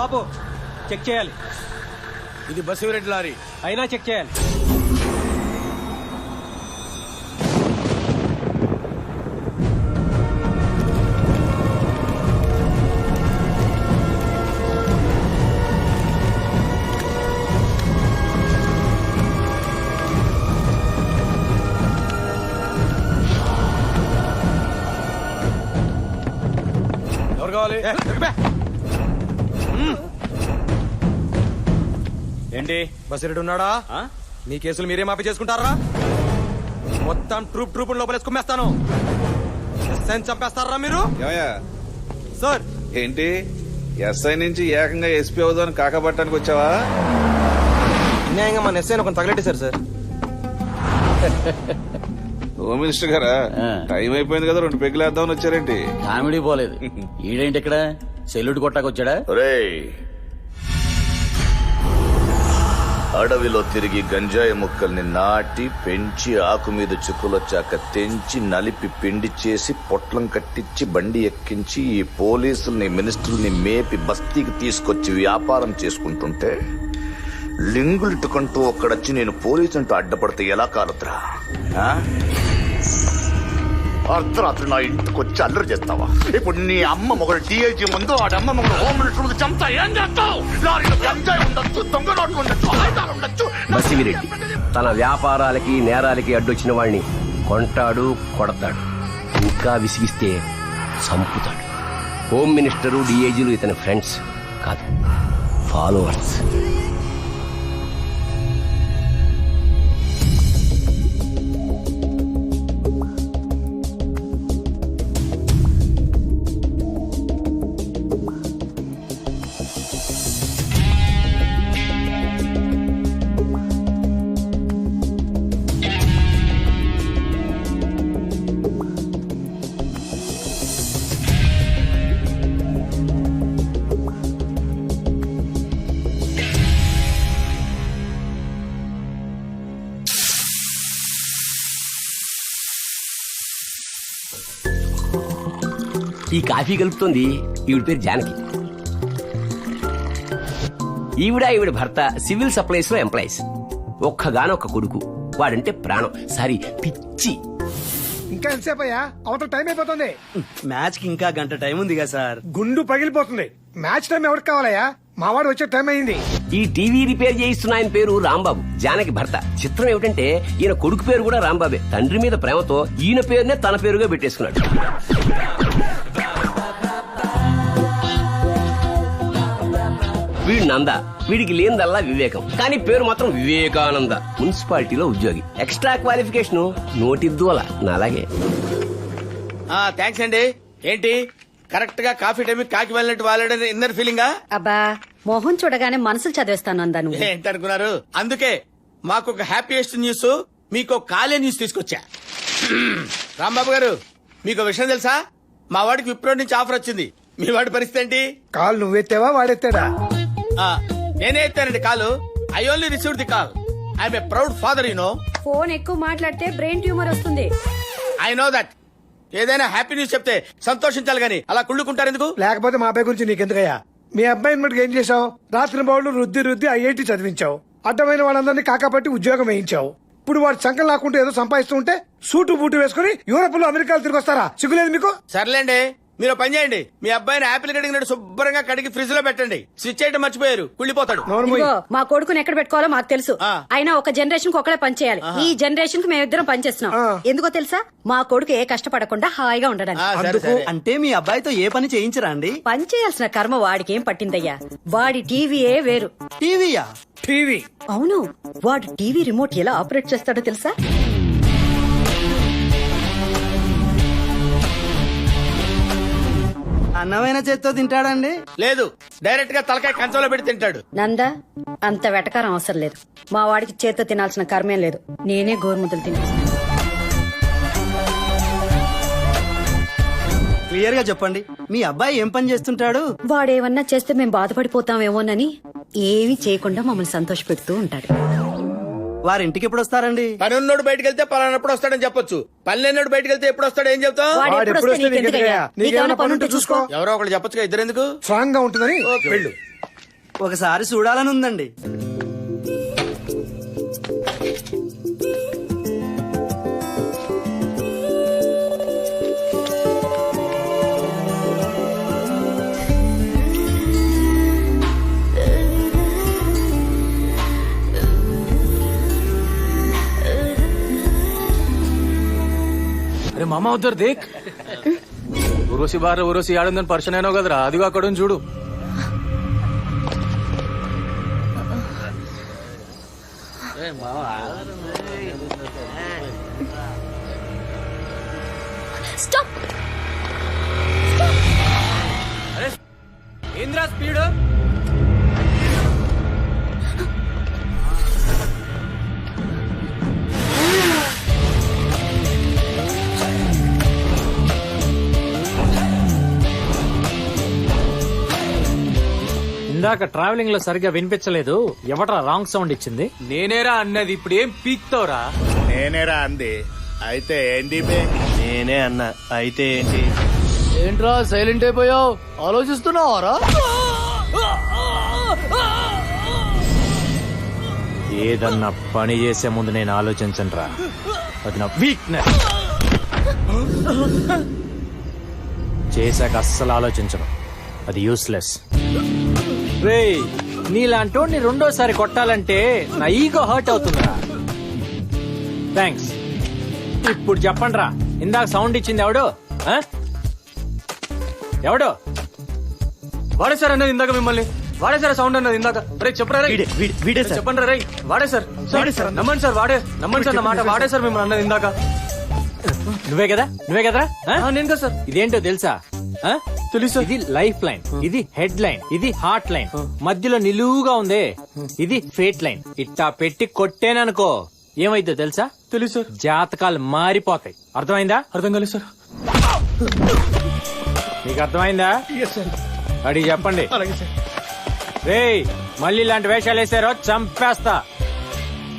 ఆపు. చెక్ చేయాలి. ఇది బసిరెడ్డి లారీ. అయినా చెక్ చేయాలి. ఎవరు కావాలి? ఏంటి బసిరెడ్డి ఉన్నాడా? మీ కేసులు మీరే మాఫీ చేసుకుంటారా? మొత్తం ట్రూప్ లోపలేసి కుమ్మేస్తాను. ఎస్ఐని చంపేస్తారా మీరు? ఏమయ్యా సార్ ఏంటి ఎస్ఐ నుంచి ఏకంగా ఎస్పీ అవుదాని కాకపట్టడానికి వచ్చావా? అన్యాయంగా మన ఎస్ఐని ఒక తగలెట్టేశారు సార్. హోమ్ మినిస్టర్ గారా, టైం అయిపోయింది కదా, 2 పెగ్గులు వేద్దామని వచ్చారేంటి? కామెడీ పోలేదు. ఈడేంటి ఇక్కడ సెల్యూట్ కొట్టాకొచ్చాడా? రేయ్, అడవిలో తిరిగి గంజాయి ముక్కల్ని నాటి పెంచి ఆకు మీద చుక్కులొచ్చాక తెంచి నలిపి పిండి చేసి పొట్లం కట్టించి బండి ఎక్కించి ఈ పోలీసుల్ని మినిస్టర్ని మేపి బస్తీకి తీసుకొచ్చి వ్యాపారం చేసుకుంటుంటే లింగులిట్టుకుంటూ ఒక్కడొచ్చి నేను పోలీసు అంటూ అడ్డపడితే ఎలా కాలుద్రా? అర్ధరాత్రి నా ఇంటికి వచ్చి అల్లరి చేస్తావా? ఇప్పుడు నీ అమ్మ మొగలు డిఐజీ ముందు ఆడమ్మ మొగలు హోమ్ మినిస్టర్ ముందు చంపుతా ఏం చేస్తావు? లారీలో గంజాయి ఉండొచ్చు, దొంగ నోట్లు ఉండొచ్చు, ఆయుధాలు ఉండొచ్చు. బసివిరెడ్డి తన వ్యాపారాలకి నేరాలకి అడ్డొచ్చిన వాడిని కొంటాడు, కొడతాడు, ఇంకా విసిగిస్తే చంపుతాడు. హోమ్ మినిస్టరు, డిఐజీలు ఇతని ఫ్రెండ్స్ కాదు, ఫాలోవర్స్. ఈ కాఫీ కలుపుతోంది ఈవిడ పేరు జానకి. ఈవిడ భర్త సివిల్ సప్లైస్ లో ఎంప్లాయీస్. ఒక్కగానొక్క కొడుకు, వాడంటే ప్రాణం. సారీ, పిచ్చి. ఇంకా ఎంతసేపు అయ్యా? అవతల టైం అయిపోతుంది. మ్యాచ్ కి ఇంకా గంట టైం ఉంది కదా సార్. గుండు పగిలిపోతుంది. మ్యాచ్ టైం ఎవరికి కావాలయ్యా? మావాడు వచ్చే టైం అయింది. ఈ టీవీ రిపేర్ చేయిస్తున్న ఆయన పేరు రాంబాబు, జానకి భర్త. చిత్రం ఏమిటంటే ఈయన కొడుకు పేరు కూడా రాంబాబే. తండ్రి మీద ప్రేమతో ఈయన పేరునే తన పేరుగా పెట్టేసుకున్నాడు. వీడు నంద, వీడికి లేనిదల్లా వివేకం, కానీ పేరు మాత్రం వివేకానంద. మున్సిపాలిటీలో ఉద్యోగి, ఎక్స్ట్రా క్వాలిఫికేషన్ నోటిద్దు అలా నాలాగే. థ్యాంక్స్ అండి. ఏంటి కరెక్ట్ గా కాఫీ టైం కాకి వెళ్ళినట్టు వాళ్ళని ఇన్నర్ ఫీలింగా? అబ్బా, మోహన్ చూడగానే మనసులు చదివేస్తాను అందాను. ఏంటనుకున్నారు? అందుకే మాకు ఒక హ్యాపీయెస్ట్ న్యూస్, మీకు కాలే న్యూస్ తీసుకొచ్చా. రాంబాబు గారు, మీకు విషయం తెలుసా? మా వాడికి విప్రో నుంచి ఆఫర్ వచ్చింది. మీ వాడి పరిస్థితి ఏంటి? కాల్ నువ్వెత్తావా వాడెత్తాడా? నేనే ఎత్తానండి కాలు. I only received the call. I'm a proud father, you know. Phone ఎక్కువ మాట్లాడితే బ్రెయిన్ ట్యూమర్ వస్తుంది. I know that. ఏదైనా హ్యాపీ న్యూస్ చెప్తే సంతోషించాలి గాని అలా కుళ్ళుకుంటారు ఎందుకు? లేకపోతే మా అబ్బాయి గురించి నీకెందుకయ్యా? మీ అబ్బాయిని మటుకు ఏం చేశావు? రాత్రి బౌళ్ళు రుద్ది ఐఐటి చదివించావు. అడ్డమైన వాళ్ళందరినీ కాకాపట్టి ఉద్యోగం వేయించావు. ఇప్పుడు వాడు సంకల్ లాక్కుంటూ ఏదో సంపాదిస్తూ ఉంటే సూటు బూటు వేసుకుని యూరోప్ లో అమెరికాలో తిరిగి వస్తారా? సిగ్గులేదు మీకు? సర్లేండి, మీరు పని చేయండి. మీ అబ్బాయిని యాపిల్ కడిగినట్టు శుభ్రంగా కడిగి ఫ్రిడ్జ్ లో పెట్టండి. స్విచ్ చేయడం మర్చిపోయారు, కుళ్ళిపోతాడు. ఇదిగో, మా కొడుకుని ఎక్కడ పెట్టుకోవాలో మాకు తెలుసు. అయినా ఒక జనరేషన్ కు ఒకడే పని చేయాలి. ఈ జనరేషన్ కి మేమిద్దరం పనిచేస్తున్నాం. ఎందుకో తెలుసా? మా కొడుకు ఏ కష్టపడకుండా హాయిగా ఉండడానికి. అంటే మీ అబ్బాయితో ఏ పని చేయించరా అండి? పని చేయాల్సిన కర్మ వాడికి ఏం పట్టిందయ్యా? వాడి టీవీయే వేరు. టీవీయా? టీవీ? అవును, వాడు టీవీ రిమోట్ ఎలా ఆపరేట్ చేస్తాడో తెలుసా? అన్నమైన చేత్తో తింటాడండి? లేదు, డైరెక్ట్ గా తలకాయ కంచంలో పెట్టి తింటాడు. నందా, అంత వెటకారం అవసరం లేదు. మా వాడికి చేత్తో తినాల్సిన కర్మేం లేదు. నేనే గోరుముద్దలు తినిపిస్తాను. క్లియర్ గా చెప్పండి, మీ అబ్బాయి ఏం పని చేస్తుంటాడు? వాడేమన్నా చేస్తే మేం బాధపడిపోతామేమోనని ఏమీ చేయకుండా మమ్మల్ని సంతోష పెడుతూ ఉంటాడు. వారి ఇంటికి ఎప్పుడు వస్తారండి? పని ఉన్నోడు బయటకు వెళ్తే పలానప్పుడు వస్తాడని చెప్పొచ్చు. పని లేనోడు బయటకు వెళ్తే ఎప్పుడు వస్తాడు ఏం చెప్తావు? చూసుకో. ఎవరో ఒకళ్ళు చెప్పొచ్చుగా, ఇద్దరు ఎందుకు? స్ట్రాంగ్ గా ఉంటుందని వెళ్ళు. ఒకసారి చూడాలని ఉందండి. అరే మామ ఉద్దరు దేక్ ఉరోసి బార్ ఉరోసి ఆడుందని పర్షన్ అయినావు కదరా, అదిగో అక్కడ ఉంది చూడు. స్టాప్. ఏంద్రా స్పీడ్? ఇందాక ట్రావెలింగ్ లో సరిగ్గా వినిపించలేదు. ఎవట్రా రాంగ్ సౌండ్ ఇచ్చింది? నేనేరా అన్నది. ఇప్పుడు ఏం పీక్తావురా? నేనేరా అంది. అయితే ఏంటి బే? నేనే అన్నా. అయితే ఏంటి? ఏంట్రా సైలెంట్ అయిపోయావు? ఆలోచిస్తున్నావారా? ఏదన్నా పని చేసే ముందు నేను ఆలోచించనురా, అది నా వీక్నెస్. చేశాక అస్సలు ఆలోచించను, అది యూస్లెస్. రే నీలాంటోడిని రెండోసారి కొట్టాలంటే నా ఈగో హర్ట్ అవుతుందిరా. థ్యాంక్స్. ఇప్పుడు చెప్పండి రా, ఇందాక సౌండ్ ఇచ్చింది ఎవడు? ఆ? ఎవడు? వాడే సార్ అన్నది ఇందాక మిమ్మల్ని. వాడే సార్ సౌండ్ అన్నది ఇందాక. రే చెప్పరా రే, వీడే సార్. చెప్పండి రా. వాడే సార్. నమ్మండి సార్, వాడే. నమ్మండి సార్ నా మాట. వాడే సార్ మిమ్మల్ని అన్నది ఇందాక. నువ్వే కదా? నువ్వే కదరా? నేను కదా సార్. ఇదేంటో తెలుసా? తెలుసు. ఇది లైఫ్ లైన్, ఇది హెడ్ లైన్, ఇది హార్ట్ లైన్, మధ్యలో నిలువుగా ఉంది ఇది ఫేట్ లైన్. ఇట్టా పెట్టి కొట్టేననుకో ఏమైద్దో తెలుసా? తెలుసు సార్. జాతకాలు మారిపోతాయి. అర్థమైందా? అర్థం కాలేదు సార్. మీకు అర్థమైందా? అడిగి చెప్పండి. రే మళ్ళీ ఇలాంటి వేషాలు వేసారో చంపేస్తా.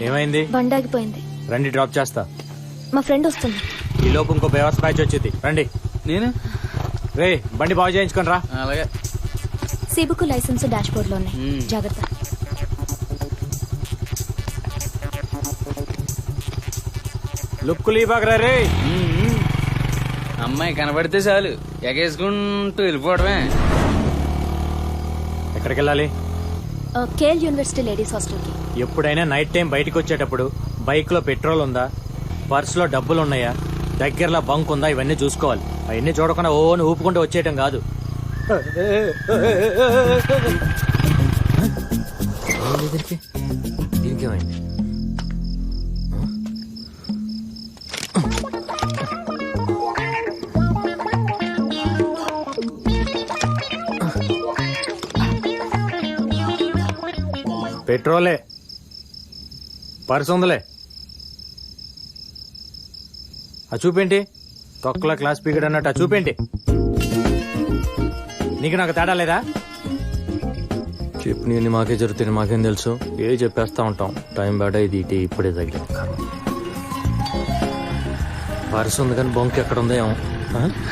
ఏమైంది? బండాగిపోయింది. రండి డ్రాప్ చేస్తా. మా ఫ్రెండ్ వస్తుంది. ఈ లోపు ఇంకో బేవర్స్ బ్యాచ్ వచ్చింది. రండి. నేను రే బండి బాగు చేయించుకొని రా. అలాగే. సీబుకు లైసెన్స్ డాష్ బోర్డ్ లో ఉన్నాయి. జాగ్రత్త. లుక్కులు ఇవ్వకరా రే. అమ్మాయి కనబడితే చాలు ఎగేసుకుంటూ వెళ్ళిపోవడమే. ఎక్కడికి వెళ్ళాలి? కేఎల్ యూనివర్సిటీ లేడీస్ హాస్టల్ కి. ఎప్పుడైనా నైట్ టైం బయటకు వచ్చేటప్పుడు బైక్ లో పెట్రోల్ ఉందా, పర్స్ లో డబ్బులు ఉన్నాయా, దగ్గరలో బంక్ ఉందా, ఇవన్నీ చూసుకోవాలి. అవన్నీ చూడకుండా ఓని ఊపుకుంటూ వచ్చేయటం కాదు. ఇంకేమైంది? పెట్రోలే, పర్స్ ఉందిలే. ఆ చూపేంటి? తొక్కల క్లాస్ పీరియడ్ అన్నట్టు ఆ చూపేంటి? నీకు నాకు తేడా లేదా? చెప్పు నేను మాకే జరుగుతుంది, మాకేం తెలుసు? ఏ చెప్పేస్తా ఉంటాం. టైం బ్యాడ్ ఇది ఇటు ఇప్పుడే తగిలి. పర్స్ ఉంది కానీ బొంక్ ఎక్కడ ఉందో ఏమో.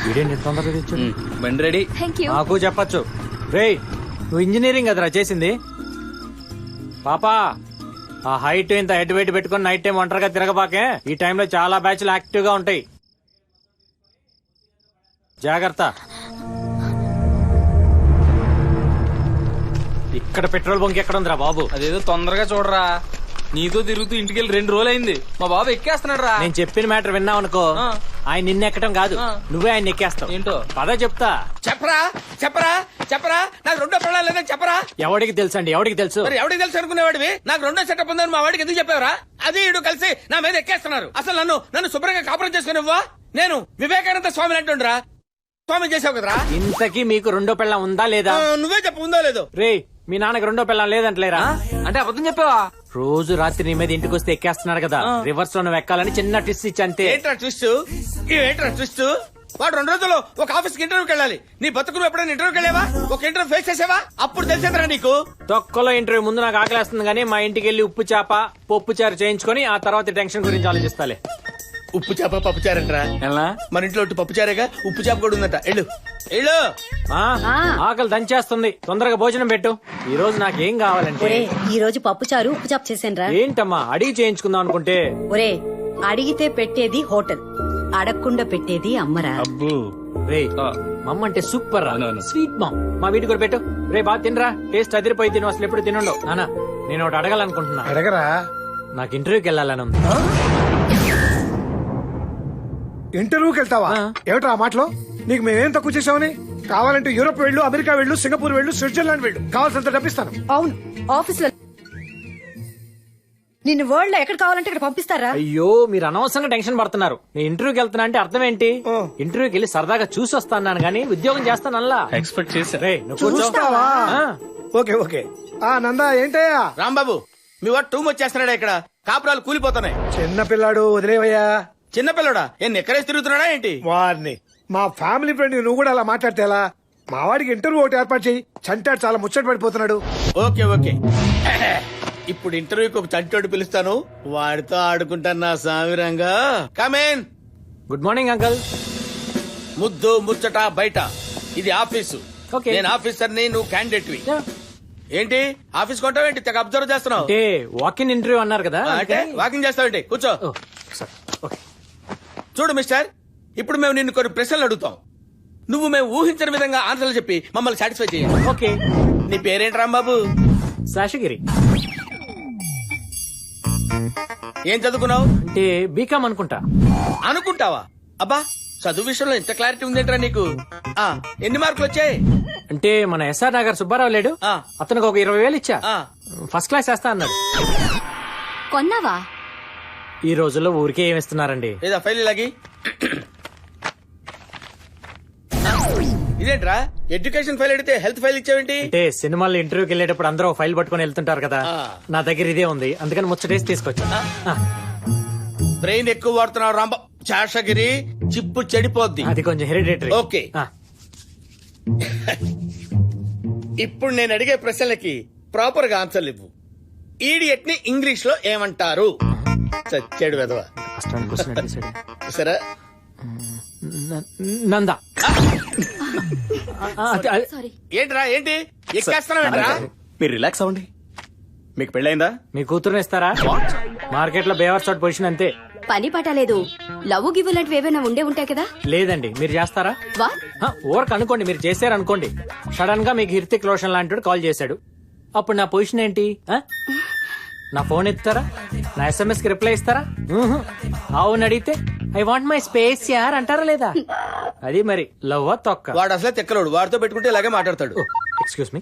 ఇదేంటి తొందరగా తెచ్చాడు? బండి రెడీ. నాకు చెప్పచ్చు. రే నువ్వు ఇంజనీరింగ్ కదరా చేసింది? పాపా ఆ హైట్ ఇంత హెడ్ వెయిట్ పెట్టుకుని నైట్ టైం ఒంటరిగా తిరగబాకే. ఈ టైంలో చాలా బ్యాచ్లు యాక్టివ్ గా ఉంటాయి. జాగ్రత్త. ఇక్కడ పెట్రోల్ బంక్ ఎక్కడ ఉందిరా బాబు? అదేదో తొందరగా చూడరా. నీతో తిరుగుతూ ఇంటికి వెళ్ళి 2 రోజులు అయింది. మా బాబు ఎక్కేస్తున్నాడు రా. నేను చెప్పిన మ్యాటర్ విన్నావు అనుకో, ఆయన నిన్ను ఎక్కడం కాదు, నువ్వే ఆయన ఎక్కేస్తావు. ఏంటో పద చెప్తా. చెప్పరా చెప్పరా చెప్పరా. నాకు రెండో పిల్లలు లేదని చెప్పరా. ఎవడికి తెలుసు అండి? ఎవడికి తెలుసు? మరి ఎవడికి తెలుసు అనుకునేవాడివి? నాకు రెండో సెటప్ ఉందని మా వాడికి ఎందుకు చెప్పావరా? అది ఇడు కలిసి నా మీద ఎక్కేస్తున్నారు. అసలు నన్ను శుభ్రంగా కాపురం చేసుకునివ్వా? నేను వివేకానంద స్వామిని అంటుండ్రా. స్వామి చేసావు కదరా. ఇంతకీ మీకు రెండో పెళ్ళం ఉందా లేదా? నువ్వే చెప్పు, ఉందో లేదో. రే మీ నాన్నకి రెండో పెళ్ళం లేదంటలేరా? అంటే అబద్ధం చెప్పావా? రోజు రాత్రి నీ మీద ఇంటికి వస్తే ఎక్కేస్తున్నాడు కదా, రివర్స్ లో నువ్వు ఎక్కాలని చిన్న ట్విస్ట్ ఇచ్చి అంతే. ఏంట్రా ట్విస్ట్? ఏంట్రా ట్విస్ట్? వాడు 2 రోజుల్లో ఒక ఆఫీస్కి ఇంటర్వ్యూకి వెళ్ళాలి. నీ బతుకు నువ్వు ఎప్పుడైనా ఇంటర్వ్యూకి వెళ్ళావా? ఒక ఇంటర్వ్యూ ఫేస్ చేసావా? అప్పుడు తెలిసేదిరా నీకు. తొక్కలో ఇంటర్వ్యూ ముందు నాకు ఆకలేస్తుంది కానీ మా ఇంటికి వెళ్ళి ఉప్పు చేప పప్పు చారు చేయించుకొని ఆ తర్వాత టెన్షన్ గురించి ఆలోచిస్తాలే. ఉప్పు చేప పప్పు చారంటరా ఎలా మన ఇంట్లో ఒట్టి పప్పు చారేగా ఉప్పు చేప కూడా ఉందట ఎళ్ళు ఎళ్ళు. ఆ, ఆకలి దంచేస్తుంది, తొందరగా భోజనం పెట్టు. ఈ రోజు నాకేం కావాలంటే ఒరే ఈ రోజు పప్పు చారు ఉప్పు చాపు చేసాను ఏంటమ్మా అడిగి చేయించుకుందాం అనుకుంటే ఒరే అడిగితే పెట్టేది హోటల్, అడగకుండా పెట్టేది అమ్మరా. రే మమ్మ అంటే సూపర్ రా, స్వీట్ మామ్. మా వీటి కూడా పెట్టు. రే బాగా తినరా, టేస్ట్ అదిరిపోయి తిను, అసలు ఎప్పుడు తినుండవు. నానా నేను ఒకటి అడగాలనుకుంటున్నా. అడగరా? నాకు ఇంటర్వ్యూకి వెళ్ళాలని ఉంది. ఇంటర్వ్యూకి వెళ్తావా? ఆ. ఏమిట్రా ఆ మాటలో? నీకు మేమేం తక్కువ చేసామని? కావాలంటే యూరోప్ వెళ్ళు, అమెరికా వెళ్ళు, సింగపూర్ వెళ్ళు, స్విట్జర్లాండ్ వెళ్ళు, కావాల్సినంత డబ్బిస్తాను. అవును ఆఫీస్ లో నిన్ను వరల్డ్ లో ఎక్కడ కావాలంటే ఇక్కడ పంపిస్తారా? అయ్యో మీరు అనవసరంగా టెన్షన్ పడుతున్నారు. నేను ఇంటర్వ్యూకి వెళ్తున్నా అంటే అర్థం ఏంటి? ఆ. ఇంటర్వ్యూకి వెళ్ళి సరదాగా చూసి వస్తాను గానీ ఉద్యోగం చేస్తాను అల్లా. ఎక్స్పెక్ట్ చేశా. రే నువ్వు కూర్చో. చూస్తావా? ఆ. Okay okay. ఆ నందా ఏంటయ్యా? రాంబాబు మీ వాడు టూ మచ్ చేస్తున్నాడా? ఇక్కడ కాపురాలు కూలిపోతున్నాయి. చిన్న పిల్లాడు వదిలేవయ్యా. చిన్నపిల్లడా ఏం ఎక్కడేసి తిరుగుతున్నాడా ఏంటి? వారిని మా ఫ్యామిలీ ఫ్రెండ్ నువ్వు కూడా అలా మాట్లాడితే ఎలా? మా వాడికి ఇంటర్వ్యూ ఒకటి ఏర్పాటు చేయి. చంటాడు చాలా ముచ్చట పడిపోతున్నాడు. Okay okay. ఇప్పుడు ఇంటర్వ్యూకి ఒక చంటోడు పిలుస్తాను, వాడితో ఆడుకుంటాను నా సామిరంగా. కమేన్. Good morning uncle. ముద్దు ముచ్చట బయట, ఇది ఆఫీసు. ఓకే. నేను ఆఫీసర్ ని, నువ్వు క్యాండిడేట్ వి. యా. ఏంటి ఆఫీస్ కొంటావేంటి? తెగ అబ్జర్వ్ చేస్తున్నావు. అంటే వాకింగ్ ఇంటర్వ్యూ అన్నారు కదా. అంటే వాకింగ్ చేస్తావేంటి? కూర్చో. ఓ, సరే. ఓకే. చూడు మిస్టర్, ఇప్పుడు మేము నిన్ను కొన్ని ప్రశ్నలు అడుగుతాం. నువ్వు మేము ఊహించిన విధంగా ఆన్సర్లు చెప్పి మమ్మల్ని సాటిస్ఫై చేయాలి. ఓకే. నీ పేరేంటి రాంబాబు? శేషగిరి. ఏం చదువుకున్నావు? అంటే బీకామ్ అనుకుంటా. అనుకుంటావా? అబ్బా చదువు విషయంలో ఇంత క్లారిటీ ఉందేంట్రా నీకు? ఆ ఎన్ని మార్కులు వచ్చాయి? అంటే మన ఎస్ఆర్ నగర్ సుబ్బారావు లేడు, ఆ. అతనికి ఒక 20,000 ఇచ్చా. ఆ. ఫస్ట్ క్లాస్ వేస్తా అన్నాడు. కొన్నావా? ఈ రోజుల్లో ఊరికే ఏమిస్తున్నారండి. లేదా ఫైల్ ఇలాగి. ఇదేంట్రా ఎడ్యుకేషన్ ఫైల్ అడిగితే హెల్త్ ఫైల్ ఇచ్చావేంటి? అంటే సినిమాల్లో ఇంటర్వ్యూకి వెళ్ళేటప్పుడు అందరూ ఫైల్ పట్టుకొని వెళ్తుంటారు కదా, ఆ. నా దగ్గర ఇదే ఉంది, అందుకని ముచ్చటేసి తీసుకొచ్చా. ఆ. బ్రెయిన్ ఎక్కువ వాడుతున్నావు రాంబా. శేషగిరి చిప్పు చెడిపోద్ది. అది కొంచెం హెరిడేటరీ. ఓకే. ఇప్పుడు నేను అడిగే ప్రశ్నలకి ప్రాపర్ గా ఆన్సర్లు ఇవ్వు. ఈడియట్ ని ఇంగ్లీష్ లో ఏమంటారు? చచ్చాడు వెదవ. సరే నందా. ఏంట్రా ఏంటి ఎక్కేస్తున్నావేంట్రా? మీరు రిలాక్స్ అవ్వండి. మీకు పెళ్ళైందా? మీ కూతురుని ఇస్తారా? మార్కెట్ లో బేవర్ చోట్ పొజిషన్ అంతే. పని పాట లేదు, లవ్ గివ్ లాంటివి ఏమైనా ఉండే ఉంటాయి కదా. లేదండి, మీరు చేస్తారా? వా ఓవర్క్ అనుకోండి, మీరు చేశారనుకోండి, సడన్ గా మీకు హిర్తిక్ రోషన్ లాంటి కాల్ చేశాడు, అప్పుడు నా పొజిషన్ ఏంటి? ఆ? నా ఫోన్ ఎత్తారా? నా SMS కి రిప్లై ఇస్తారా? అవును అడిగితే ఐ వాంట్ మై స్పేస్ యార్ అంటారా లేదా? అది మరి లవ్ తొక్క. వాడు అసలే తెక్కలోడు, వాడితో పెట్టుకుంటే ఇలాగే మాట్లాడతాడు. Excuse me.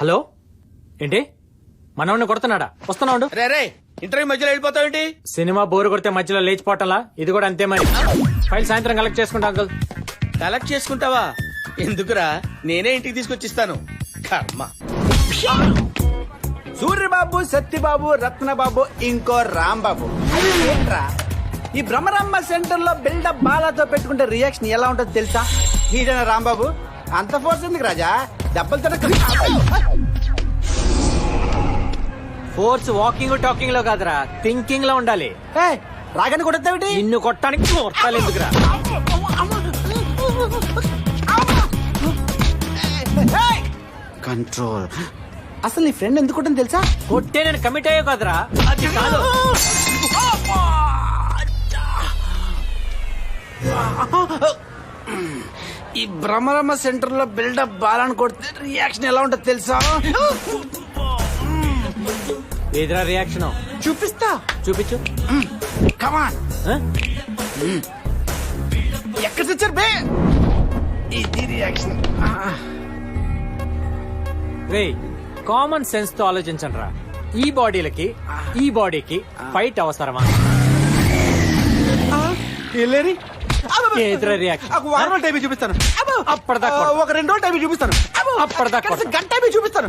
హలో ఏంటి మనవాడిని కొడుతున్నాడా? వస్తున్నాడు. రే రే ఇంటర్వ్యూ మధ్యలో వెళ్ళిపోతావేంటి? సినిమా బోరు కొడితే మధ్యలో లేచిపోవటంలా ఇది కూడా అంతే మరి. ఫైల్ సాయంత్రం కలెక్ట్ చేసుకుంటా అంకుల్. కలెక్ట్ చేసుకుంటావా? ఎందుకురా, నేనే ఇంటికి తీసుకొచ్చిస్తాను. కర్మ. సూర్యబాబు, సత్యబాబు, రత్నబాబు, ఇంకో రాంబాబు. అది ఏంట్రా? ఈ బ్రహ్మరమ్మ సెంటర్ లో బిల్డప్ బాలాతో పెట్టుకుంటే రియాక్షన్ ఎలా ఉంటుందో తెలుసా? ఈడన రాంబాబు అంత ఫోర్స్ ఎందుకు రాజా? దెబ్బలు ఫోర్స్ వాకింగ్ టాకింగ్ లో కాదురా, థింకింగ్ లో ఉండాలి. రాగానే కొడతావిటి? నిన్ను కొట్టడానికి కొట్టాలి ఎందుకురా? కంట్రోల్. అసలు నీ ఫ్రెండ్ ఎందుకు కొట్టని తెలుసా? కొట్టే నేను కమిట్ అయ్యో కదరా. అది కాదు. ఈ బ్రహ్మరమ్మ సెంటర్ లో బిల్డప్ బాలని కొడితే రియాక్షన్ ఎలా ఉంటుందో తెలుసా? ఏదిరా రియాక్షన్? చూపిస్తా, చూపించు. కమాన్. ఎక్కడ తెచ్చారు బే? ఇది రియాక్షన్. రే కామన్ సెన్స్ తో ఆలోచించండి రా. ఈ బాడీలకి ఈ బాడీకి ఫైట్ అవసరమా? వెళ్ళేరి ఏదిరా రియాక్షన్? ఒక వారం టైం చూపిస్తాను. అప్పటిదాకా ఒక 2 రోజులు టైం చూపిస్తాను. అప్పటిదాకా గంట టైం చూపిస్తాను.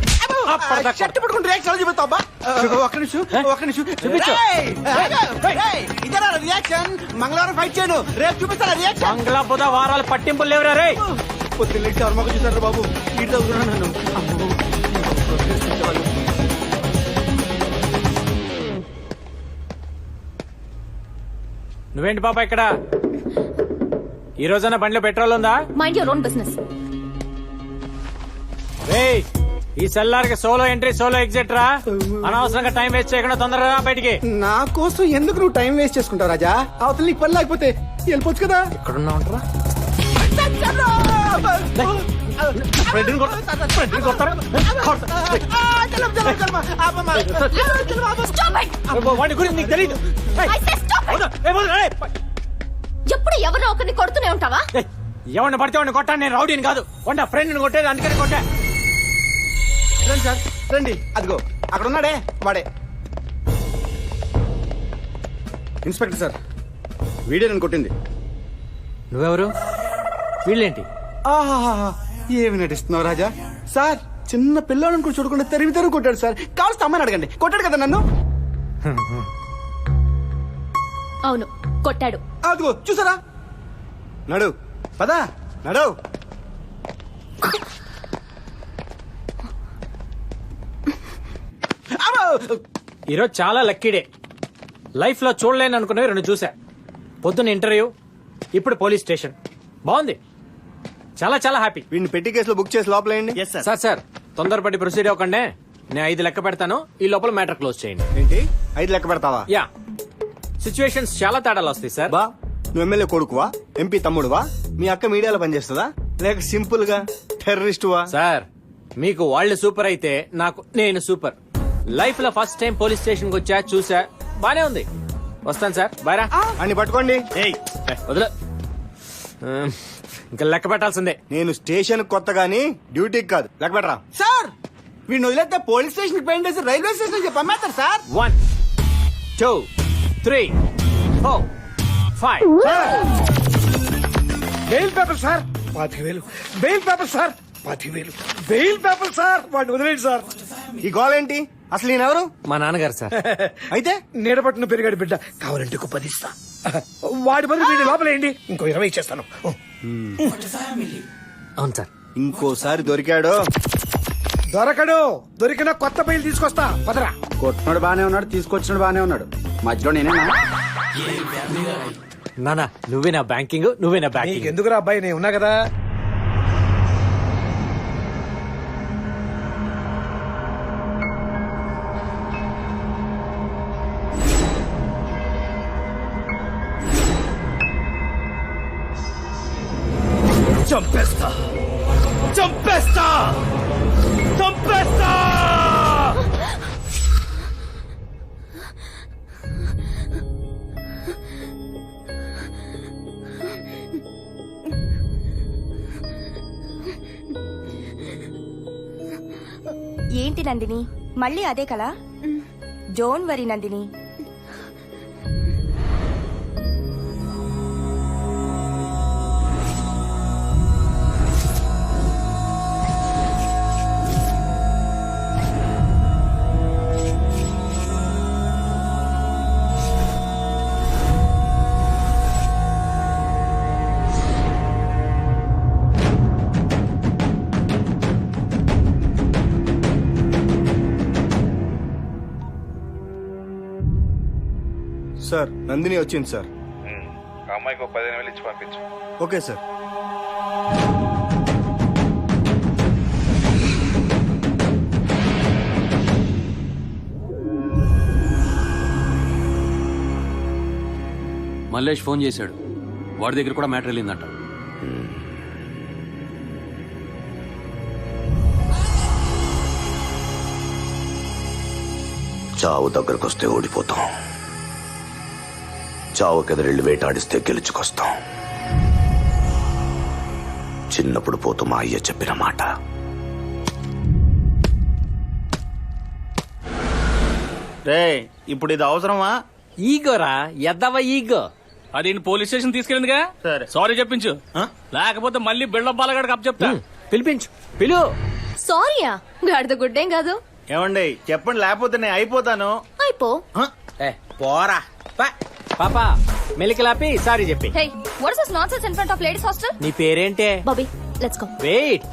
అప్పటిదాకా షర్ట్ పట్టుకుని రియాక్షన్ చూపిస్తావు అబ్బా. ఒక్క నిమిషం చూపించు. ఇదేనా రియాక్షన్? మంగళవారం ఫైట్ చేయను, రేపు చూపిస్తాను రియాక్షన్. మంగళ బుధ వారాలు పట్టింపులు లేవురా రే. పొద్దున్న లేచి ఎవరి మొక్క చూసారు బాబు? ఇటు చదువుకున్నాను నన్ను. నువ్వేంటి పాప ఇక్కడ? ఈ రోజైనా బండిలో పెట్రోల్ ఉందా? Mind your own business. రేయ్, ఈ సెల్లార్కి సోలో ఎంట్రీ సోలో ఎగ్జిట్ రా. అనవసరంగా టైం వేస్ట్ చేయకుండా తొందరగా రా బయటికి. నా కోసం ఎందుకు నువ్వు టైం వేస్ట్ చేసుకుంటావు రాజా? అవతల నీకు పని లేకపోతే వెళ్ళిపోవచ్చు కదా. ఎక్కడున్నా ఉంటారా? వాడి గురించి నీకు తెలీదు. ఎప్పుడు ఎవరో ఒకరిని కొడుతూనే ఉంటావా? ఎవరిని పడితే వాడిని కొట్టాను. నేను రౌడీని కాదు, వాడి ఫ్రెండ్ కొట్టేది, అందుకని కొట్టా. రండి సార్ రండి, అదిగో అక్కడ ఉన్నాడే వాడే ఇన్స్పెక్టర్ సార్. వీడియో నేను కొట్టింది. నువ్వెవరు? వీళ్ళేంటి? ఆహాహా, ఏమి నటిస్తున్నావు రాజా? సార్ చిన్న పిల్లోడిని కూడా చూడకుండా తెరివి కొట్టాడు సార్. కావాల్సిన అమ్మని అడగండి, కొట్టాడు కదా నన్ను. అవును కొట్టాడు. అదిగో చూసారా? నడు పదా నడు. ఈరోజు చాలా లక్కీ డే. లైఫ్ లో చూడలేను అనుకునేవి రెండు చూసా. పొద్దున్న ఇంటర్వ్యూ, ఇప్పుడు పోలీస్ స్టేషన్. బాగుంది, చాలా చాలా హ్యాపీ. వీడిని పెట్టి కేసులో బుక్ చేసి లోపలేయండి. సార్ సార్ తొందరపడి ప్రొసీడ్ అవ్వకండి. నేను 5 లెక్క పెడతాను, ఈ లోపల మ్యాటర్ క్లోజ్ చేయండి. ఏంటి 5 లెక్క పెడతావా? యా, సిచ్యువేషన్స్ చాలా తేడాలు వస్తాయి సార్. బా నువ్వు ఎమ్మెల్యే కొడుకువా, ఎంపీ తమ్ముడువా, మీ అక్క మీడియాలో పనిచేస్తుందా, లేక సింపుల్ గా టెర్రరిస్టువా? సార్ మీకు వాళ్ళు సూపర్ అయితే నాకు నేను సూపర్. లైఫ్ లో ఫస్ట్ టైం పోలీస్ స్టేషన్ కి వచ్చా, చూసా, బానే ఉంది. వస్తాను సార్, బాయ్రా. అని పట్టుకోండి. వదిలే, ఇంకా లెక్క పెట్టాల్సిందే. నేను స్టేషన్ కొత్త గానీ డ్యూటీకి కాదు. లెక్క పెట్టరా సార్. వీడిని వదిలేస్తే పోలీస్ స్టేషన్ పెయింట్ వేసి రైల్వే స్టేషన్ చెప్పమ్మారు sir. 1 2 3 4 5. Bail paper sir 10,000. Bail paper sir 10,000. Bail paper sir. వాడిని వదిలేండి సార్. ఈ గోల్ ఏంటి? అసలు నేనెవరు? మా నాన్నగారు సార్. అయితే నీడపట్టును పెరిగాడు బిడ్డ, కావాలంటే 10 ఇస్తా. వాడి బదులు వీడి లోపలేయండి, ఇంకో 20 ఇచ్చేస్తాను. అవును సార్. ఇంకోసారి దొరికాడు. దొరకడు, దొరికిన కొత్త బెయిల్ తీసుకొస్తా. పదరా. కొట్టినాడు బానే ఉన్నాడు, తీసుకొచ్చినాడు బానే ఉన్నాడు, మధ్యలో నేనే. నానా నువ్వే నా బ్యాంకింగ్, నువ్వే నా బ్యాంకింగ్. ఎందుకురా అబ్బాయి, నేను ఉన్నా కదా. చంపేస్తా చంపేస్తా చంపేస్తా. ఏంటి నందిని, మళ్ళీ అదే కలా? Don't worry Nandini. Sir Nandini వచ్చింది సార్. అమ్మాయికి 15,000 ఇచ్చి పంపించు. Okay sir. మల్లేష్ ఫోన్ చేశాడు, వాడి దగ్గర కూడా మ్యాటర్ వెళ్ళిందంట. చావు దగ్గరకొస్తే ఓడిపోతాం, చావుకెదిరెళ్ళి వేటాడిస్తే గెలుచుకొస్తాం. చిన్నప్పుడు పోతూ మా అయ్య చెప్పిన మాట. రే ఇప్పుడు ఇది అవసరమా? ఈగోరా ఎద్దవ ఈగో. అది పోలీస్ స్టేషన్ తీసుకెళ్ళిందిగా, సరే. సారీ చెప్పించు, లేకపోతే మళ్ళీ బిల్డప్ బాలగాడికి అప్ చెప్తా. పిలిపించు, పిలు. సారీయా, గాడిద గుడ్డేం కాదు. ఏమండి చెప్పండి, లేకపోతే నేను అయిపోతాను. అయిపో. పోరా. పాపా మెలికలాపి సారీ చెప్పి. Hey, what is this nonsense in front of ladies hostel? నీ పేరేంటే? Bobby, let's go. వెయిట్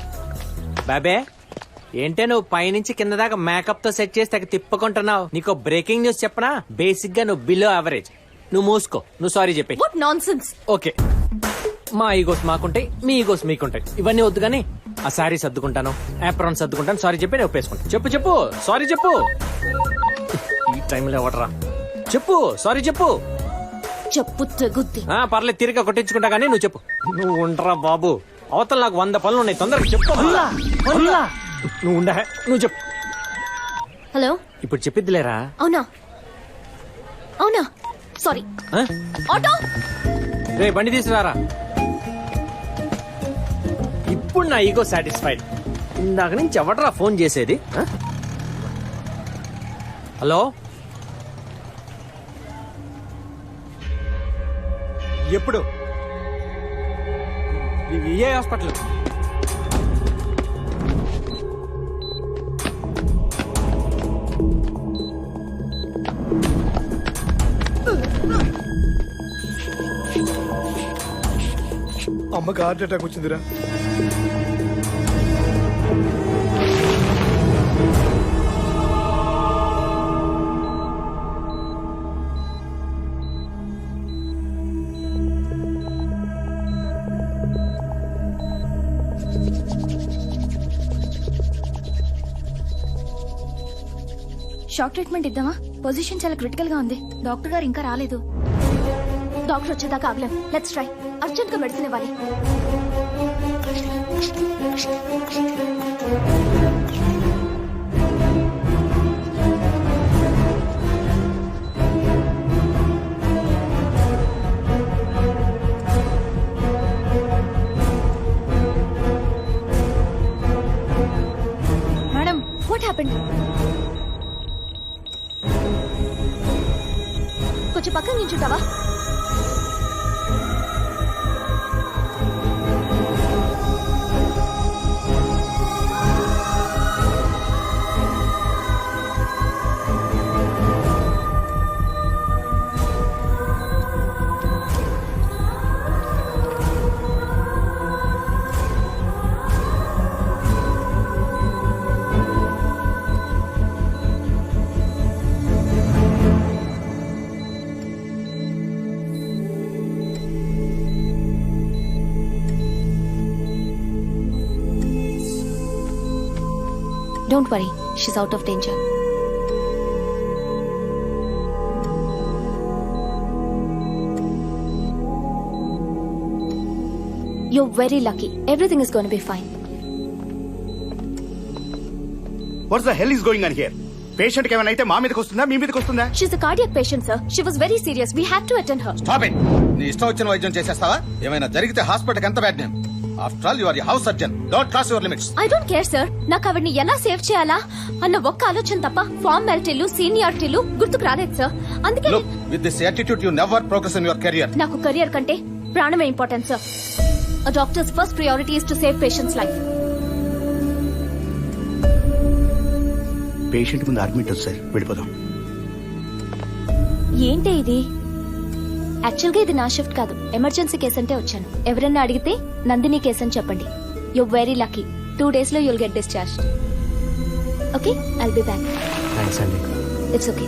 బాబే, ఏంటే నువ్వు పైనుంచి కింద దాకా మేకప్ తో సెట్ చేసి తెగ తిప్పుకుంటున్నావు? నీకు బ్రేకింగ్ న్యూస్ చెప్పనా? బేసిక్ గా నువ్వు బిలో యావరేజ్. నువ్వు మూసుకో, నువ్వు సారీ చెప్పి. What nonsense. ఓకే, మా ఈగోస్ మాకుంటాయి, మీ ఈగోస్ మీకుంటాయి. ఇవన్నీ వద్దు కానీ ఆ శారీ సర్దుకుంటాను, ఆప్రాన్ సర్దుకుంటాను, సారీ చెప్పి నేను ఒప్పేసుకుంటాను. చెప్పు చెప్పు, సారీ చెప్పు. ఈ టైంలో ఎవడరా? చెప్పు, సారీ చెప్పు. చెప్పు తెగుద్ది. పర్లేదు, తిరిగి కొట్టించుకుంటా కానీ నువ్వు చెప్పు. నువ్వు ఉండరా బాబు, అవతల నాకు 100 పనులు ఉన్నాయి, తొందరగా చెప్పు. నువ్వు ఉండ, నువ్వు చెప్పు. హలో, ఇప్పుడు చెప్పిద్దిలేరా? అవునా అవునా, సారీ. ఆటో రే బండి తీసుకురారా. ఇప్పుడు నా ఈగో సాటిస్ఫైడ్. ఇందాక నుంచి ఎవడరా ఫోన్ చేసేది? హలో, ఎప్పుడు? ఏ హాస్పిటల్? అమ్మకి హార్ట్ అటాక్ వచ్చిందిరా. షాక్ ట్రీట్మెంట్ ఇద్దామా? పొజిషన్ చాలా క్రిటికల్ గా ఉంది. డాక్టర్ గారు ఇంకా రాలేదు. డాక్టర్ వచ్చేదాకా ఆగలేం. Let's try. అర్జెంట్ గా మెడిసిన్ ఇవ్వాలి. Madam, what happened? కొంచెం పక్కన నించుంటావా? Don't worry, she's out of danger. You're very lucky. Everything is going to be fine. What the hell is going on here? Patient కి ఏమైనా అయితే మా మీదకి వస్తుందా, మీ మీదకి వస్తుందా? She's a cardiac patient, sir. She was very serious. We had to attend her. Stop it. నీ ఇష్టం వచ్చిన వైద్యం చేసేస్తావా? ఏమైనా జరిగితే హాస్పిటల్ ఎంత bad name. After all you are the house surgeon. Don't cross your limits. I don't care, sir. నాకు ఆవిడ్ని ఎలా సేవ్ చేయాలా అన్న ఒక్క ఆలోచన తప్ప ఫార్మాలిటీలు, సీనియారిటీలు గుర్తుకు రాలేదు, సార్. అందుకే look, with this attitude you never progress in your career. నాకు కెరియర్ కంటే ప్రాణమే important, sir. A doctor's first priority is to save patient's life. Patient ముందు అడ్మిట్ అవుతుంది సార్, వెళ్ళిపోదాం. ఏంటి ఇది? యాక్చువల్ గా ఇది నా షిఫ్ట్ కాదు, ఎమర్జెన్సీ కేసు అంటే వచ్చాను. ఎవరన్నా అడిగితే నందిని కేసు అని చెప్పండి. You very lucky. 2 days లో you'll get discharge. Okay, I'll be back. Thanks అండి. It's okay.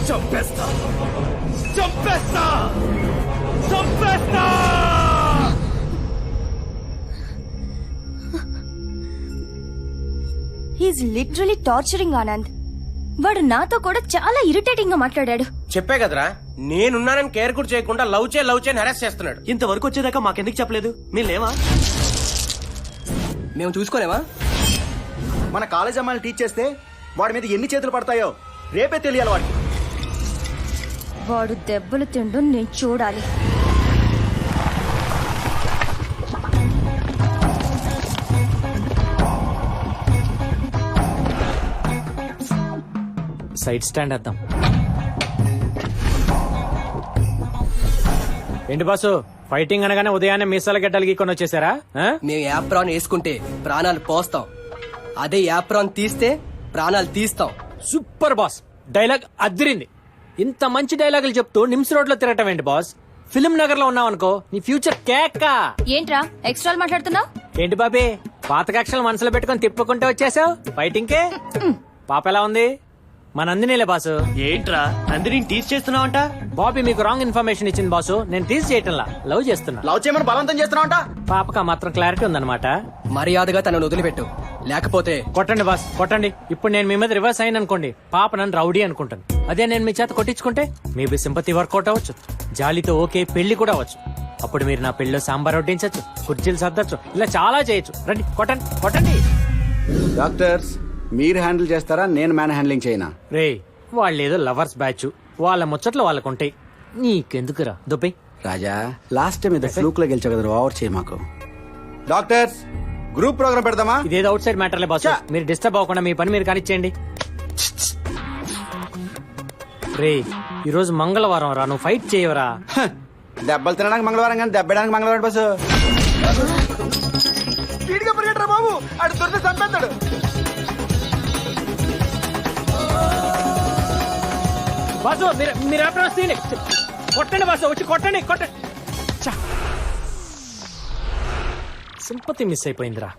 చంపేస్తా, చంపేస్తా, చంపేస్తా. He's literally torturing Anand. వాడు నాతో కూడా చాలా ఇరిటేటింగ్ గా మాట్లాడాడు. చెప్పే కదరా, నేనున్నానని కేర్ కూడా చేయకుండా లవ్ చే హెరాస్ చేస్తున్నాడు. ఇంతవరకు వచ్చేదాకా మాకెందుకు చెప్పలేదు? మీరు లేవా? మేము చూసుకోలేమా? మన కాలేజ్ అమ్మాయిని టీచ్ చేస్తే వాడి మీద ఎన్ని చేతులు పడతాయో రేపే తెలియాలి వాడికి. వాడు దెబ్బలు తిండు నేను చూడాలి. సైడ్ స్టాండ్ వేద్దాం. ఏంటి బాసు ఫైటింగ్ అనగానే ఉదయాన్నే మీసాల గడ్డలు గీకొని వచ్చేసారా ఆ? మేము యాప్రాన్ వేసుకుంటే ప్రాణాలు పోస్తాం, అదే యాప్రాన్ తీస్తే ప్రాణాలు తీస్తాం. సూపర్ బాస్, డైలాగ్ అదిరింది. ఇంత మంచి డైలాగులు చెప్తూ నిమ్స్ రోడ్ లో తిరగటం ఏంటి బాస్? ఫిల్మ్ నగర్ లో ఉన్నావనుకో నీ ఫ్యూచర్ కేక. ఏంట్రా ఎక్స్ట్రా మాట్లాడుతున్నావు? ఏంటి బాబీ పాత కక్షలు మనసులో పెట్టుకొని తిప్పుకుంటే వచ్చేసావు ఫైటింగ్ కే? పాప ఎలా ఉంది? మా నందినిలే బాసు. ఏంట్రా నందిని టీచ్ చేస్తున్నావంట? బాబీ మీకు రాంగ్ ఇన్ఫర్మేషన్ ఇచ్చింది బాసు. నేను టీజ్ చేయటంలా, లవ్ చేస్తున్నా. లవ్ చేయమని బలవంతం చేస్తున్నావంట? పాపక మాత్రం క్లారిటీ ఉందన్నమాట. మర్యాదగా తనను వదిలిపెట్టు, లేకపోతే కొట్టండి బాస్ కొట్టండి. ఇప్పుడు నేను మీ మీద రివర్స్ అయిన అనుకోండి, పాప నన్ను రౌడీ అనుకుంటాను. అదే నేను మీ చేత కొట్టించుకుంటే మేబీ సింపతి వర్కౌట్ అవ్వచ్చు, జాలితో ఓకే పెళ్లి కూడా అవ్వచ్చు. అప్పుడు మీరు నా పెళ్లిలో సాంబార్ వడ్డించచ్చు, కుర్చీలు సర్దచ్చు, ఇలా చాలా చేయొచ్చు. రండి కొట్టండి కొట్టండి. డాక్టర్స్ మీరు హ్యాండిల్ చేస్తారా, నేను మ్యాన్ హ్యాండ్లింగ్ చేయనా? రే వాళ్ళేదో లవర్స్ బ్యాచ్, వాళ్ళ ముచ్చట్లు వాళ్ళకుంటాయి, నీకెందుకురా దుబ్బై. రాజా లాస్ట్ టైం ఏదో ఫ్లూక్ లో గెలిచావు కదా, ఓవర్ చేయి మాకు. డాక్టర్స్ గ్రూప్ ప్రోగ్రామ్ పెడదామా? ఇదేదో అవుట్ సైడ్ మ్యాటర్లే బాస్, మీరు డిస్టర్బ్ అవ్వకుండా మీ పని మీరు కానిచ్చేయండి. రే ఈరోజు మంగళవారం రా, నువ్వు ఫైట్ చేయవరా? దెబ్బలు తినడానికి మంగళవారం కానీ దెబ్బడానికి మంగళవారం బస్సు. బాబు అడు దొరికి చంపేస్తాడు. బాసు మీరు ఎప్పుడు వస్తుంది కొట్టండి బాసు, వచ్చి కొట్టండి కొట్టండి. సింపతి మిస్ అయిపోయిందిరా.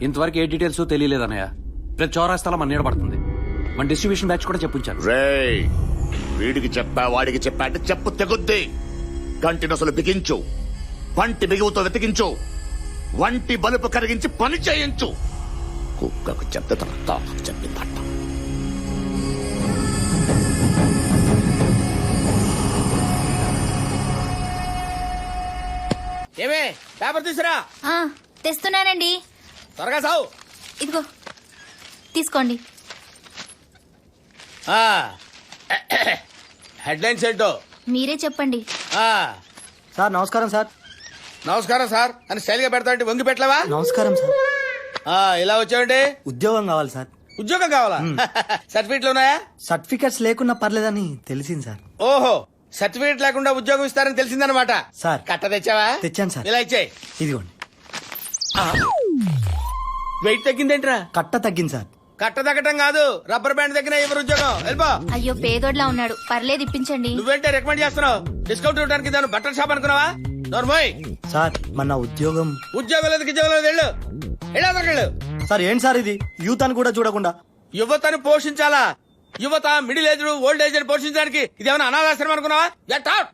ఇంతవరకు ఏ డీటెయిల్స్ తెలియలేదన్నయ్య. ప్రతి చౌరాస్తాలో మన నీడ పడుతుంది. మన డిస్ట్రిబ్యూషన్ బ్యాచ్ కూడా చెప్పించారు. రేయ్ వీడికి చెప్పా వాడికి చెప్పా అంటే చెప్పు తెగుద్ది. కంటి నొసలు బిగించు, పంటి బిగువుతో వెతికించు, వంటి బలుపు కరిగించి పని చేయించు. కుక్కకు చెప్తే తన తాతకు చెప్పిందట. ఏమే పేపర్ తీసురా. తెస్తున్నానండి. త్వరగా సావు. ఇదిగో తీసుకోండి. హెడ్లైన్స్ ఏంటో మీరే చెప్పండి. సార్ నమస్కారం సార్. నమస్కారం సార్ అని స్టైల్ గా పెడతా వంగి పెట్టలేవా? నమస్కారం సార్. ఇలా వచ్చావంటే ఉద్యోగం కావాలి సార్. ఉద్యోగం కావాలా? సర్టిఫికెట్లు ఉన్నాయా? సర్టిఫికెట్స్ లేకున్నా పర్లేదని తెలిసింది సార్. ఓహో సర్టిఫికెట్ లేకుండా ఉద్యోగం ఇస్తారని తెలిసిందనమాట. సార్ కట్ట తెచ్చావా? తెచ్చాను సార్. ఇలా ఇచ్చాయి. ఇదిగోండి. వెయిట్ తగ్గిందేంట్రా? కట్ట తగ్గింది సార్. కట్ట తగ్గటం కాదు, రబ్బర్ బ్యాండ్ దగ్గర ఎవరు ఉద్యోగం వెళ్ళిపో. అయ్యో పేదోడ్లా ఉన్నాడు, పర్లేదు ఇప్పించండి. నువ్వేంటే రికమెండ్ చేస్తున్నావు? డిస్కౌంట్ ఇవ్వడానికి దాని బట్టల షాప్ అనుకున్నావా? నోర్మోయ్ సార్ మన ఉద్యోగం లేదు ఉద్యోగం లేదు. వెళ్ళు వెళ్ళు. సార్ ఏంటి సార్ ఇది? యూత్ అని కూడా చూడకుండా యువతను పోషించాలా? యువత మిడిల్ ఏజ్ ఓల్డ్ ఏజ్ పోషించడానికి ఇదేమైనా అనాథాశ్రమం అనుకున్నావా? Get out.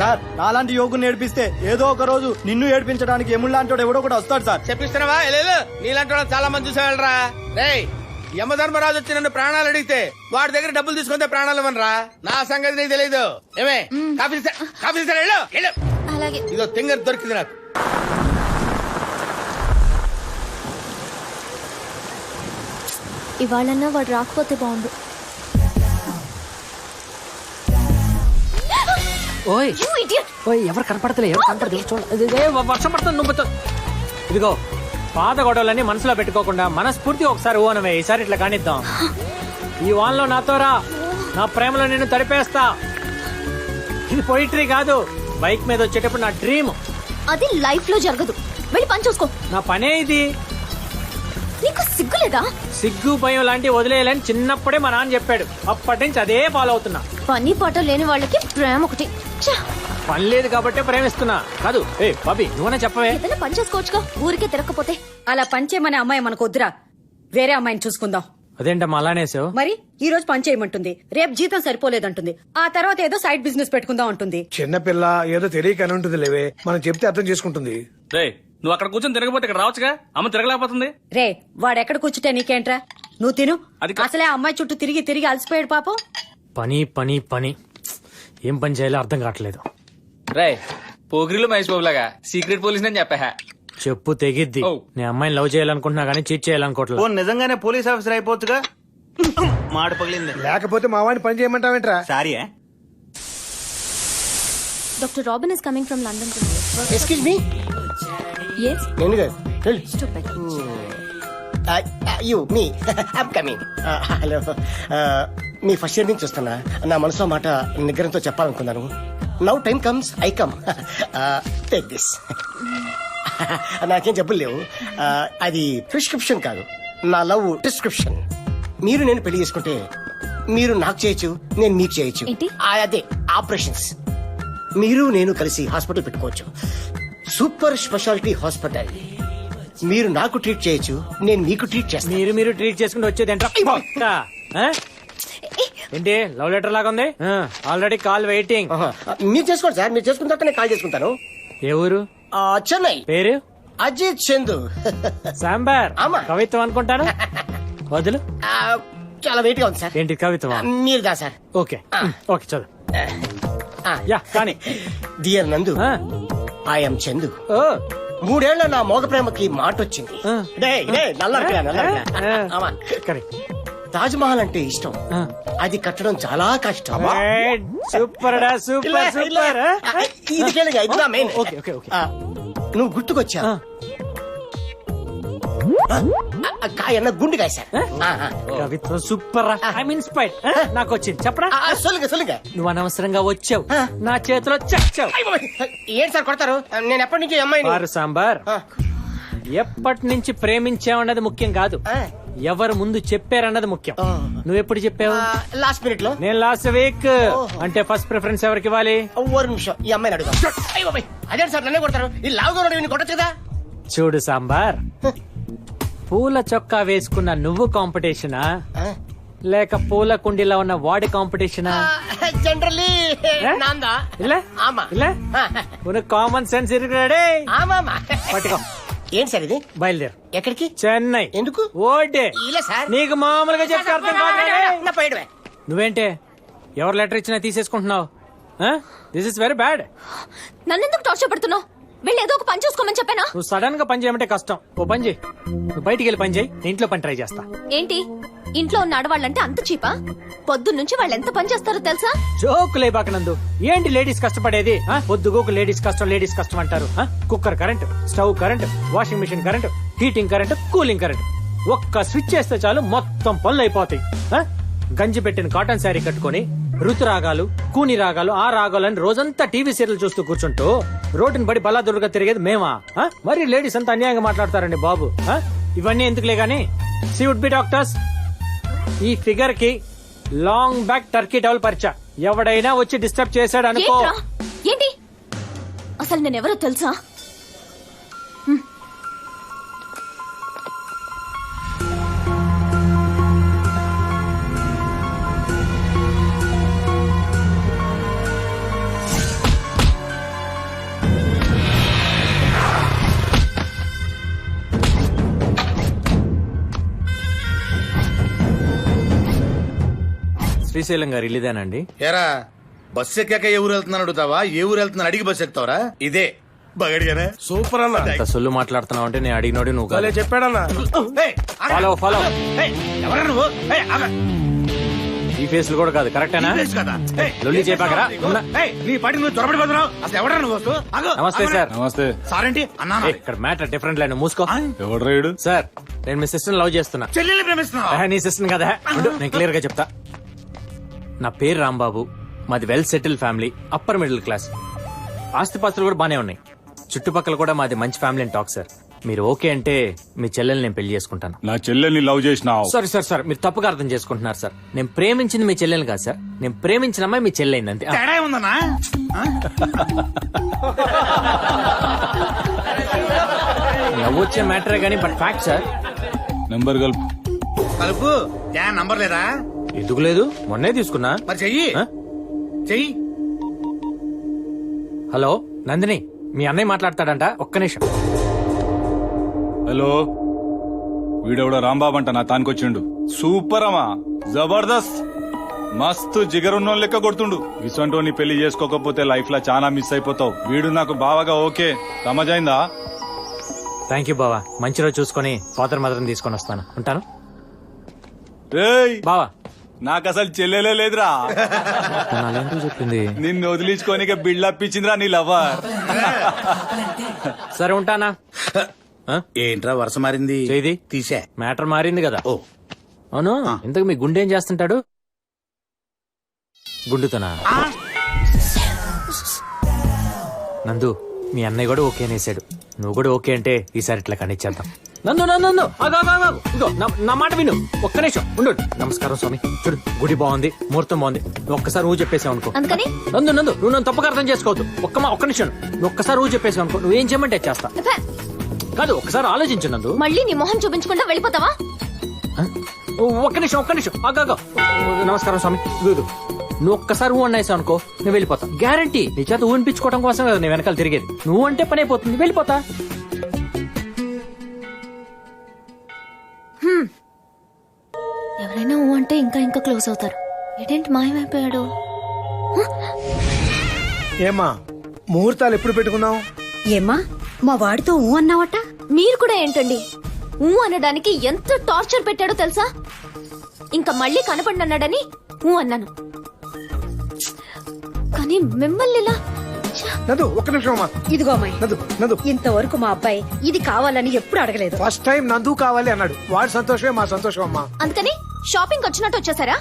సార్ నాలాంటి యోగుని ఏడిపిస్తే ఏదో ఒక రోజు నిన్ను ఏడిపించడానికి ఎముళ్ళాంటి ఎవడో కూడా వస్తాడు సార్. చెప్పిస్తున్నావా? లేదు నీలాంటి వాళ్ళు చాలా మంది చూసేవాళ్ళరా. రేయ్ యమధర్మరాజు వచ్చి నన్ను ప్రాణాలు అడిగితే వాడి దగ్గర డబ్బులు తీసుకుంటే ప్రాణాలు ఇవ్వనరా. నా సంగతి నీకు తెలియదు. ఏమే కాఫీ ఇస్తారా? వెళ్ళు. అలాగే. ఇదో తింగర్ దొరికింది నాకు. ఇవాళన్నా వాడు రాకపోతే బాగుండు. ఓయ్ You idiot! ఓయ్ ఎవరు కనపడతలే చూడండి. వర్షం పడుతుంది నువ్వుతో. ఇదిగో పాత గొడవలన్నీ మనసులో పెట్టుకోకుండా మనస్ఫూర్తి ఒకసారి ఓనవే. ఈసారి ఇట్లా కానిద్దాం. ఈ వాన్లో నాతో రా, నా ప్రేమలో నిన్ను తడిపేస్తా. ఇది పొయిటరీ కాదు, బైక్ మీద వచ్చేటప్పుడు నా డ్రీమ్. అది లైఫ్ లో జరగదు. వెళ్ళి పని చూసుకో. నా పనే ఇది. నీకు సిగ్గులేదా? సిగ్గు భయం లాంటివి వదిలేయాలని చిన్నప్పుడే మా నాన్న చెప్పాడు. అప్పటి నుంచి అదే ఫాలో అవుతున్నా. పని పాట లేని వాళ్ళకి ప్రేమ ఒకటి. ఛ! పని లేదు కాబట్టి ప్రేమిస్తున్నా కాదు. ఏ బాబీ నువ్వనే చెప్పవే. ఏదైనా పని చేసుకోవచ్చుగా, ఊరికే తిరగకపోతే. అలా పంచేయమనే అమ్మాయి మనకు వద్దురా, వేరే అమ్మాయిని చూసుకుందాం. అదేంటమ్మా అలానేసావు? మరి ఈ రోజు పని చేయమంటుంది, రేపు జీతం సరిపోలేదంటుంది, ఆ తర్వాత ఏదో సైడ్ బిజినెస్ పెట్టుకుందాం అంటుంది. చిన్నపిల్ల ఏదో తెలియకని ఉంటుంది లేవే, మనం చెప్తే అర్థం చేసుకుంటుంది. రే నువ్వు అక్కడ కూర్చొని తిరగపోతే ఇక్కడ రావచ్చుగా. అమ్మ తిరగలేకపోతుంది. రే వాడెక్కడ కూర్చుంటే నీకేంట్రా? నువ్వు తిను. అది అసలే ఆ అమ్మాయి చుట్టూ తిరిగి తిరిగి అలసిపోయాడు పాపం. పని పని పని ఏం పని చేయాలో అర్థం కావట్లేదు. రే పోగిరిలో మహేష్ బాబు లాగా సీక్రెట్ పోలీస్ అని చెప్పా. చెప్పు తెగిద్ది. నేను అమ్మాయిని లవ్ చేయాలనుకుంటున్నా గానీ చీట్ చేయాలనుకోవట్లేదు. నిజంగానే పోలీస్ ఆఫీసర్ అయిపోవచ్చుగా. మాట పగిలింది. లేకపోతే మా వాడిని పని చేయమంటావేంట్రా? Sorry. Doctor Robin is coming from London. Excuse me. Yes? నేను కాదు. Stupid. You me I'm coming. Hello, మీ ఫస్ట్ ఇయర్ నుంచి చూస్తున్నా. నా మనసులో మాట నిగ్రహంతో చెప్పాలనుకున్నాను. Now time comes I come. Take this. నాకేం జబ్బులు లేవు. అది ప్రిస్క్రిప్షన్ కాదు, నా లవ్ డిస్క్రిప్షన్. మీరు నేను పెళ్లి చేసుకుంటే మీరు నాకు చేయొచ్చు, నేను మీకు చేయొచ్చు. అదే ఆపరేషన్స్. మీరు నేను కలిసి హాస్పిటల్ పెట్టుకోవచ్చు, సూపర్ స్పెషాలిటీ హాస్పిటల్. మీరు నాకు ట్రీట్ చేయొచ్చు, నేను మీకు ట్రీట్ చేస్తాను. మీరు ట్రీట్ చేసుకుంటూ వచ్చేది ఏంటి? లవ్ లెటర్ లాగా ఉంది. Already call waiting. మీరు చేసుకోండి సార్, మీరు చేసుకున్న తర్వాత నేను కాల్ చేసుకుంటాను. ఏ ఊరు? చెన్నై. పేరు? అజిత్ చందు. సాంబార్. కవిత్వం అనుకుంటాను. వదులు. చాలా వెయిట్ గా ఉంది సార్. ఏంటి కవిత్వం? మీరు దా సార్. ఓకే ఓకే చదువు. యా కానీ డియర్ నందు, ఐఎమ్ చందు. 3 ఏళ్ల నా మోగ ప్రేమకి మాట వచ్చింది. తాజ్ మహల్ అంటే ఇష్టం, అది కట్టడం చాలా కష్టం. Super super super. ఇది కేళగా, ఇది నా మెయిన్. Okay okay okay. నువ్వు గుర్తుకొచ్చా. కాయన్న గుండెకాయ సార్. కవిత్వం సూపర్. I mean inspired. నాకు వచ్చింది చెప్పరా. సొల్లుగా నువ్వు అనవసరంగా వచ్చావు, నా చేతిలో చచ్చావు. ఏంటి సార్ కొడతారు? నేను ఎప్పటి నుంచి అమ్మాయి సాంబార్. ఎప్పటి నుంచి ప్రేమించావన్నది ముఖ్యం కాదు, ఎవరు ముందు చెప్పారన్నది ముఖ్యం. నువ్వెప్పుడు చెప్పావు? లాస్ట్ మినిట్ లో. నేను లాస్ట్ వీక్. అంటే ఫస్ట్ ప్రిఫరెన్స్ ఎవరికి ఇవ్వాలి? ఒక్క నిమిషం, ఈ అమ్మాయిని అడుగు. అదే సార్ నన్నే కొడతారు. ఈ లావుగా కొట్టచ్చు కదా. చూడు సాంబార్, పూల చొక్కా వేసుకున్న నువ్వు కాంపిటీషనా లేక పూల కుండీలో ఉన్న వాడి కాంపిటీషనా? జనరల్లీ కామన్ సెన్స్ ఇరుకురాడే. పట్టుకో. ఏంటి సార్ ఇది? బయలుదేరు. ఎక్కడికి? చెన్నై. ఎందుకు? ఓటే. ఇలా సార్ నీకు మామూలుగా చెప్తే అర్థం కాదు. నా నువ్వేంటే ఎవరు లెటర్ ఇచ్చినా తీసేసుకుంటున్నావు? This is very bad. నన్నెందుకు టార్చర్ పడుతున్నావు? వెళ్ళి ఏదో ఒక పని చూసుకోమని చెప్పానా? నువ్వు సడన్ గా పని చేయమంటే కష్టం. ఓ పని చేయి, నువ్వు బయటికి వెళ్ళి పని చేయి, నేను ఇంట్లో పని ట్రై చేస్తా. ఏంటి ఇంట్లో ఉన్న ఆడవాళ్ళంటే అంత చీపా? పొద్దున్నుంచి వాళ్ళు ఎంత పని చేస్తారో తెలుసా? జోకులే బాకనందు. ఏంటి లేడీస్ కష్టపడేది? పొద్దుగోకు లేడీస్ కష్టం అంటారు. Cooker current, stove current, washing machine current, heating current, cooling current. ఒక్క స్విచ్ చేస్తే చాలు మొత్తం పనులు అయిపోతాయి. గంజి పెట్టిన కాటన్ శారీ కట్టుకుని ఋతురాగాలు, కూని రాగాలు, ఆ రాగాలు అని రోజంతా టీవీ సీరియల్ చూస్తూ కూర్చుంటూ రోడ్డుని బడి బలాదురుగా తిరిగేది మేమా? మరి లేడీస్ అంతా అన్యాయంగా మాట్లాడతారండి బాబు. ఇవన్నీ ఎందుకులే గానీ సీ వుడ్ బి డాక్టర్స్. ఈ ఫిగర్ కి లాంగ్ బ్యాక్ టర్కీ టవల్ పరిచా. ఎవడైనా వచ్చి డిస్టర్బ్ చేశాడు అనుకో. ఏంటి అసలు నేనెవరో తెలుసా? శ్రీశైలం గారు ఇల్లుదేనండి? ఎరా బస్సు ఎక్కాక ఏ ఊరు వెళ్తున్నాను అడుగుతావా? ఏ ఊరు వెళ్తున్నా అడిగి బస్సు ఎక్కుతావరా? ఇదే బగడిగానే. సూపర్ అన్న. అంత సొల్లు మాట్లాడుతున్నావు అంటే నేను అడిగినోడి నువ్వు చెప్పాడన్నా. ఫాలో. ఎవరా నువ్వు? ఈ ఫేస్ కూడా కాదు. కరెక్టేనా? లొల్లి చెప్పాకరా. నీ పాటి నువ్వు త్వరపడి పోతున్నావు. అసలు ఎవరా నువ్వు? నమస్తే సార్. నమస్తే సార్ ఏంటి అన్నా? ఇక్కడ మ్యాటర్ డిఫరెంట్ లైన్. మూసుకో. ఎవడు రైడు? సార్ నేను మీ సిస్టర్ లవ్ చేస్తున్నా. చెల్లెల్ని ప్రేమిస్తున్నావు? నీ సిస్టర్ కదా. నేను క్లియర్ గా చెప్తా. నా పేరు రాంబాబు, మాది well settle family, upper middle class. ఆస్తిపాస్తులు కూడా బానే ఉన్నాయి. చుట్టుపక్కల కూడా మాది మంచి ఫ్యామిలీ అని టాక్ సార్. మీరు ఓకే అంటే మీ చెల్లెల్ని నేను పెళ్లి చేసుకుంటాను. నా చెల్లెల్ని లవ్ చేసినావు? సారీ సార్, మీరు తప్పుగా అర్థం చేసుకుంటున్నారు సార్. నేను ప్రేమించింది మీ చెల్లెల్ని కాదు సార్, నేను ప్రేమించిన అమ్మాయి మీ చెల్లెైంది అంతే. తేడా ఉందన్నా? నవ్వొచ్చే మ్యాటరే కానీ బట్ ఫ్యాక్ట్ సార్. నెంబర్ కలుపు. నంబర్ లేదా? ఎందుకు లేదు, మొన్నే తీసుకున్నా. మరి చెయ్యి. చెయ్యి. హలో నందిని, మీ అన్నయ్య మాట్లాడతాడంట, ఒక్క నిమిషం. హలో, వీడెవడో రాంబాబు అంట నా తానికొచ్చిండు. సూపర్ అమ్మా, జబర్దస్త్, మస్తు జిగరున్నోళ్ళ లెక్క కొడుతుండు. ఇసంటోని పెళ్లి చేసుకోకపోతే లైఫ్ లో చాలా మిస్ అయిపోతావు. వీడు నాకు బావగా ఓకే, సమజైందా? థ్యాంక్ యూ బావా, మంచి రోజు చూసుకొని ఫాదర్ మదర్ని తీసుకొని వస్తాను. ఉంటాను బావా. నాకు అసలు చెల్లెలే లేదురా. చెప్పింది నిన్ను వదిలించుకొని బిల్డప్ ఇచ్చిందిరా నీ లవర్. సరే ఉంటానా. ఏంట్రా వరుస మారింది? చేది తీసే మ్యాటర్ మారింది కదా. ఓ అవును, ఇంతకు మీ గుండె ఏం చేస్తుంటాడు? గుండుతోనా? నందు, మీ అన్నయ్య కూడా ఓకే అనేసాడు. నువ్వు కూడా ఓకే అంటే ఈసారి ఇట్లా కనిచ్చేద్దాం. నందు నందు నందు, ఆగు, ఆగు, ఆగు. ఇదిగో నా మాట విను, ఒక్క నిమిషం ఉండు. నమస్కారం స్వామి. చూడు, గుడి బాగుంది, ముహూర్తం బాగుంది. నువ్వు ఒక్కసారి ఊ చెప్పేసావు అనుకో. నందు నందు, నువ్వు నన్ను తప్పుగా అర్థం చేసుకోవద్దు. ఒక్క నిమిషం, నువ్వు ఒక్కసారి ఊ చెప్పేసావు అనుకో, నువ్వేం చేయమంటే చేస్తా. కాదు, ఒక్కసారి ఆలోచించు నందు. మళ్ళీ నీ మొహం చూపించకుండా వెళ్ళిపోతావా? ఒక్క నిమిషం. ఆగా. నమస్కారం స్వామి. ఇదిగో, నువ్వు ఒక్కసారి ఊ అన్నాయిసావు అనుకో, నేను వెళ్ళిపోతా. గ్యారంటీ. నీ చేత ఊ అనిపించుకోవడం కోసం కదా నేను వెనకాల తిరిగేది. నువ్వు అంటే పని అయిపోతుంది, వెళ్ళిపోతా. ఎవరైనా ఊ అంటే ఇంకా ఇంకా క్లోజ్ అవుతారు. ఏంటి మాయమైపోయాడు? ఏమా ముహూర్తాలు ఎప్పుడు పెట్టుకున్నావు? ఏమ్మా, మా వాడితో ఊ అన్నావట? మీరు కూడా ఏంటండి ఊ అనడానికి ఎంత టార్చర్ పెట్టాడో తెలుసా? ఇంకా మళ్ళీ కనపడినన్నాడని ఊ అన్నాను, కానీ మిమ్మల్ని ఇలా నదు ఒక్క నిమిషం అమ్మా. ఇదిగో అమ్మాయి, నదు ఇంతవరకు మా అబ్బాయి ఇది కావాలని ఎప్పుడు అడగలేదు. ఫస్ట్ టైం నందు కావాలి అన్నాడు. వాడి సంతోషమే మా సంతోషం అమ్మా. అందుకని షాపింగ్ వచ్చినట్టు వచ్చేసారా?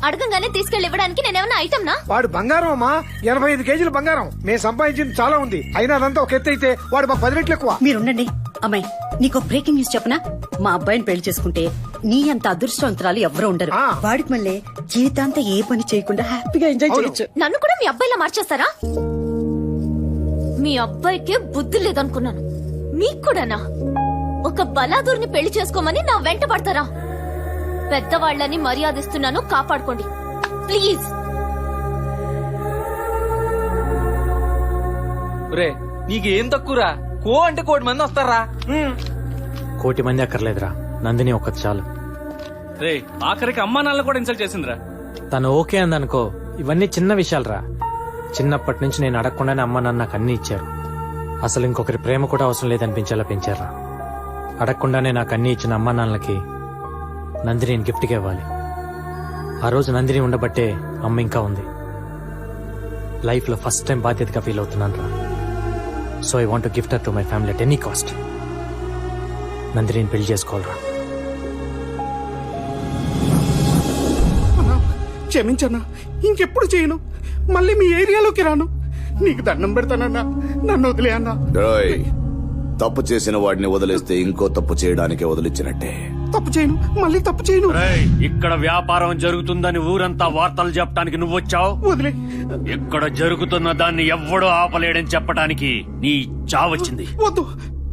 అడగంగానే తీసుకెళ్లి ఇవ్వడానికి నేనేమన్నా ఐటమ్ నా? వాడు బంగారం అమ్మా, 85 కేజీల బంగారం. మేము సంపాదించింది చాలా ఉంది, అయినా అదంతా ఒక ఎత్తు అయితే వాడు మాకు 10 రెట్లు ఎక్కువ. మీరుండండి అమ్మాయి, నీకు బ్రేకింగ్ న్యూస్ చెప్పనా? మా అబ్బాయిని పెళ్లి చేసుకుంటే నీ అంత అదృష్టవంతురాలు ఎవరు ఉండరు. వాడికి మళ్ళీ జీవితాంతా ఏ పని చేయకుండా హ్యాపీగా ఎంజాయ్ చేయొచ్చు. నన్ను కూడా మీ అబ్బాయిలా మార్చేస్తారా? మీ అబ్బాయికే బుద్ధి లేదనుకున్నాను, మీకు కూడానా? ఒక బలాదూర్ని పెళ్లి చేసుకోమని నా వెంట పడతారా? పెద్దవాళ్ళని మర్యాదిస్తున్నాను, కాపాడుకోండి ప్లీజ్. నీకు ఏం తక్కువరా? కో అంటే 1,000 మంది వస్తారా? 1,000 మంది అక్కర్లేదురా, నందిని ఒక్కటి చాలు. రే, ఆఖరికి అమ్మా నాన్న కూడా ఇన్సల్ట్ చేసిందిరా. తను ఓకే అందనుకో, ఇవన్నీ చిన్న విషయాలరా. చిన్నప్పటి నుంచి నేను అడగకుండానే అమ్మ నాన్న నాకు అన్ని ఇచ్చారు. అసలు ఇంకొకరి ప్రేమ కూడా అవసరం లేదనిపించేలా పెంచారా. అడగకుండానే నాకు అన్ని ఇచ్చిన అమ్మా నాన్నలకి నందిని గిఫ్ట్గా ఇవ్వాలి. ఆ రోజు నందిని ఉండబట్టే అమ్మ ఇంకా ఉంది. లైఫ్ లో ఫస్ట్ టైం బాధ్యతగా ఫీల్ అవుతున్నాను రా. So I want gift to my family at any cost. Nandini పెళ్లి చేసుకోవాలరా. క్షమించన్నా, ఇంకెప్పుడు చేయను. మళ్ళీ మీ ఏరియాలోకి రాను. నీకు దండం పెడతానన్నా, నన్ను వదిలే అన్నా. తప్పు చేసిన వాడిని వదిలేస్తే ఇంకో తప్పు చేయడానికి వదిలించినట్టే. తప్పు చేయను, మళ్ళీ తప్పు చేయను. ఇక్కడ వ్యాపారం జరుగుతుందని ఊరంతా వార్తలు చెప్పడానికి నువ్వు వచ్చావు. వదిలే. ఇక్కడ జరుగుతున్న దాన్ని ఎవ్వడూ ఆపలేడని చెప్పడానికి నీ చావొచ్చింది. వద్దు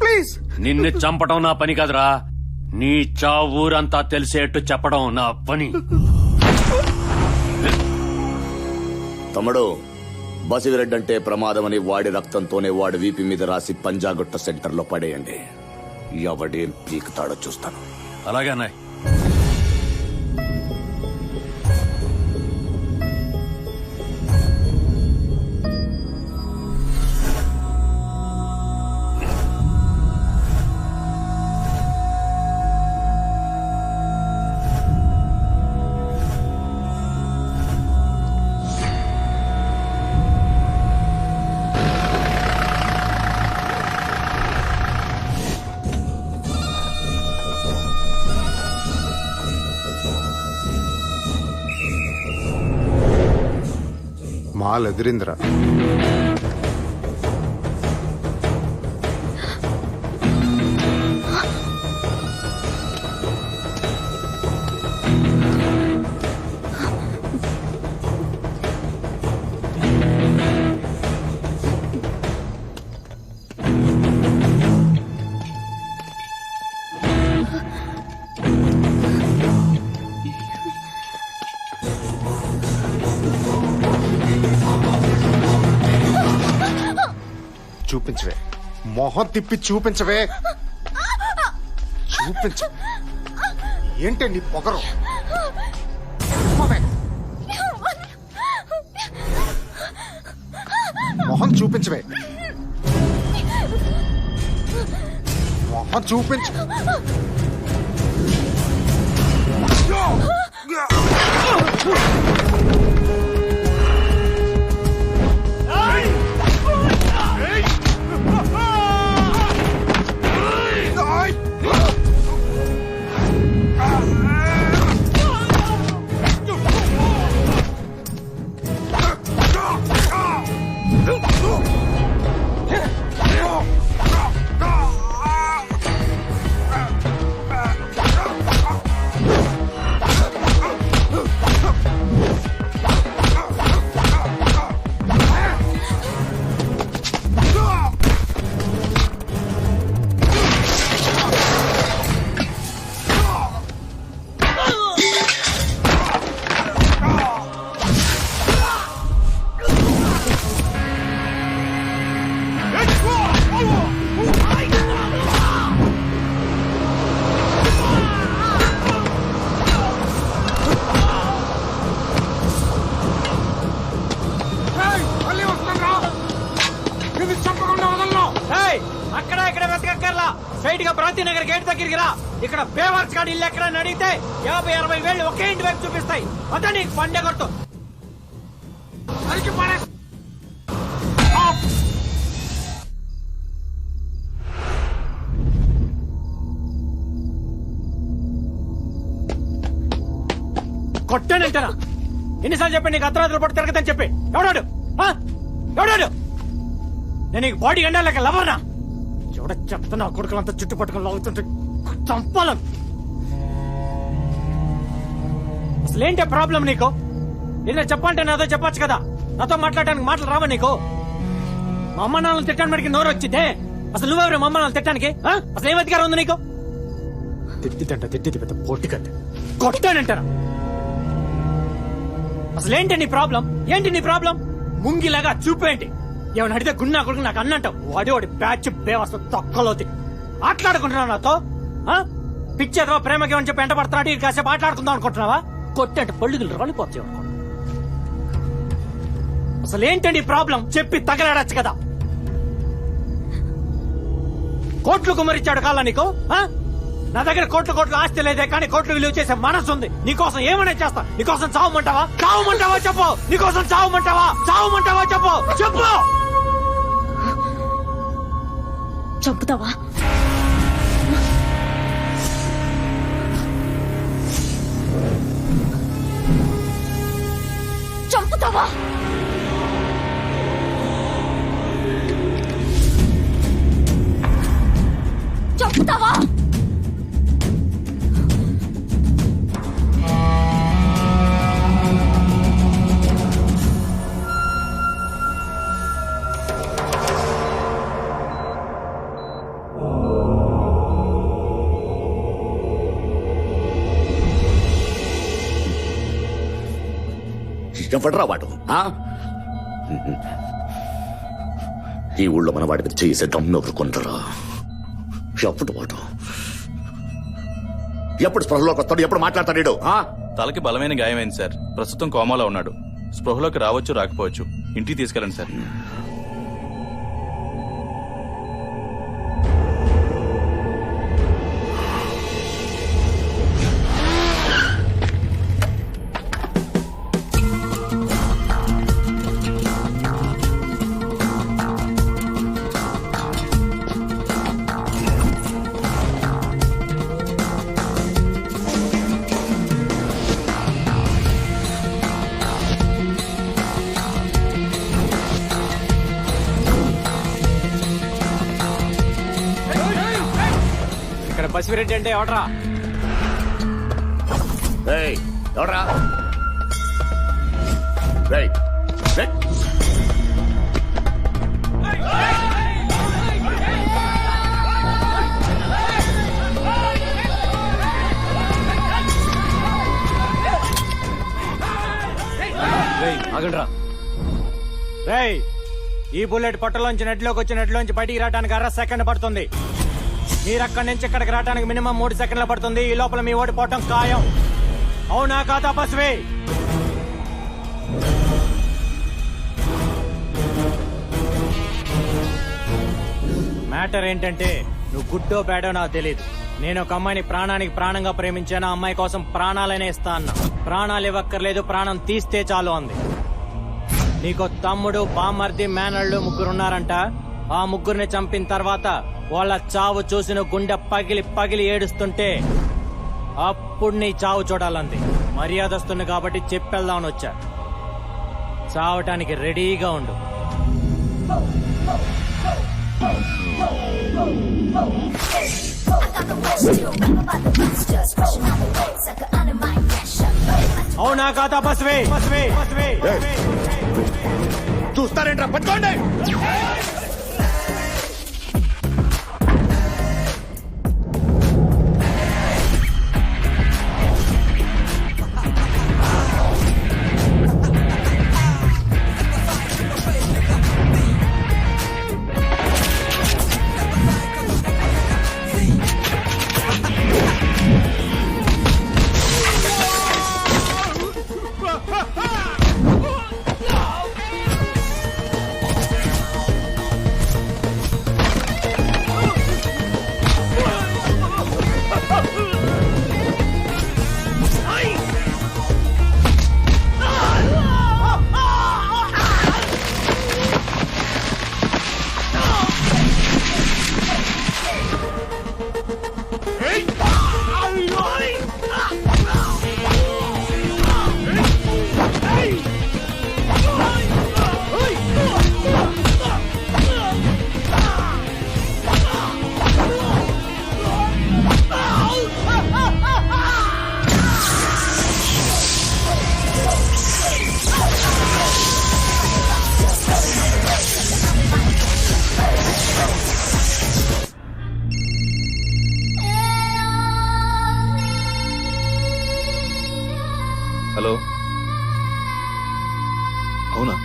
ప్లీజ్. నిన్ను చంపడం నా పని కాదురా, నీ చావు ఊరంతా తెలిసేట్టు చెప్పడం నా పని. తమ్ముడు, బసివిరెడ్డి అంటే ప్రమాదమని వాడి రక్తంతోనే వాడి వీపి మీద రాసి పంజాగుట్ట సెంటర్ లో పడేయండి. ఎవడేం పీకుతాడో చూస్తాను. అలాగే అన్నాయ్. మాల్ ఎదిరిందిరా. చూపించవే, మొహం తిప్పి చూపించవే. చూపించ. ఏంటి నీ పొగరు? మొహం చూపించవే, మొహం చూపించు. స్ట్రైట్ గా క్రాంతి నగర్ గేట్ దగ్గరికి రా. ఇక్కడ బేవర్స్ గాడి ఇల్లు ఎక్కడ అడిగితే 50-60 వేలు ఒకే ఇంటి వైపు చూపిస్తాయి. అదే నీకు పండే కొట్టు. కొట్టానంటారా? ఎన్నిసార్లు చెప్పి నీకు అర్ధరాత్రులు పట్టు తిరగదని చెప్పి ఎవడాడు? ఎవడాడు? నేను నీకు బాడీ ఎండా లేక లవర్నా? ఎవడ చెప్తా కొడుకులంతా చుట్టుపట్టుకుని లాగుతుంటే చంపాలను. అసలేంటే ప్రాబ్లం నీకు? ఏదైనా చెప్పాలంటే నాతో చెప్పొచ్చు కదా. నాతో మాట్లాడడానికి మాటలు రావా నీకు? మా అమ్మ నాన్నలు తిట్టడానికి నోరు వచ్చిందే. అసలు నువ్వెవరు మా అమ్మ నాన్నలు తిట్టడానికి? అసలు ఏం అధికారం ఉంది నీకు? తిట్టిది పెద్ద పొట్టి కత్తి. కొట్టానంటారా? అసలేంటి నీ ప్రాబ్లం? ఏంటి నీ ప్రాబ్లం? ముంగిలాగా చూపేంటి? ఏమైనా అడిగితే గున్నా కొడుకు నాకు అన్నంటావు. వాడి బ్యాచ్ బేవస్త తొక్కలోతి ఆటలాడుకుంటున్నావు నాతో. పిచ్చేదో ప్రేమకి ఏమని చెప్పి ఎంట పడతాడు. కాసేపు ఆటలాడుకుందాం అనుకుంటున్నావా? కొట్టంటే పళ్ళుగులు రాలిపోతాయి. అసలు ఏంటండి ప్రాబ్లం? చెప్పి తగలాడచ్చు కదా. కోట్లు కుమ్మరిచ్చాడు కాలా నీకు? నా దగ్గర కోట్లు ఆస్తి లేదే, కానీ కోట్లు విలువ చేసే మనసు ఉంది. నీకోసం ఏమైనా చేస్తా. నీకోసం చావమంటావా? చెప్పు. నీకోసం చావమంటావా చెప్పు. చంపుతావా? చంపుతావా? చంపుతావా? ఎవడ్రా వాడు? ఈ ఊళ్ళో మన వాడి మీద చేసే దమ్ము ఎవరు కొందరా? ఎప్పుడు వాడు ఎప్పుడు స్పృహలోకి వస్తాడు? ఎప్పుడు మాట్లాడతాడు? తలకి బలమైన గాయమైంది సార్. ప్రస్తుతం కోమాలో ఉన్నాడు. స్పృహలోకి రావచ్చు రాకపోవచ్చు. ఇంటికి తీసుకెళ్ళండి సార్. పసిరెడ్డి అంటే ఎవడరా? ఎవడరా? ఆగండ్రా. రేయ్, ఈ బుల్లెట్ పొట్టలోంచి నెట్లోంచి బయటికి రావడానికి 1/2 సెకండ్ పడుతుంది. మీరు అక్కడి నుంచి ఇక్కడికి రావడానికి మినిమం 3 సెకండ్లు పడుతుంది. ఈ లోపల మీ ఓడిపోవటం ఖాయం. అవునా కాదా పసివి? మ్యాటర్ ఏంటంటే, నువ్వు గుడ్డో బ్యాడో నాకు తెలియదు. నేను ఒక అమ్మాయిని ప్రాణానికి ప్రాణంగా ప్రేమించాను. ఆ అమ్మాయి కోసం ప్రాణాలనే ఇస్తా అన్నా. ప్రాణాలు ఇవ్వక్కర్లేదు, ప్రాణం తీస్తే చాలు అంది. నీకో తమ్ముడు, బామర్ది, మేనళ్ళు 3 ఉన్నారంట. ఆ 3 చంపిన తర్వాత వాళ్ళ చావు చూసిన గుండె పగిలి ఏడుస్తుంటే అప్పుడు నీ చావు చూడాలంది. మర్యాదస్తుంది కాబట్టి చెప్పెళ్దామని వచ్చా. చావటానికి రెడీగా ఉండు. అవునా కాదా పసివే? చూస్తారేంట్రా? పట్టుకోండి. హలో అవునా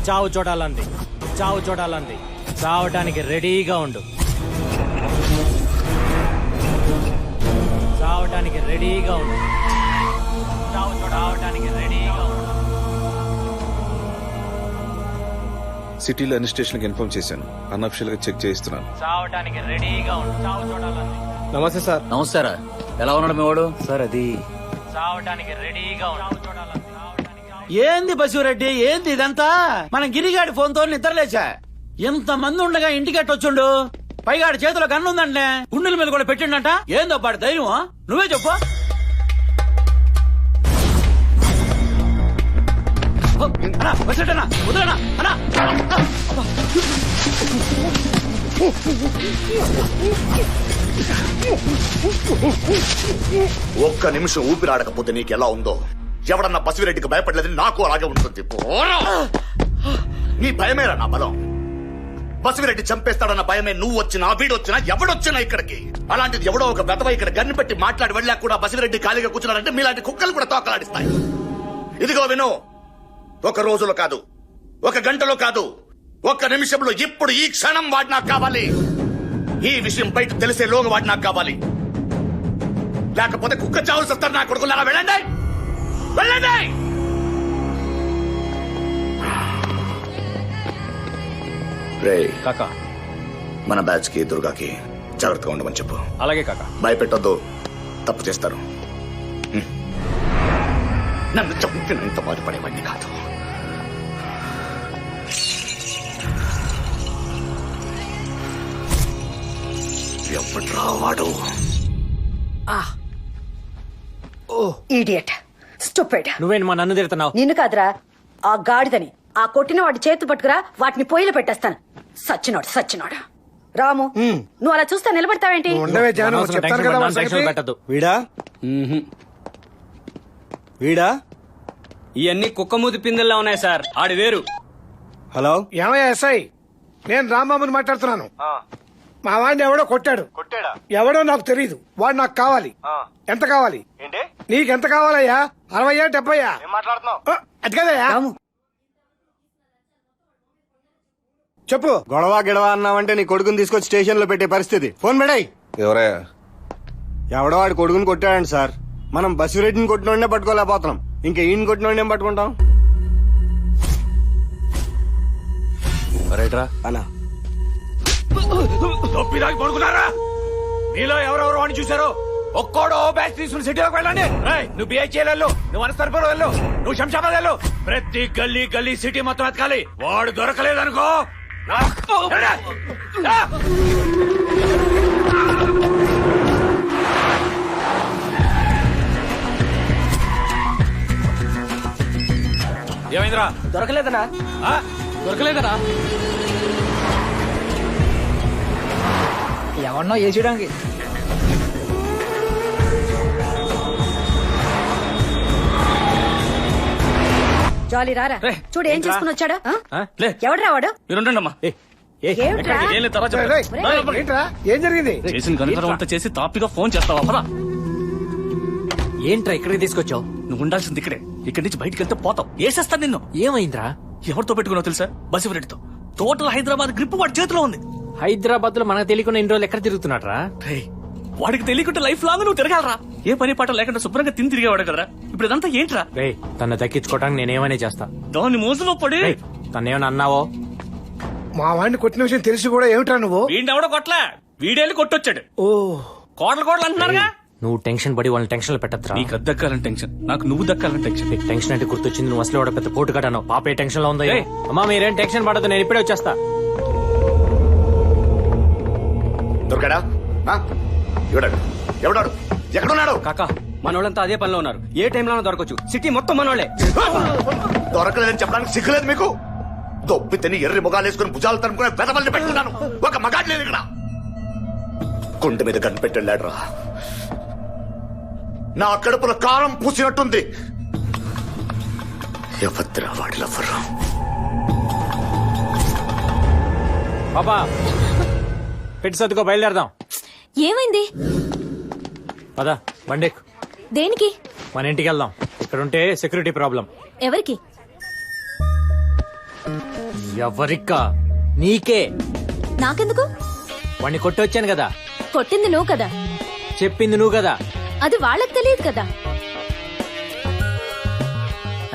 చావు చూడాలంది, చావు చూడాలంది. చావటానికి రెడీగా ఉండు, చావటానికి రెడీగా ఉండు, చావు చూడటానికి రెడీగా ఉండు. సిటీలో అన్ని స్టేషన్కి ఇన్ఫార్మ్ చేశాను. అన్అఫిషియల్ గా చెక్ చేయిస్తున్నాను. చావటానికి రెడీగా ఉండు, చావు చూడాలంది. నమస్తే సార్. నమస్తారా. ఎలా ఉన్నాడు మీ వాడు? సార్ అది చావటానికి రెడీగా ఉండు, చావు చూడాలంది. ఏంది బసిరెడ్డి, ఏంది ఇదంతా? మన గిరిగాడి ఫోన్ తో నిద్రలేచా. ఎంత మంది ఉండగా ఇంటికి వచ్చిండు. పైగాడి చేతిలో గన్ను ఉందంటే గుండెల మీద కూడా పెట్టిండంట. ఏందో పాడు ధైర్యం, నువ్వే చెప్పు. ఒక్క నిమిషం ఊపిరాడకపోతే నీకెలా ఉందో ఎవడన్నా బసిరెడ్డికి భయపడలేదని నాకు అలాగే ఉంటుంది. నీ భయమేరా నా బలం. బసిరెడ్డి చంపేస్తాడన్న భయమే నువ్వు వచ్చినా వీడొచ్చినా ఎవడొచ్చినా ఇక్కడికి. అలాంటిది ఎవడో ఒక బెతవ ఇక్కడ గన్ను పెట్టి మాట్లాడి వెళ్ళా కూడా బసిరెడ్డి ఖాళీగా కూర్చున్నారంటే మీలాంటి కుక్కలు కూడా తోకలాడిస్తాయి. ఇదిగో విను, ఒక రోజులో కాదు, ఒక గంటలో కాదు, ఒక్క నిమిషంలో ఇప్పుడు ఈ క్షణం వాడు నాకు కావాలి. ఈ విషయం బయట తెలిసే లోగా వాడు నాకు కావాలి. లేకపోతే కుక్క చావులు వస్తారు నా కొడుకులు. వెళ్ళండి వెళ్ళండి. రే కాకా, మన బ్యాచ్ కి దుర్గాకి జాగ్రత్తగా ఉండమని చెప్పు. అలాగే కాకా. భయపెట్టొద్దు, తప్పు చేస్తారు. నన్ను చంపినంత బాధపడేవాడిని కాదు. ఎప్పట్రా వాడు? Idiot, stupid. నువ్వేంటి మా నన్ను తిడుతున్నావు? నిన్ను కాదురా, ఆ గాడిదని. ఆ కొట్టిన వాడి చేతులు పట్టుకురా, వాటిని పొయ్యిలో పెట్టేస్తాను. సచ్చినోడు. రాము, నువ్వు అలా చూస్తా నిలబడతావేంటి? పెట్టద్దు. వీడా ఇవన్నీ కుక్కమూతి పిందెల్లా ఉన్నాయి సార్. ఆడి వేరు. హలో, ఏమయ్యా ఎస్ఐ? నేను రాంబాబుని మాట్లాడుతున్నాను. మా వాడిని ఎవడో కొట్టాడు. ఎవడో నాకు తెలియదు. వాడు నాకు కావాలి. ఎంత కావాలి? నీకెంత కావాలయ్యా? 60 70? అది కదయ్యా. చెప్పు. గొడవ గిడవ అన్నావంటే నీ కొడుకుని తీసుకొచ్చి స్టేషన్ లో పెట్టే పరిస్థితి. ఫోన్ పెడాయి. ఎవరయ్యా? ఎవడో వాడి కొడుకుని కొట్టాడండి సార్. మనం బసిరెడ్డిని కొట్టినోడే పట్టుకోలేకపోతున్నాం. ఇంకా ఈయన కొట్టినోడే పట్టుకుంటాం. రైట్రా అన్నా, పడుకున్నారా? మీలో ఎవరెవరు వాడిని చూసారు? ఒక్కోడో బ్యాచ్ తీసుకుని సిటీలోకి వెళ్ళండి. నువ్వు బిహెచ్ఎల్ వెళ్ళు, నువ్వు అనస్తరపురం వెళ్ళు, నువ్వు శంషాబాద్ వెళ్ళు. ప్రతి గల్లీ గల్లీ సిటీ మొత్తం ఎతకాలి. వాడు దొరకలేదనుకో ఏమైందిరా? దొరకలేదనా? దొరకలేదనా? ఎవరినో ఏ చేయడానికి. జాలీ రారా, చూడు ఏం చేసుకుని వచ్చాడు. ఎవడు రావాడు? మీరుండమ్మా. ఏమిట్రా? ఏంట్రా, ఏం జరిగింది? చేసిన కనుకరం అంతా చేసి తాపిగా ఫోన్ చేస్తావా? పదా. ఏంట్రా ఇక్కడికి తీసుకొచ్చావు? నువ్వు ఉండాల్సింది ఇక్కడే. ఇక్కడి నుంచి బయటికి వెళ్తే పోతావు. వేసేస్తాను నిన్ను. ఏమైందిరా? ఎవరితో పెట్టుకున్నావు తెలుసా? బసిరెడ్డితో. టోటల్ హైదరాబాద్ గ్రిప్ వాడి చేతిలో ఉంది. హైదరాబాద్ లో మనకు తెలియకుండా ఇన్ని రోజులు ఎక్కడ తిరుగుతున్నాడ్రా? వాడికి తెలియకుండా లైఫ్ లాంగ్ నువ్వు తిరగాలరా. ఏ పని పాట లేకుండా శుభ్రంగా తిని తిరిగేవాడు కదరా. ఇప్పుడు ఇదంతా ఏంట్రా? తన దక్కించుకోవడానికి నేనేమనే చేస్తా. దాన్ని మోసలో పడి తనేమన్నా అన్నావో? మా వాడిని కొట్టిన విషయం తెలిసి కూడా ఏమిట్రా నువ్వు? వీడెవడో కొట్లా, వీడేళ్ళు కొట్టొచ్చాడు. ఓ, కోటలు అంటున్నారుగా. నువ్వు టెన్షన్ పడి వాళ్ళని టెన్షన్ పెట్టద్దురా. నీకు దక్కాలని టెన్షన్, నాకు నువ్వు దక్కాలని టెన్షన్. టెన్షన్ అంటే గుర్తొచ్చింది. నువ్వు అసలు వాడు పెద్ద పోటు కట్టాను. పాప ఏ టెన్షన్ లో ఉందో. అమ్మా మీరేం టెన్షన్ పడద్దు, నేను ఇప్పుడే వచ్చేస్తా. దొరకడా? ఎవడాడు? ఎక్కడున్నాడు? కాకా, మనోళ్ళంతా అదే పనిలో ఉన్నారు. ఏ టైంలో దొరకచ్చు. సిటీ మొత్తం మనోళ్లే. దొరకలేదని చెప్పడానికి సిగ్గులేదు మీకు? దొబ్బితేని ఎర్రి ముఖాలేసుకుని భుజాలు తనుకునే పెదవల్ని పెట్టుకున్నాను. ఒక మగాడు లేదు ఇక్కడ. గుండె మీద కనిపెట్టెళ్ళాడ్రా. నా కడుపులో కారం పూసినట్టుంది. ఎవద్రా వాడిలెవ్వరు. పాపా పెట్టి సర్దుకో, బయలుదేరదాం. ఏమైంది? పదా బండెక్కు. దేనికి? మన ఇంటికి వెళ్దాం. ఇక్కడ ఉంటే సెక్యూరిటీ ప్రాబ్లం. ఎవరికి? ఎవరికా? నీకే. నాకెందుకు? వాణ్ణి కొట్టి వచ్చాను కదా. కొట్టింది నువ్వు కదా. చెప్పింది నువ్వు కదా. అది వాళ్ళకి తెలియదు కదా.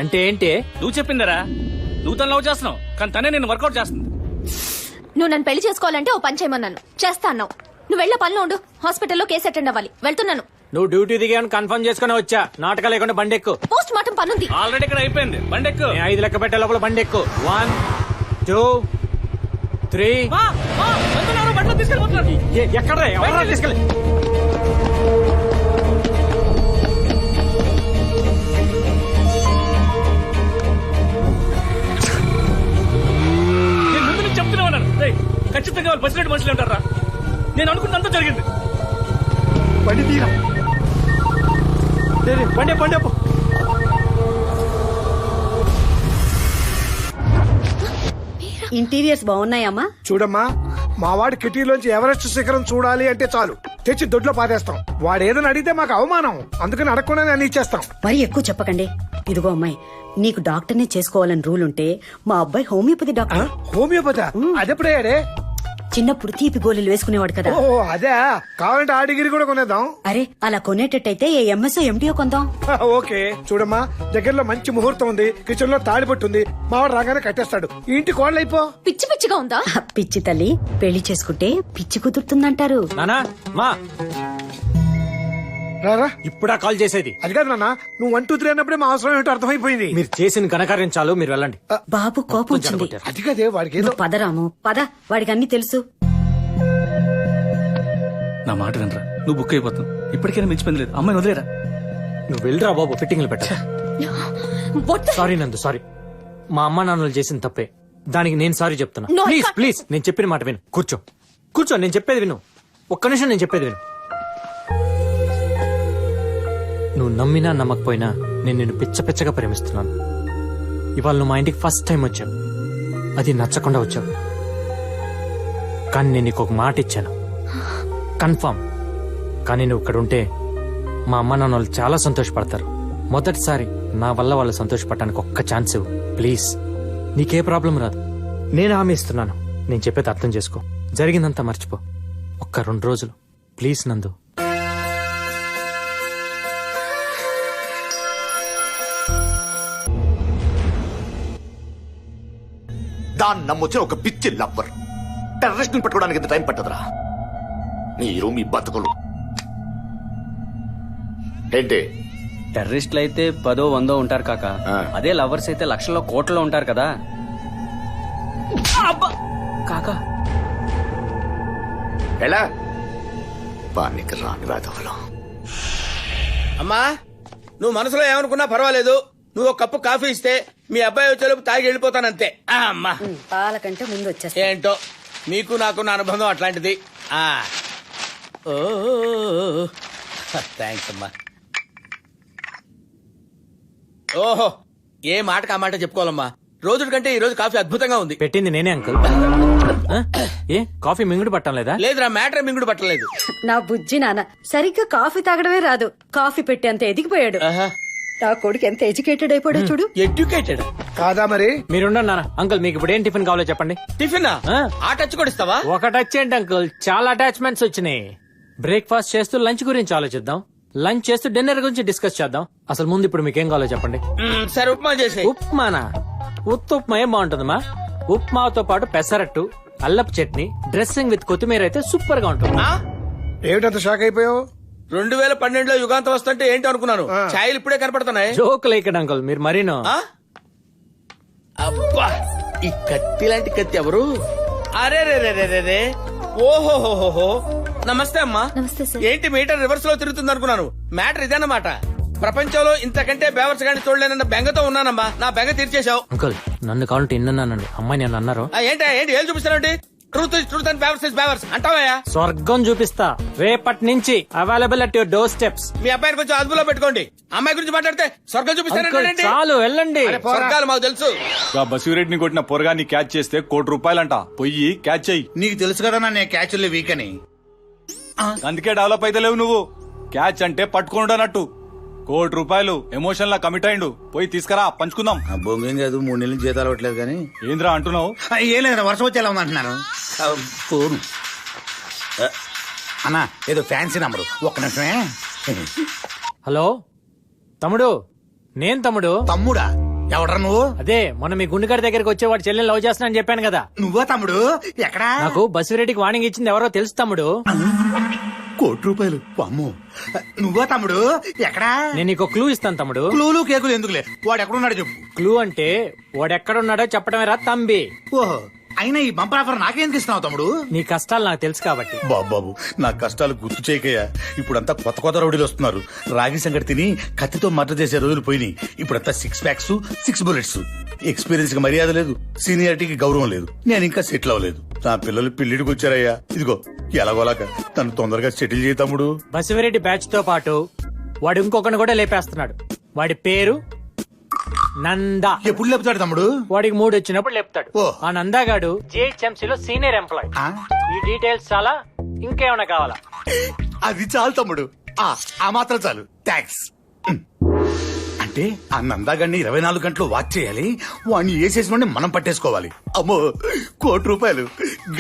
అంటే ఏంటి? నువ్వు చెప్పిందరా. నువ్వు తను లవ్ చేస్తున్నావు, కానీ తనే నేను వర్కౌట్ చేస్తుంది. నువ్వు నన్ను పెళ్లి చేసుకోవాలంటే ఓ పని చేయమన్నాను, చేస్తా అన్నావు. నువ్వు వెళ్ళే పనిలో ఉండు. హాస్పిటల్లో కేసు అటెండ్ అవ్వాలి. వెళ్తున్నాను. నువ్వు డ్యూటీ దిగాను కన్ఫర్మ్ చేసుకుని వచ్చా. నాటకాలు లేకుండా బండెక్కు. పోస్ట్ మార్టం పనుంది. ఆల్రెడీ ఇక్కడ అయిపోయింది. బండెక్కు. 5 లెక్క పెట్టే లోపల బండెక్కు. 1 2 3. ఎక్కడ తీసుకెళ్ళి? చెప్తూనే ఉన్నాను, ఖచ్చితంగా వాళ్ళు బస్సు మనుషులు ఉంటారా. నేను అనుకున్నంత జరిగింది. బండి తీరా. బండి బండి. ఇంటీరియర్స్ బాగున్నాయమ్మా. చూడమ్మా, మా వాడి కిటీలోంచి ఎవరెస్ట్ శిఖరం చూడాలి అంటే చాలు తెచ్చి దొడ్లో పాదేస్తాం. వాడు ఏదైనా అడిగితే మాకు అవమానం, అందుకని అడగకుండానే అన్ని ఇచ్చేస్తాం. మరి ఎక్కువ చెప్పకండి. ఇదిగో అమ్మాయి, నీకు డాక్టర్నే చేసుకోవాలని రూల్ ఉంటే మా అబ్బాయి హోమియోపతి డాక్టర్. హోమియోపతి అదెప్పుడయ్యాడే? చిన్నప్పుడు తీపి గోళీలు వేసుకునేవాడు కదా. ఓ అదే, కావాలంటే ఆ డిగ్రీ కూడా కొనేద్దాం. అరే అలా కొనేటట్టయితే ఏ ఎంఎస్ఓ ఎంటీఓ కొందాం. ఓకే. చూడమ్మా, దగ్గరలో మంచి ముహూర్తం ఉంది. కిచెన్ లో తాడిపట్టుంది. మావాడు రాగానే కట్టేస్తాడు. ఈ ఇంటి కోడలు అయిపో. పిచ్చి పిచ్చిగా ఉందా? పిచ్చి తల్లి, పెళ్లి చేసుకుంటే పిచ్చి కుదురుతుందంటారు. నానా మా రారా. ఇప్పుడా కాల్ చేసేది? అది కాదు నాన్న, నువ్వు 1 2 3 అన్నప్పుడే మా అవసరం ఏంటో అర్థమైపోయింది. మీరు చేసిన ఘనకార్యం చాలు, మీరు వెళ్ళండి. బాబు కోపం వచ్చింది. అది కదే వాడికి ఏదో. పదరాము పద, వాడికి అన్ని తెలుసు. నా మాట వినరా, నువ్వు బుక్ అయిపోతావు. ఇప్పటికైనా మించిపోయింది లేదు. అమ్మాయిని వదిలేరా. నువ్వు వెళ్ళరా బాబు, ఫిట్టింగ్లు పెట్ట. సారీ నందు, సారీ. మా అమ్మా నాన్నలు చేసిన తప్పే, దానికి నేను సారీ చెప్తున్నా. ప్లీజ్ ప్లీజ్, నేను చెప్పిన మాట విను. కూర్చో కూర్చో, నేను చెప్పేది విను. ఒక్క నిమిషం నేను చెప్పేది విను. నువ్వు నమ్మినా నమ్మకపోయినా నేను నిన్ను పిచ్చ పిచ్చగా ప్రేమిస్తున్నాను. ఇవాళ నువ్వు మా ఇంటికి ఫస్ట్ టైం వచ్చావు. అది నచ్చకుండా వచ్చావు. కానీ నేను నీకు ఒక మాట ఇచ్చాను, కన్ఫర్మ్. కానీ నువ్వు ఇక్కడ ఉంటే మా అమ్మ నాన్న వాళ్ళు చాలా సంతోషపడతారు. మొదటిసారి నా వల్ల వాళ్ళు సంతోషపడటానికి ఒక్క ఛాన్స్ ఇవ్వు ప్లీజ్. నీకే ప్రాబ్లం రాదు, నేను హామీ ఇస్తున్నాను. నేను చెప్పేది అర్థం చేసుకో. జరిగిందంతా మర్చిపో. ఒక్క 2 రోజులు ప్లీజ్ నందు. దాన్ని నమ్మొచ్చిన ఒక పిచ్చి లవ్వర్. టెర్రరిస్ట్ ని పట్టుకోవడానికి ఎంత టైం పట్టదురా? మీరు మీ బతుకులు ఏంటి? టెర్రరిస్టులు అయితే 10 100 ఉంటారు కాక. అదే లవర్స్ అయితే లక్షల్లో కోట్లలో ఉంటారు కదా కాక. ఎలా పానికి రాని వేదవలో. అమ్మా, నువ్వు మనసులో ఏమనుకున్నా పర్వాలేదు. నువ్వు ఒక కప్పు కాఫీ ఇస్తే మీ అబ్బాయి వచ్చేలోపు తాగి వెళ్ళిపోతానంతే. అమ్మా, పాల కంటే ముందు వచ్చేస్తా. ఏంటో మీకు నాకున్న అనుబంధం అట్లాంటిది. థ్యాంక్స్ అమ్మా. ఓహో, ఏ మాటకు ఆ మాట చెప్పుకోవాలమ్మా. రోజు కంటే ఈ రోజు కాఫీ అద్భుతంగా ఉంది. పెట్టింది నేనే అంకుల్. ఏ కాఫీ మింగుడు పట్టం లేదా? లేదురా, మ్యాటర్ మింగుడు పట్టలేదు. నా బుజ్జి నాన్న సరిగ్గా కాఫీ తాగడమే రాదు, కాఫీ పెట్టి అంత ఎదిగిపోయాడు. నా కొడుకు ఎంత ఎడ్యుకేటెడ్ అయిపోయాడు చూడు. ఎడ్యుకేటెడ్ కాదా మరి? మీరుండండి నాన్న. అంకుల్ మీకు ఇప్పుడు ఏం టిఫిన్ కావాలో చెప్పండి. టిఫిన్ ఆ టచ్ కూడా ఇస్తావా? ఒక టచ్ ఏంటి అంకుల్, చాలా అటాచ్మెంట్స్ వచ్చినాయి. బ్రేక్ఫాస్ట్ చేస్తూ లంచ్ గురించి ఆలోచిద్దాం, లంచ్ చేస్తూ డిన్నర్ గురించి డిస్కస్ చేద్దాం. అసలు ముందు ఇప్పుడు మీకేం కావాలో చెప్పండి. సరే ఉప్మా చేసే. ఉప్మానా? ఉప్మా ఏం బాగుంటుందమ్మా? ఉప్మాతో పాటు పెసరట్టు, అల్లపు చట్నీ, డ్రెస్సింగ్ విత్ కొత్తిమీర అయితే సూపర్ గా ఉంటుంది. ఏమిటంత షాక్ అయిపోయావు? 2012లో యుగాంతం వస్తుంటే ఏంటి అనుకున్నాను. ఛాయలు ఇప్పుడే కనపడుతున్నాయి. జోక్ లేకడ అంకుల్ మీరు మరీను. అబ్బా, ఈ కత్తి లాంటి కత్తి ఎవరు? అరే రే రే రే రే. ఓహోహోహో. నమస్తే అమ్మా. నమస్తే సార్. ఏంటి మీటర్ రివర్స్ లో తిరుగుతుంది అనుకున్నాను. మ్యాటర్ ఇదన్నమాట. ప్రపంచంలో ఇంతకంటే బేవర్స్ గాని చూడలేనన్న బెంగతో ఉన్నానమ్మా. నా బెంగ తీర్చేశావు. అంకుల్ నన్ను కావాలంటే ఇన్నానండి, అమ్మాయి నేను అన్నారు. ఏంటి ఏం చూపిస్తానండి? ట్రూత్ ఇస్ ట్రూత్ అండ్ బేవర్స్ ఇస్ బేవర్స్ అంటావా? స్వర్గం చూపిస్తా రేపటి నుంచి, available at your doorsteps. మీ అబ్బాయిని కొంచెం అదుపులో పెట్టుకోండి. అమ్మాయి గురించి మాట్లాడితే స్వర్గం చూపిస్తానండి. చాలు వెళ్ళండి. స్వర్గాలు మాకు తెలుసు. బసిరెడ్డిని కొట్టిన పొరగాన్ని క్యాచ్ చేస్తే ₹1,00,00,000 పొయ్యి క్యాచ్ చెయ్యి. నీకు తెలుసు కదా నేను క్యాచ్లీ వీక్ అని. అందుకే డెవలప్ అయితే లేవు నువ్వు. క్యాచ్ అంటే పట్టుకుంటానట్టు. ₹1,00,00,000 ఎమోషన్ లా కమిట్ అయిండు. పోయి తీసుకురా పంచుకుందాం. బొంగేం కాదు, 3 నెలలు జీతాలు అవ్వట్లేదు కానీ. ఏంద్రా అంటున్నావు? ఏం లేదు, వర్షం వచ్చేలా ఉందంటున్నాను. ఫోను అన్నా, ఏదో ఫ్యాన్సీ నంబరు. ఒక్క నిమిషమే. హలో తమ్ముడు, నేను తమ్ముడు. తమ్ముడా? ఎవడరా నువ్వు? అదే మొన్న మీ గుండెగారి దగ్గరికి వచ్చే వాడు చెల్లెని లవ్ చేస్తున్నా అని చెప్పాను కదా. నువ్వా తమ్ముడు? ఎక్కడా? నాకు బసిరెడ్డికి వార్నింగ్ ఇచ్చింది ఎవరో తెలుసు తమ్ముడు. ₹1,00,00,000. అమ్మో, నువ్వా తమ్ముడు? ఎక్కడా? నేను నీకు క్లూ ఇస్తాను తమ్ముడు. క్లూలు కేకులు ఎందుకులే, వాడు ఎక్కడున్నాడు చెప్పు. క్లూ అంటే వాడెక్కడున్నాడో చెప్పడమే రా తంబి. ఓహో, అయినా ఈ బంపర్ ఆఫర్ నాకేందుకు ఇస్తున్నావు తమ్ముడు? నీ కష్టాలు నాకు తెలుసు కాబట్టి. బాబు నా కష్టాలు గుర్తు చేయకయ్యా. ఇప్పుడంతా కొత్త కొత్త రౌడీలు వస్తున్నారు. రాగి సంగటి తిని కత్తితో మర్డర్ చేసే రోజులు పోయినాయి. ఇప్పుడంతా 6 ప్యాక్స్ 6 బుల్లెట్స్. ఎక్స్పీరియన్స్ కి మర్యాద లేదు, సీనియారిటీకి గౌరవం లేదు. నేను ఇంకా సెటిల్ అవ్వలేదు. నా పిల్లలు పెళ్లిడికి వచ్చారయ్యా. ఇదిగో ఎలాగోలాక తను తొందరగా సెటిల్ చేయి తమ్ముడు. బసిరెడ్డి బ్యాచ్ తో పాటు వాడు ఇంకొకరిని కూడా లేపేస్తున్నాడు. వాడి పేరు నందా. ఎప్పుడు లేపుతాడు తమ్ముడు? వాడికి 3 వచ్చినప్పుడు లేపుతాడు. ఆ నందాగాడు జిహెచ్ఎంసీ లో సీనియర్ ఎంప్లాయ్. ఈ డీటెయిల్స్ చాలా, ఇంకేమైనా కావాలా? అది చాలు తమ్ముడు, ఆ మాత్రం చాలు. థ్యాంక్స్. అంటే ఆ నందాగాడిని 24 గంటలు వాచ్ చేయాలి. వాడిని వేసేసిన మనం పట్టేసుకోవాలి. అమ్మో, ₹1,00,00,000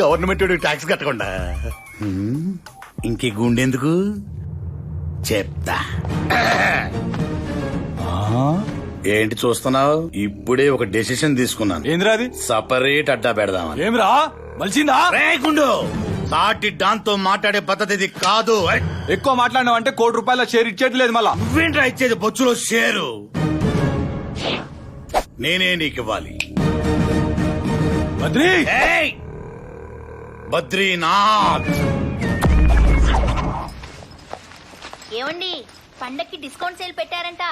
గవర్నమెంట్ ట్యాక్స్ కట్టకుండా. ఇంకే గుండెందుకు చెప్తా. ఏంటి చూస్తున్నావు? ఇప్పుడే ఒక డెసిషన్ తీసుకున్నాను. ఏంద్రా అది? సపరేట్ అడ్డా పెడదామని. ఏమిరా మలిసిందా? గుండు, తాటి డాన్తో మాట్లాడే పద్ధతి ఇది కాదు. ఎక్కువ మాట్లాడినావు అంటే ₹1,00,00,000 షేర్ ఇచ్చేట్లేదు. మళ్ళా నువ్వేంట్రా ఇచ్చేది? బొచ్చులో షేరు నేనే నీకు ఇవ్వాలి. బద్రీ, బద్రీనాథ్. ఏమండి, పండక్కి డిస్కౌంట్ సేల్ పెట్టారంట.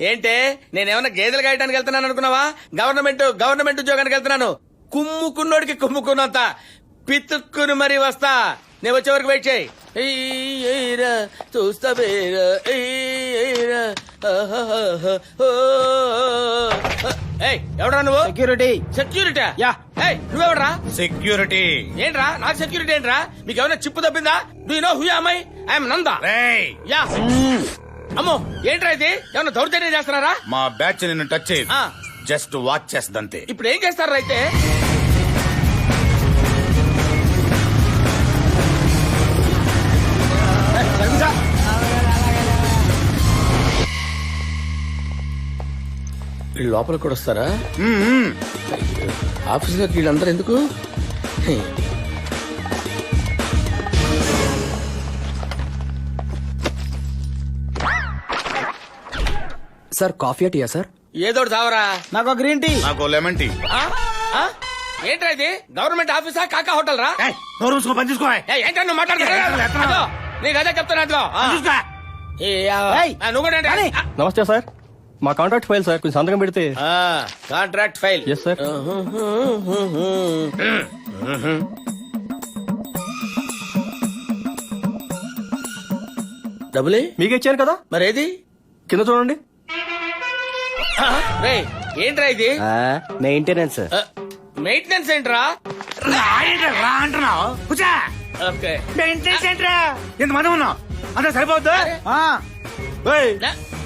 ఏంటే, నేనేమన్నా గేదెలు కాయటానికి వెళ్తున్నాను అనుకున్నావా? గవర్నమెంట్ ఉద్యోగానికి వెళ్తున్నాను. కుమ్ముకున్నోడికి కుమ్ముకున్నంత పితుక్కుని మరీ వస్తా. నేను వచ్చే వరకు వెయిట్ చేయి. చూస్తా ఎవడరా నువ్వు? సెక్యూరిటీ. నువ్వెవడరా? సెక్యూరిటీ ఏంట్రా? నాకు సెక్యూరిటీ ఏంట్రా? మీకు ఏమైనా చిప్పు తప్పిందా? Do you know who am I? I'm Nanda. Yeah. అమ్మో, ఏంట్రా ఇది? ఏమన్నా దౌర్జన్యం చేస్తున్నారా? మా బ్యాచ్ నిన్ను టచ్ చేయదు, జస్ట్ వాచ్ చేస్తుందంతే. ఇప్పుడు ఏం చేస్తారా అయితే? వీళ్ళు లోపలికి కూడా వస్తారా? ఆఫీసులోకి వీళ్ళందరూ ఎందుకు? సార్ కాఫీ టీయా సార్? ఏదో చావరా. నాకు గ్రీన్ టీ. నాకు లెమన్ టీ. ఏంట్రా ఇది? గవర్నమెంట్ ఆఫీసా కాకా హోటల్ రా? నోరు మూసుకో, పని చూసుకో. ఏంటో నువ్వు మాట్లాడుతున్నా? నీకు అదే చెప్తున్నా. నువ్వు కూడా నమస్తే సార్, మా కాంట్రాక్ట్ ఫైల్ సార్, కొంచెం సంతకం పెడితే. Contract file? Yes sir. డబ్బులే మీకు ఇచ్చాను కదా, మరేది? కింద చూడండి. ఏంట్రా ఇది? మెయింటెనెన్స్. మెయింటెనెన్స్ ఏంట్రా? అంటున్నావు? మెయింటెనెన్స్ ఏంట్రా? ఎంతమంది ఉన్నావు? అంతా సరిపోద్దా?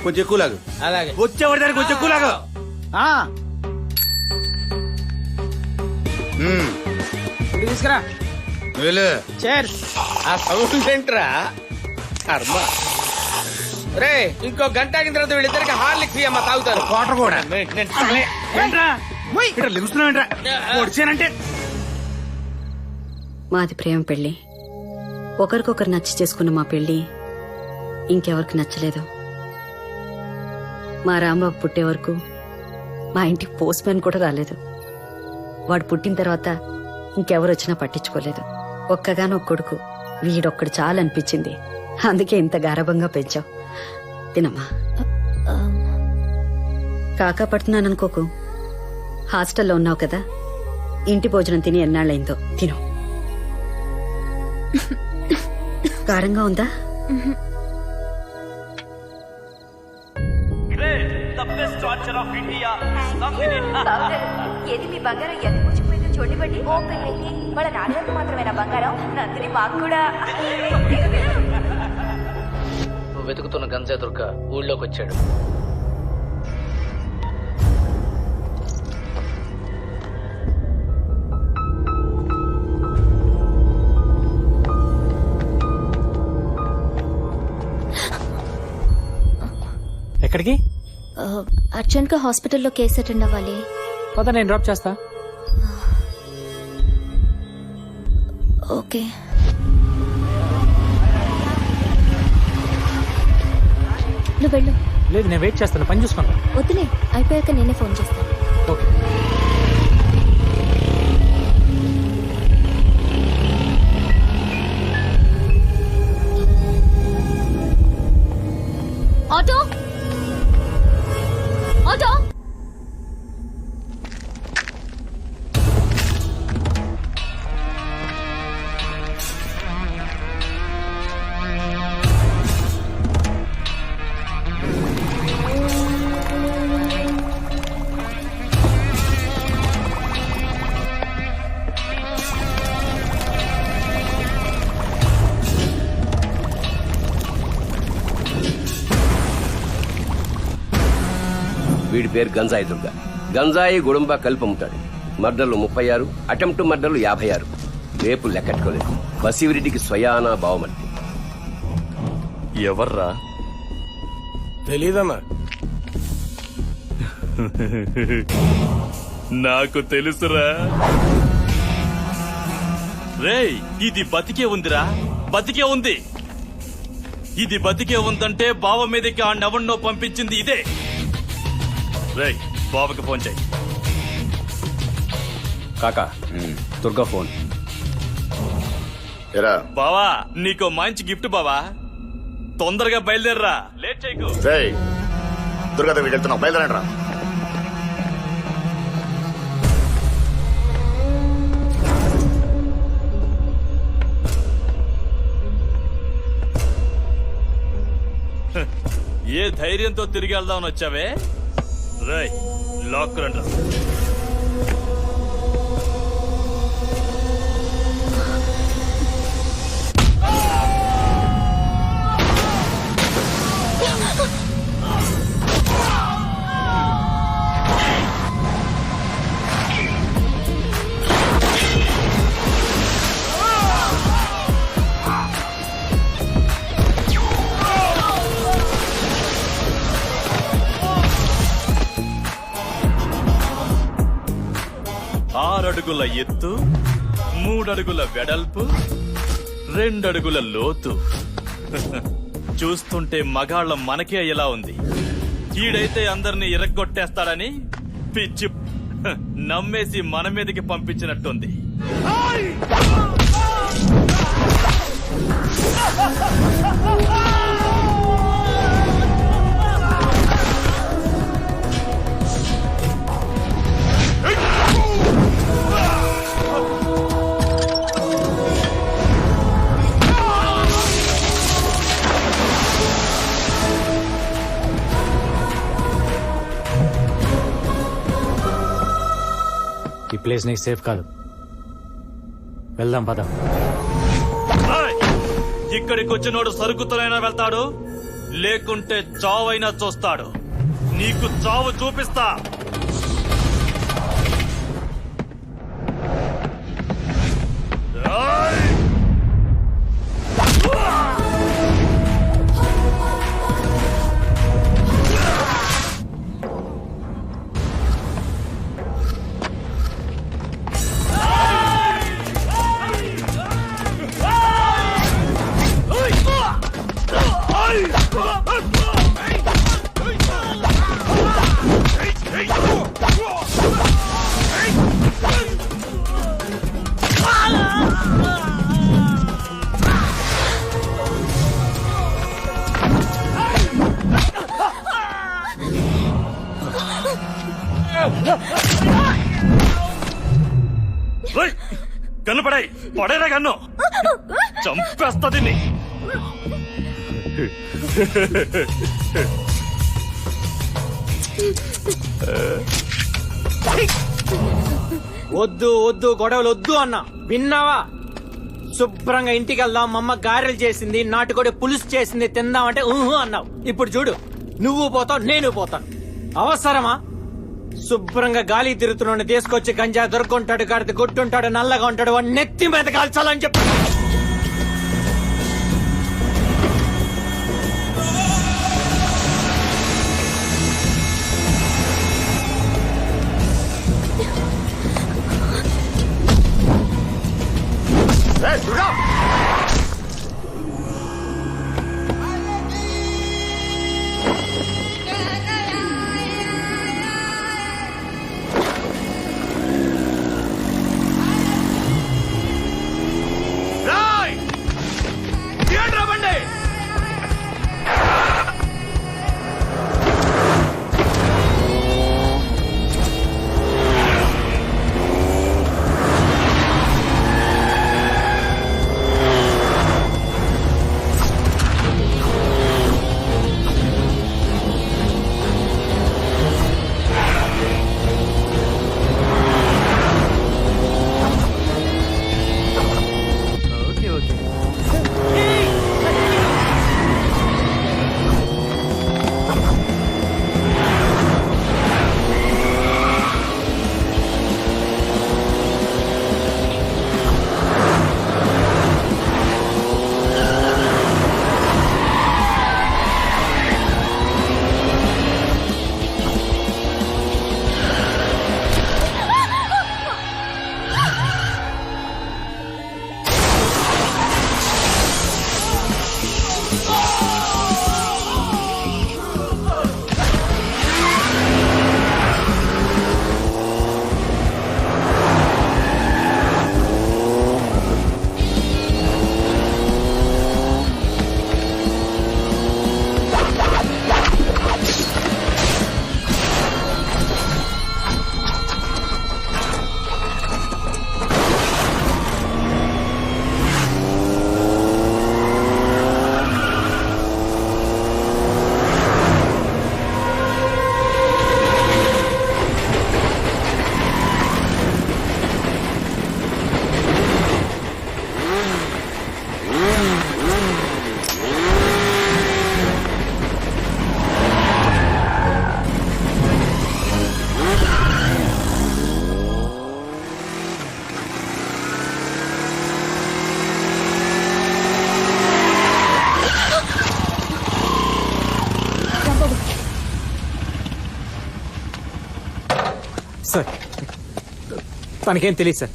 కొంచెం ఎక్కువ లాగు. అలాగే వచ్చేవాడి దానికి కొంచెం ఎక్కువ లాగు. తీసుకురా. ఏంట్రా కర్మ. రే, ఇంకో గంట ఆగిన తర్వాత వీళ్ళిద్దరికి హార్లిక్స్ అమ్మ తాగుతారు. వాటర్ కూడా. వచ్చానంటే మాది ప్రేమ పెళ్లి. ఒకరికొకరు నచ్చి చేసుకున్న మా పెళ్లి ఇంకెవరికి నచ్చలేదు. మా రాంబాబు పుట్టే వరకు మా ఇంటికి పోస్ట్ మ్యాన్ కూడా రాలేదు. వాడు పుట్టిన తర్వాత ఇంకెవరు వచ్చినా పట్టించుకోలేదు. ఒక్కగానొక్క కొడుకు, వీడొక్కడు చాలనిపించింది. అందుకే ఇంత గారభంగా పెంచాం. తినమ్మా. కాకా పడుతున్నాననుకోకు. హాస్టల్లో ఉన్నావు కదా, ఇంటి భోజనం తిని ఎన్నాళ్ళైందో. తిను. కారంగా ఉందా? ఏది మీ బంగారం ఎంత పుచ్చిపోయిందో చూడండి. ఓ పెళ్ళి వాళ్ళ నాన్నగారికి మాత్రమేనా బంగారం? నందిని మాకు కూడా. నువ్వు వెతుకుతున్న గంజా దుర్గ ఊళ్ళోకి వచ్చాడు. ఎక్కడికి? అర్జెంట్ గా హాస్పిటల్లో కేసు అటెండ్ అవ్వాలి. పద, నేను డ్రాప్ చేస్తా. ఓకే. నువ్వు వెళ్ళు. లేదు, నేను వెయిట్ చేస్తాను. పని చూసుకోండి. వద్దులే, అయిపోయాక నేనే ఫోన్ చేస్తాను. ఓకే. Auto auto. వీడి పేరు గంజాయి దుర్గ. గంజాయి గుడుంబ కలిపి అమ్ముతాడు. మర్డర్లు 36, అటెంప్ట్ మర్డర్లు 56. రేపు లెక్కట్టుకోలేదు. బసివిరెడ్డికి స్వయానా బావమర్తి. ఎవర్రా? తెలీదన్నా. నాకు తెలుసురా. రేయ్, ఇది బతికే ఉందిరా, బతికే ఉంది. ఇది బతికే ఉందంటే బావ మీదకి ఆ నవన్నో పంపించింది ఇదే. రేయ్, బావకి ఫోన్ చేయి. కాకా, దుర్గా ఫోన్. బావా, నీకో మంచి గిఫ్ట్ బావా. తొందరగా బయలుదేరరా, లేట్ చేయకు. దుర్గాదేవికి వెళ్తున్నావు, బయలుదేరండి రా. ఏ ధైర్యంతో తిరిగి వెళ్దామని వచ్చావే? రేయ్, లాక్ రండి. అడుగుల ఎత్తు, 3 అడుగుల వెడల్పు, 2 అడుగుల లోతు. చూస్తుంటే మగాళ్ళం మనకే ఎలా ఉంది. ఈడైతే అందరినీ ఇరగ్గొట్టేస్తాడని పిచ్చి నమ్మేసి మన మీదకి పంపించినట్టుంది. ఈ ప్లేస్ నీకు సేఫ్ కాదు. వెళ్దాం పద. ఇక్కడికి వచ్చినోడు సరుకుతోనైనా వెళ్తాడు, లేకుంటే చావైనా చూస్తాడు. నీకు చావు చూపిస్తా. కనపడాయి పడేరా కన్ను చంపేస్తా దీన్ని. వద్దు వద్దు గొడవలు వద్దు అన్నా, విన్నావా? శుభ్రంగా ఇంటికి వెళ్దాం, మా అమ్మ గారెలు చేసింది, నాటుకోడి పులుసు చేసింది, తిందామంటే ఊహు అన్నావు. ఇప్పుడు చూడు, నువ్వు పోతావు, నేను పోతాను. అవసరమా? శుభ్రంగా గాలి తిరుగుతున్నాడు తీసుకొచ్చి గంజా దొరుకుంటాడు, గడితే గుట్టుంటాడు, నల్లగా ఉంటాడు, వాడు నెత్తి మీద కాల్చాలని చెప్పి. సార్, తనకేం తెలియదు సార్.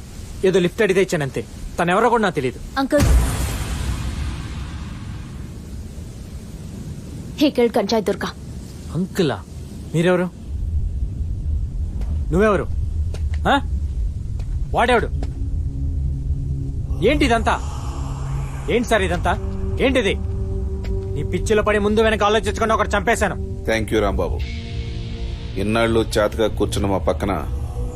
ఏదో లిఫ్ట్ అడిగితే ఇచ్చానంతే. తనెవరో కూడా నాకు తెలియదు. అంకుల్, ఇక్కడ గంజాయి దుర్గా. అంకులా? మీరెవరు? నువ్వెవరు? ఆ? వాడేవాడు? ఏంటి ఇదంతా? ఏంటి సార్ ఇదంతా? ఏంటిది? నీ పిచ్చిలో పడి ముందు వెనక ఆలోచించుకుని ఒకటి చంపేశాను. Thank you Rambabu. ఇన్నాళ్ళు చేతగా కూర్చున్న మా పక్కన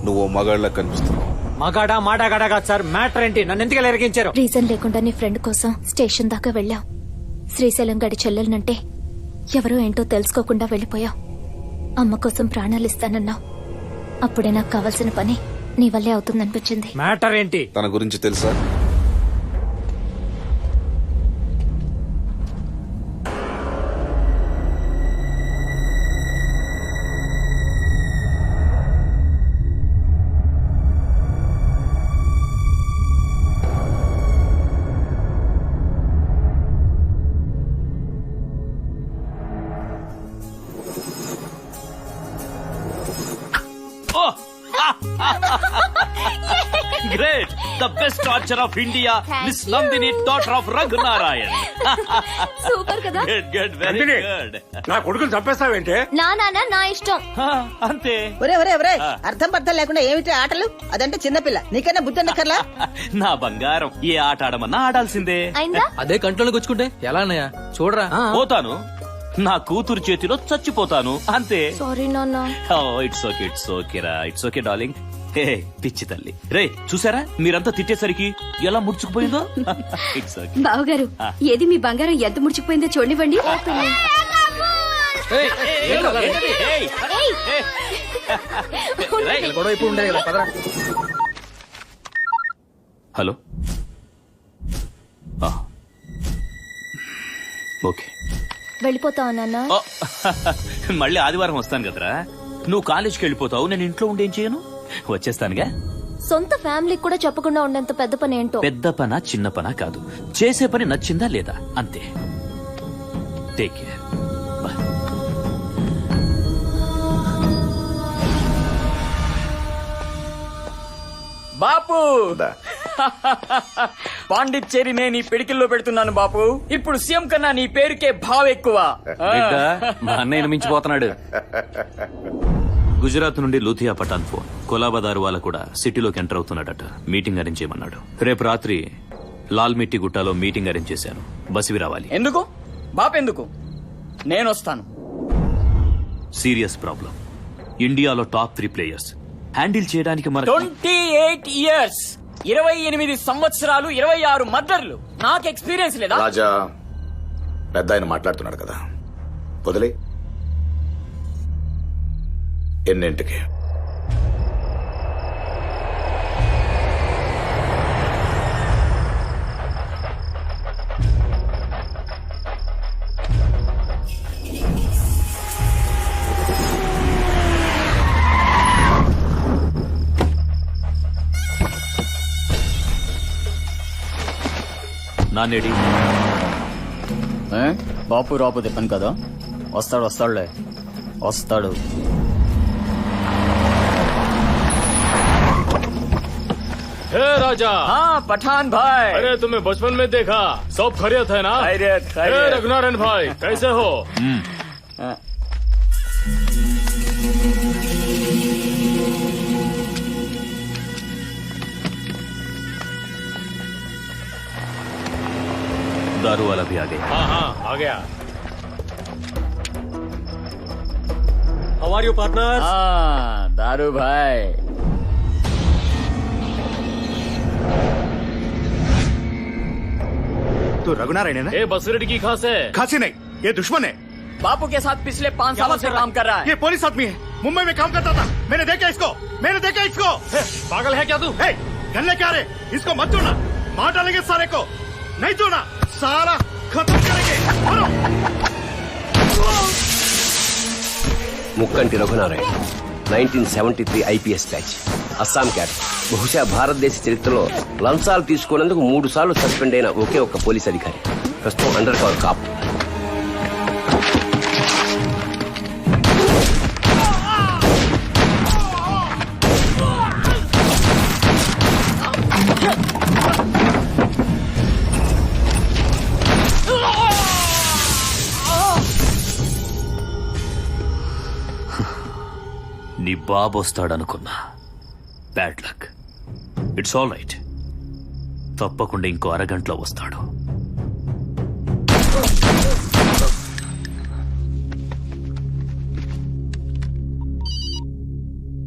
నువ్వు మగాళ్ళ కనిపిస్తున్నావు. మగాడా మాడాగాడా కాదు సార్. మ్యాటర్ ఏంటి? నన్ను ఎందుకు ఎరిగించారు? రీజన్ లేకుండా నీ ఫ్రెండ్ కోసం స్టేషన్ దాకా వెళ్ళావు. శ్రీశైలం గడి చెల్లెలనంటే ఎవరో ఏంటో తెలుసుకోకుండా వెళ్ళిపోయావు. అమ్మ కోసం ప్రాణాలు ఇస్తానన్నావు. అప్పుడే నాకు కావాల్సిన పని నీ వల్లే అవుతుందనిపించింది. మ్యాటర్ ఏంటి? తన గురించి తెలుసా? Great! The best archer of India, Miss Nandini, daughter of Raghunarayan. Super కదా? Good, very good. నా కొడుకుని చంపేస్తావేంటే? నా ఇష్టం. అంతే. ఒరే అర్థం పర్థం లేకుండా ఏమిటి ఆటలు? అదంటే చిన్నపిల్ల, నీకన్నా బుద్ధి ఉండక్కర్లా? నా బంగారం, ఏ ఆట ఆడమన్నా ఆడాల్సిందే. అయిందా? అదే కంట్రోల్ గుచ్చుకుంటే ఎలా అన్నయ్య? చూడరా. పోతాను, నా కూతురు చేతిలో చచ్చిపోతాను అంతే. సారీ నాన్న. It's okay darling. హే పిచ్చి తల్లి. రే చూసారా మీరంతా తిట్టేసరికి ఎలా ముడుచుకుపోయిందో. It's okay. బావగారు ఏది మీ బంగారం ఎంత ముడిచిపోయిందో చూడండి. హలో. ఓకే వెళ్ళిపోతావు నాన్న. మళ్ళీ ఆదివారం వస్తాను కదరా. నువ్వు కాలేజ్కి వెళ్ళిపోతావు, నేను ఇంట్లో ఉండేం చేయను. వచ్చేస్తానుగా. సొంత ఫ్యామిలీకి కూడా చెప్పకుండా ఉండేంత పెద్ద పని ఏంటో. పెద్ద పనా చిన్న పనా కాదు, చేసే పని నచ్చిందా లేదా అంతే. Take care. బాపు పాండిచ్చేరి నేను నీ పిడికిల్లో పెడుతున్నాను బాపు. ఇప్పుడు సీఎం కన్నా నీ పేరుకే భావం ఎక్కువ. మా అన్నయ్యను మించిపోతున్నాడు. గుజరాత్ నుండి లూథియా పఠాన్ ఫోన్. కొలాబదారు వాళ్ళ కూడా సిటీలోకి ఎంటర్ అవుతున్నాడట. మీటింగ్ అరేంజ్ చేయమన్నాడు. రేపు రాత్రి లాల్ మిట్టి గుట్టాలో మీటింగ్ అరేంజ్ చేశాను. బసివి రావాలి. ఎందుకు బాపు ఎందుకు? నేను వస్తాను. Serious problem. ఇండియాలో టాప్ 3 ప్లేయర్స్ హ్యాండిల్ చేయడానికి మన 28 years 28 సంవత్సరాలు 26 మర్డర్లు. నాకు ఎక్స్పీరియన్స్ లేదా? రాజా పెద్ద ఆయన మాట్లాడుతున్నాడు కదా, వదిలే. ఎన్నింటికి? నానేడి బాపు రాపు తిప్పను కదా. వస్తాడులే వస్తాడు. हे राजा। हाँ पठान भाई। अरे तुम्हें बचपन में देखा, सब खैरियत है ना? खैरियत। हे रघुनारायण भाई कैसे हो? दारू वाला भी आ गया। हाँ आ गया। How are you partners? हाँ दारू भाई। तो रघुनारायण है ना? ये बसरेड्डी की खास है। खांसी नहीं, ये दुश्मन है। बापू के साथ पिछले 5 सालों से काम कर रहा है। ये पुलिस आदमी है, मुंबई में काम करता था। मैंने देखा इसको। पागल है क्या तू? गन लेके आ रहे, इसको मत छोड़ना। मार डालेंगे सारे को, नहीं छोड़ना, सारा खत्म करेंगे। ముక్కంటి రఘునారాయణ 1973 ఐపీఎస్ బ్యాచ్, అస్సాం క్యాడర్. బహుశా భారతదేశ చరిత్రలో లంచాలు తీసుకున్నందుకు 3 సార్లు సస్పెండ్ అయిన ఒకే ఒక్క పోలీస్ అధికారి. ప్రస్తుతం అండర్ కవర్ కాప్. నీ బాబు వస్తాడనుకున్నా. Bad luck. It's all right. తప్పకుండా ఇంకో అరగంటలో వస్తాడు.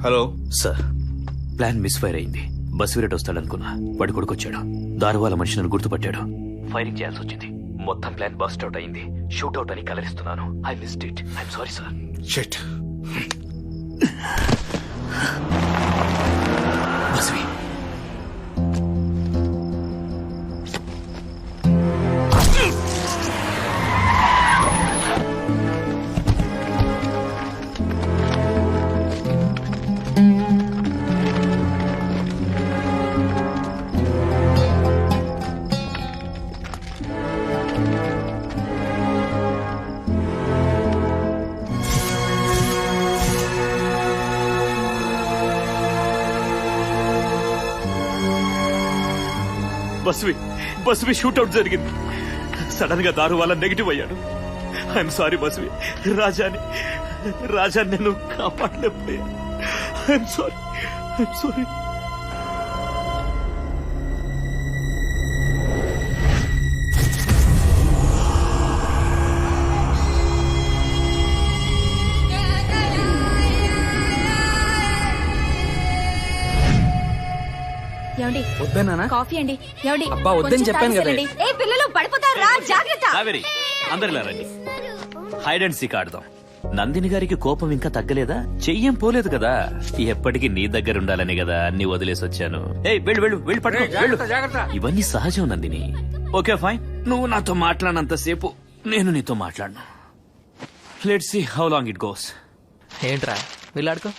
Hello sir, plan misfire అయింది. బస్వీరెడ్డి వస్తాడనుకున్నా, వాడి కొడుకొచ్చాడు. దారువాల మనిషిని గుర్తుపట్టాడు. ఫైరింగ్ చేయాల్సి వచ్చింది. మొత్తం ప్లాన్ బస్ట్ అవుట్ అయింది. షూట్ అవుట్ అని కలరిస్తున్నాను. I missed it. I'm sorry sir. Shit. Basvi, Basvi shootout జరిగింది. సడన్ గా దారు వల్ల నెగిటివ్ అయ్యాడు. I'm sorry Basvi. రాజాని నేను కాపాడలేకపోయాను. I'm sorry. ఏమండి వద్దన్నా కాఫీ అండి ఏమండి అబ్బా, వద్దని కొంచెం చెప్పాను కదా. తాగేసేనండి. ఏ పిల్లలు పడిపోతారా జాగ్రత్త. కావేరి అందరిలా రండి, హైడ్ అండ్ సీక్ ఆడదాం. నందిని గారికి కోపం ఇంకా తగ్గలేదా? చెయ్యం పోలేదు కదా. ఎప్పటికీ నీ దగ్గర ఉండాలని కదా అన్ని వదిలేసి వచ్చాను. ఏయ్ వెళ్ళు వెళ్ళు వెళ్ళి పట్టుకో వెళ్ళు. ఇవన్నీ సహజం నందిని. ఓకే ఫైన్, నువ్వు నాతో మాట్లాడినంతసేపు నేను నీతో మాట్లాడను. Let's see how long it goes. ఏంట్రా వీళ్ళాడుకో.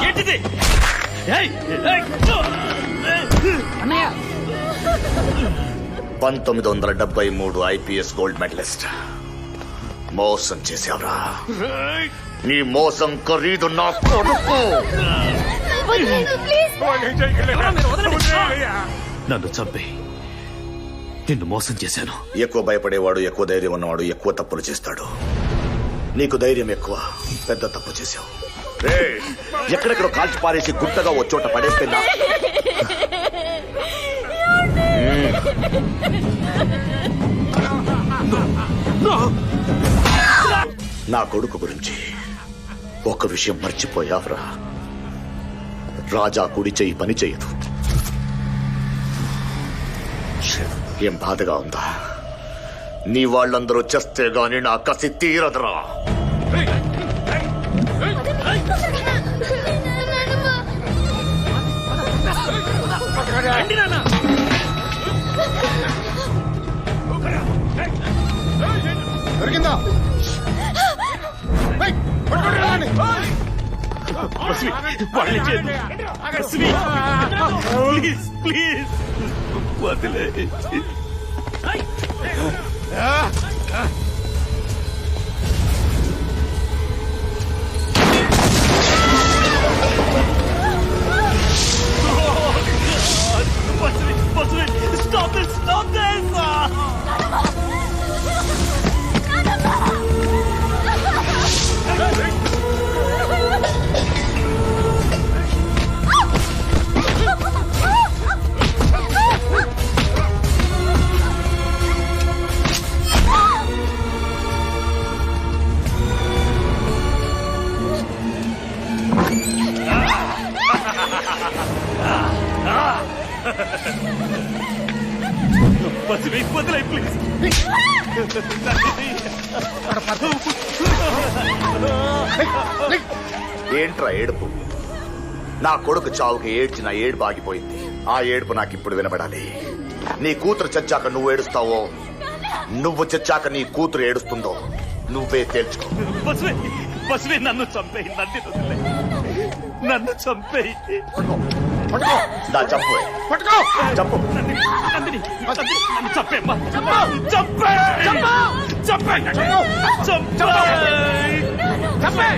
ఏంటిది? అన్నయ్య 1973 IPS గోల్డ్ మెడలిస్ట్. మోసం చేశావురా. నీ మోసం ఖరీదు నా కొడుకు. నన్ను చంపే, నిన్ను మోసం చేశాను. ఎక్కువ భయపడేవాడు, ఎక్కువ ధైర్యం ఉన్నవాడు ఎక్కువ తప్పులు చేస్తాడు. నీకు ధైర్యం ఎక్కువ, పెద్ద తప్పు చేశావు. రేయ్, ఎక్కడెక్కడో కాల్చి పారేసి గుట్టగా ఓ చోట పడేస్తే నా కొడుకు గురించి ఒక విషయం మర్చిపోయావురా. రాజా కుడి చెయ్యి పని చేయదు. ఏం బాధగా ఉందా? నీ వాళ్ళందరూ చేస్తే గాని నా కసి తీరదురా. దొరికిందా? ప్లీజ్ ప్లీజ్ వదిలే. Stop this! Stop this! వదిలే ప్లీజ్. ఏంట్రా ఏడుపు? నా కొడుకు చావుకి ఏడ్చిన ఏడుపు ఆగిపోయింది. ఆ ఏడుపు నాకు ఇప్పుడు వినబడాలి. నీ కూతురు చచ్చాక నువ్వు ఏడుస్తావో, నువ్వు చచ్చాక నీ కూతురు ఏడుస్తుందో నువ్వే తేల్చుకో. బస్వే నన్ను చంపేయి, నన్ను చంపేయి. నా చంపు చంపు. నందిని నన్ను చంపేమ్మా. చంపే చంపే చంపే.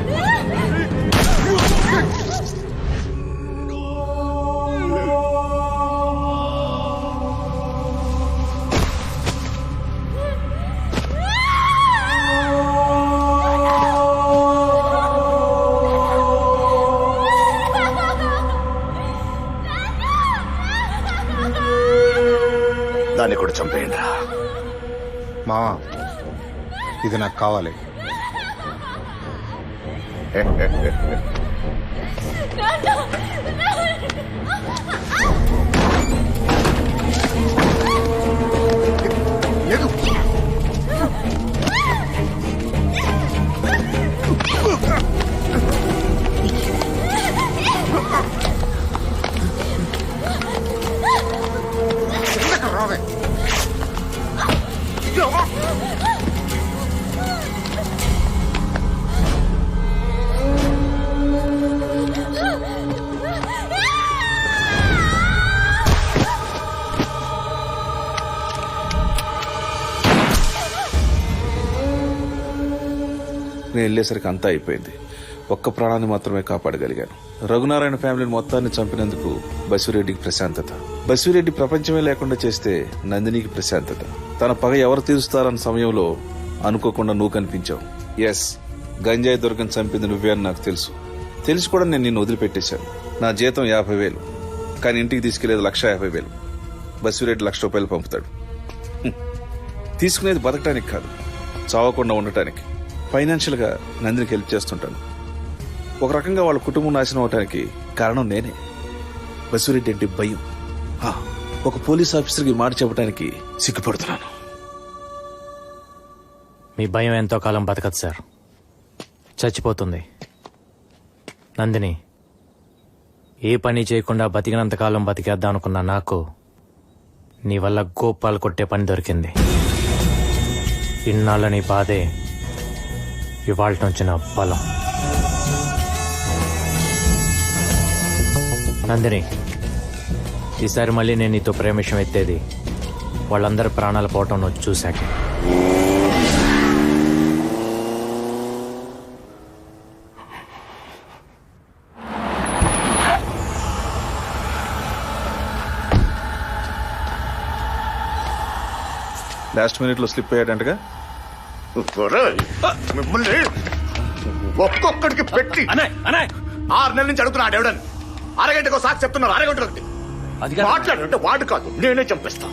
దాన్ని కూడా చంపేయండి రా. మావా, ఇది నాకు కావాలి. లేదు. రావే. నేను వెళ్ళేసరికి అంతా అయిపోయింది. ఒక్క ప్రాణాన్ని మాత్రమే కాపాడగలిగాను. రఘునారాయణ ఫ్యామిలీని మొత్తాన్ని చంపినందుకు బసిరెడ్డికి ప్రశాంతత. బసిరెడ్డి ప్రపంచమే లేకుండా చేస్తే నందినికి ప్రశాంతత. తన పగ ఎవరు తీరుస్తారన్న సమయంలో అనుకోకుండా నువ్వు కనిపించావు. ఎస్, గంజాయి దుర్గం చంపింది నువ్వే అని నాకు తెలుసు. తెలిసి కూడా నేను నిన్ను వదిలిపెట్టేశాను. నా జీతం 50,000, కానీ ఇంటికి తీసుకెళ్లేది 150,000. బసిరెడ్డి 1,00,000 రూపాయలు పంపుతాడు. తీసుకునేది బతకడానికి కాదు, చావకుండా ఉండటానికి. ఫైనాన్షియల్ గా నందినికి హెల్ప్ చేస్తుంటాను. ఒక రకంగా వాళ్ళ కుటుంబం నాశనం అవటానికి కారణం నేనే. బసిరెడ్డి అంటే భయం. ఒక పోలీస్ ఆఫీసర్కి మాట చెప్పడానికి సిగ్గుపడుతున్నాను. మీ భయం ఎంతో కాలం బతకదు సార్, చచ్చిపోతుంది. నందిని ఏ పని చేయకుండా బతికినంతకాలం బతికేద్దాం అనుకున్నా నాకు నీ వల్ల గోపాలు కొట్టే పని దొరికింది. ఇన్నాళ్ళ నీ బాధే ఇవాళ నుంచి నా బలం. నందిని, ఈసారి మళ్ళీ నేను నీతో ప్రేమ విషయం ఎత్తేది వాళ్ళందరి ప్రాణాలు పోవటం నువ్వు చూశాక. లాస్ట్ మినిట్ లో స్లిప్ అయ్యాడంటగా. మిమ్మల్ని ఒక్కొక్కడికి పెట్టి 6 నెలల నుంచి అడుగుతున్నాడు ఎవడని. అరగంటకు సాక్షి చెప్తున్నారు, అరగంట మాట్లాడంటే వాడు కాదు నేనే చంపేస్తా.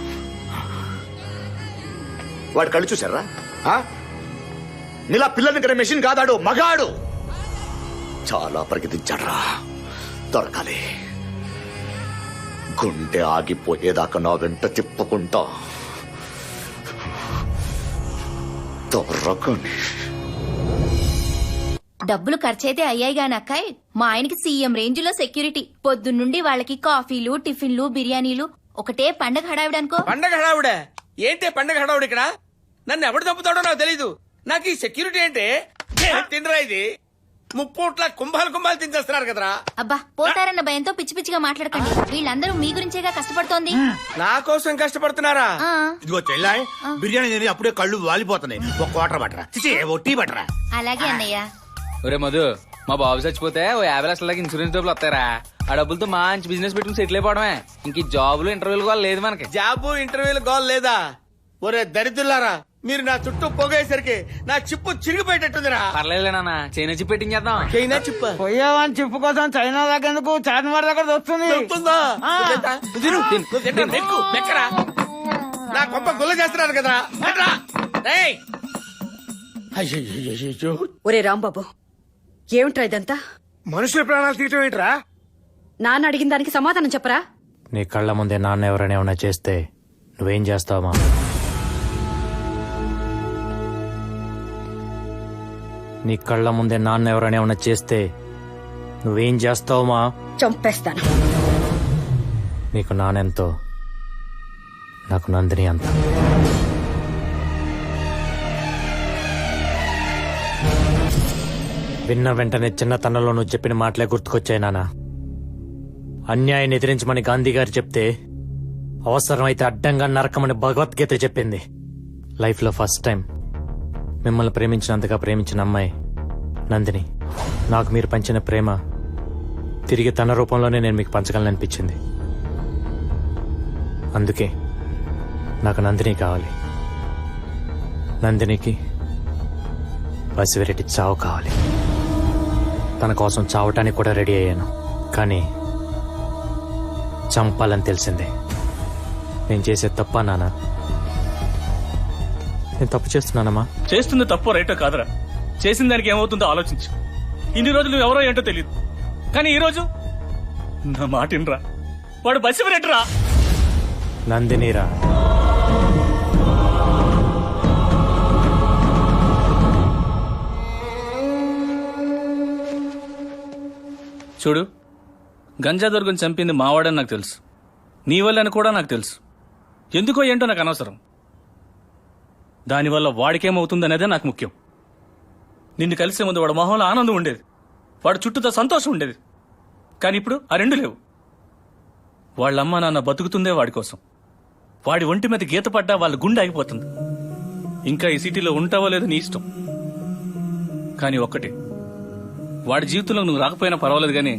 వాడు కళ్ళు చూసారా? నీలా పిల్లల్ని కనే మెషిన్ కాదాడు, మగాడు. చాలా పరిగెత్తించాడ్రా, దొరకాలి. గుండె ఆగిపోయేదాకా నా వెంట తిప్పుకుంటా దొరకని. డబ్బులు ఖర్చయితే అయ్యాయి గాని అక్కాయ్, మా ఆయనకి సీఎం రేంజ్ లో సెక్యూరిటీ. పొద్దున్నుండి వాళ్ళకి కాఫీలు, టిఫిన్లు, బిర్యానీలు, ఒకటే పండగ హడావిడ అనుకో. పండగ హడావుడే ఏంటే? పండగ హడావుడు ఇక్కడ నన్ను ఎవడు చంపుతాడో నాకు తెలీదు. నాకు ఈ సెక్యూరిటీ అంటే తినరా ఇది? ముప్పూట్ల కుంభాలు తినేస్తున్నారు కదరా. అబ్బా, పోతారన్న భయంతో పిచ్చి పిచ్చిగా మాట్లాడకండి. వీళ్ళందరూ మీ గురించేగా కష్టపడుతోంది. నా కోసం కష్టపడుతున్నారా? ఇదిగో చెల్లాయ్, బిర్యానీ తిని అప్పుడే కళ్ళు వాలిపోతున్నాయి. ఒక వాటర్ బట్టరా, ఓ టీ బట్టరా. అలాగే అన్నయ్య. ఒరే మధు, మా బాబు చచ్చిపోతే ఓ 50 లక్షల ఇన్సూరెన్స్ డబ్బులు వస్తారా? ఆ డబ్బులతో మంచి బిజినెస్ పెట్టుకుని సెటిల్ అయిపోవడమే. ఇంక జాబులు ఇంటర్వ్యూలు కూడా లేదు మనకి. జాబు ఇంటర్వ్యూలు గోల్ లేదా? ఒరే దరిద్రులారా, మీరు నా చుట్టూ పొగేసరికి నా చిప్పు చిరిగిపోయేటట్టుందిరా. పర్లేదులేనా, చైనా చిప్ పెట్టించేద్దాం. చైనా చిప్ప పోయావని చెప్పు కోసం చైనా దగ్గరకు చార్మినార్ దగ్గర వస్తుంది. నా కొంప గుల్ల చేస్తున్నారు కదరా. ఒరే రాంబాబు, ఏమిట్రా ఇదంతా? మనుషుల ప్రాణాలు తీయటం ఏంట్రా? నాన్న అడిగిన దానికి సమాధానం చెప్పరా? నీ కళ్ళ ముందే నాన్న ఎవరైనా ఏమైనా చేస్తే నువ్వేం చేస్తావా? నీ కళ్ళ ముందే నాన్న ఎవరైనా ఏమైనా చేస్తే నువ్వేం చేస్తావమ్మా? చంపేస్తాను. నీకు నానెంతో, నాకు నందిని అంత. విన్న వెంటనే చిన్నతనంలో నువ్వు చెప్పిన మాటలే గుర్తుకొచ్చాయి నాన్న. అన్యాయాన్ని ఎదిరించమని గాంధీ గారు చెప్తే అవసరమైతే అడ్డంగా నరకమని భగవద్గీత చెప్పింది. లైఫ్ లో ఫస్ట్ టైం మిమ్మల్ని ప్రేమించినంతగా ప్రేమించిన అమ్మాయి నందిని. నాకు మీరు పంచిన ప్రేమ తిరిగి తన రూపంలోనే నేను మీకు పంచగలననిపించింది. అందుకే నాకు నందిని కావాలి. నందినికి బసిరెడ్డి చావు కావాలి. తన కోసం చావటానికి కూడా రెడీ అయ్యాను, కానీ చంపాలని తెలిసిందే. నేను చేసే తప్ప నాన్న? నేను తప్పు చేస్తున్నానమ్మా? చేస్తుంది తప్పో రైటో కాదురా, చేసిన దానికి ఏమవుతుందో ఆలోచించు. ఇన్ని రోజులు ఎవరో ఏంటో తెలియదు, కానీ ఈ రోజు నా మాట వినరా. వాడు బసిరెడ్డిరా. నందినిరా. చూడు, గంజా దొరకని చంపింది మావాడని నాకు తెలుసు, నీ వల్లని కూడా నాకు తెలుసు. ఎందుకో ఏంటో నాకు అనవసరం. దానివల్ల వాడికేమవుతుందనేదే నాకు ముఖ్యం. నిన్ను కలిసే ముందు వాడు మొహంలో ఆనందం ఉండేది, వాడు చుట్టూతో సంతోషం ఉండేది. కానీ ఇప్పుడు ఆ రెండు లేవు. వాళ్ళమ్మ నాన్న బతుకుతుందే వాడి కోసం. వాడి ఒంటి మీద గీత పడ్డా వాళ్ళ గుండె ఆగిపోతుంది. ఇంకా ఈ సిటీలో ఉంటావో లేదో నీ ఇష్టం, కానీ ఒక్కటి, వాడి జీవితంలో నువ్వు రాకపోయినా పర్వాలేదు, కానీ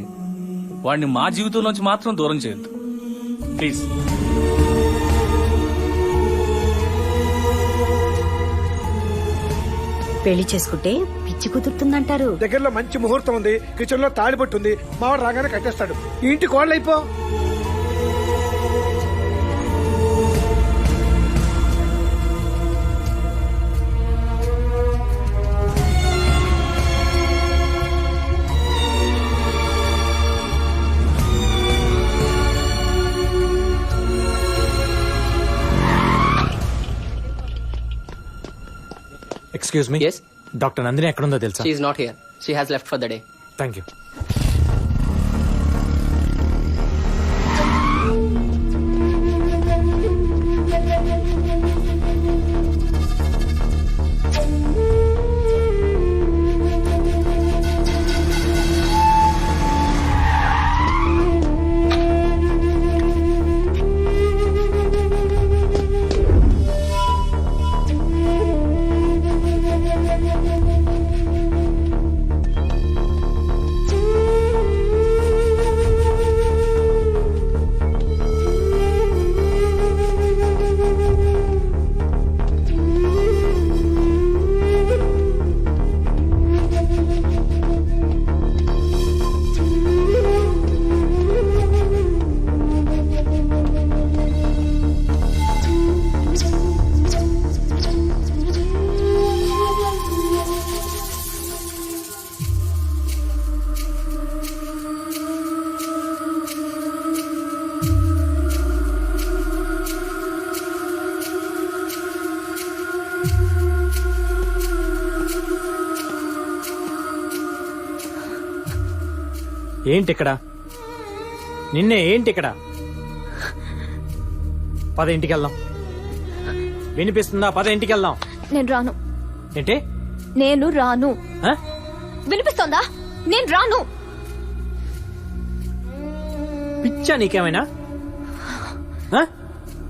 వాడిని మా జీవితంలోంచి మాత్రం దూరం చేయొద్దు ప్లీజ్. పెళ్లి చేసుకుంటే పిచ్చి కుదురుతుందంటారు. దగ్గరలో మంచి ముహూర్తం ఉంది, కిచెన్ లో తాళిబొట్టు ఉంది, మావాడు రాగానే కట్టేస్తాడు. ఈ ఇంటి కోళ్ళు అయిపో. ఎక్స్క్యూజ్ మీ, డాక్టర్ నందిని ఎక్కడుందో తెలుసా? She is not here, she has left for the day. Thank you. ఏంటి ఇక్కడ? నిన్నే ఏంటి ఇక్కడ? పద ఇంటికి వెళ్దాం. వినిపిస్తుందా? పద ఇంటికి వెళ్దాం. నేను రాను. ఏంటి? నేను రాను. వినిపిస్తోందా? నేను రాను. పిచ్చా నీకేమైనా?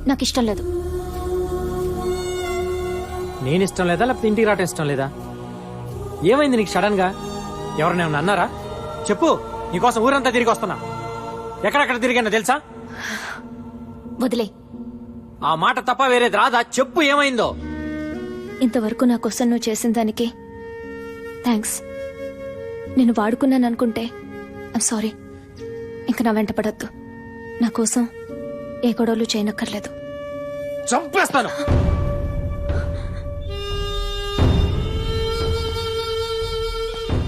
నాకు ఇష్టం లేదు. నేను ఇష్టం లేదా లేకపోతే ఇంటికి రావటం ఇష్టం లేదా? ఏమైంది నీకు సడన్ గా? ఎవరైనా ఏమన్నా అన్నారా? చెప్పు. నీకోసం ఊరంతా తిరిగి వస్తున్నా. ఎక్కడెక్కడ తిరిగానో తెలుసా? వదిలే. ఆ మాట తప్ప వేరేది రాదా? చెప్పు ఏమైందో. ఇంతవరకు నా కోసం నువ్వు చేసిన దానికి థ్యాంక్స్. నేను వాడుకున్నాను అనుకుంటే ఐమ్ సారీ. ఇంక నా వెంట పడొద్దు. నా కోసం ఏ గొడవలు చేయనక్కర్లేదు. చంపేస్తాను.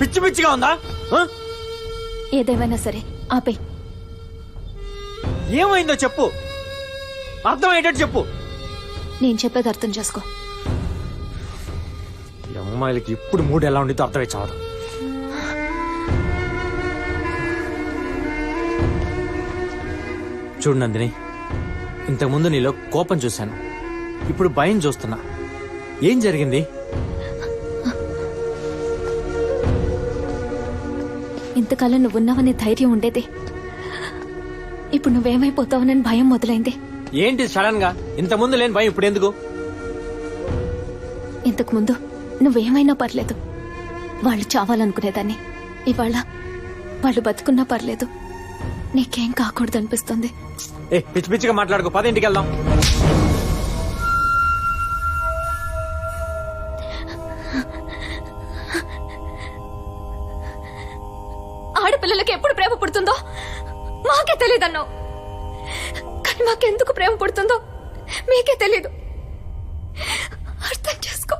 పిచ్చి పిచ్చిగా ఉందా? ఏదేమైనా సరే ఆపే. ఏమైందో చెప్పు. అర్థమయ్యేటట్టు చెప్పు. నేను చెప్పేది అర్థం చేసుకో. ఈ అమ్మాయిలకి ఇప్పుడు మూడు ఎలా ఉండితో అర్థమై చావదు. చూడు నందిని, ఇంతకుముందు నీలో కోపం చూశాను, ఇప్పుడు భయం చూస్తున్నా. ఏం జరిగింది? ఇంతకాలం నువ్వున్నావనే ధైర్యం ఉండేది. ఇప్పుడు నువ్వేమైపోతావనని భయం మొదలైంది. ఏంటి సడన్ గా? ఇంతకుముందు లేని భయం ఇప్పుడు ఎందుకు? ఇంతకు ముందు నువ్వేమైనా పర్లేదు, వాళ్ళు చావాలనుకునేదాన్ని. ఇవాళ వాళ్ళు బతుకున్నా పర్లేదు, నీకేం కాకూడదు అనిపిస్తుంది. ఏ పిచ్చి పిచ్చిగా మాట్లాడుకో. పద ఇంటికి వెళ్దాం. ఆడపిల్లలకి ఎప్పుడు ప్రేమ పుడుతుందో మాకే తెలియదన్నావు, కానీ మాకెందుకు ప్రేమ పుడుతుందో మీకే తెలీదు. అర్థం చేసుకో.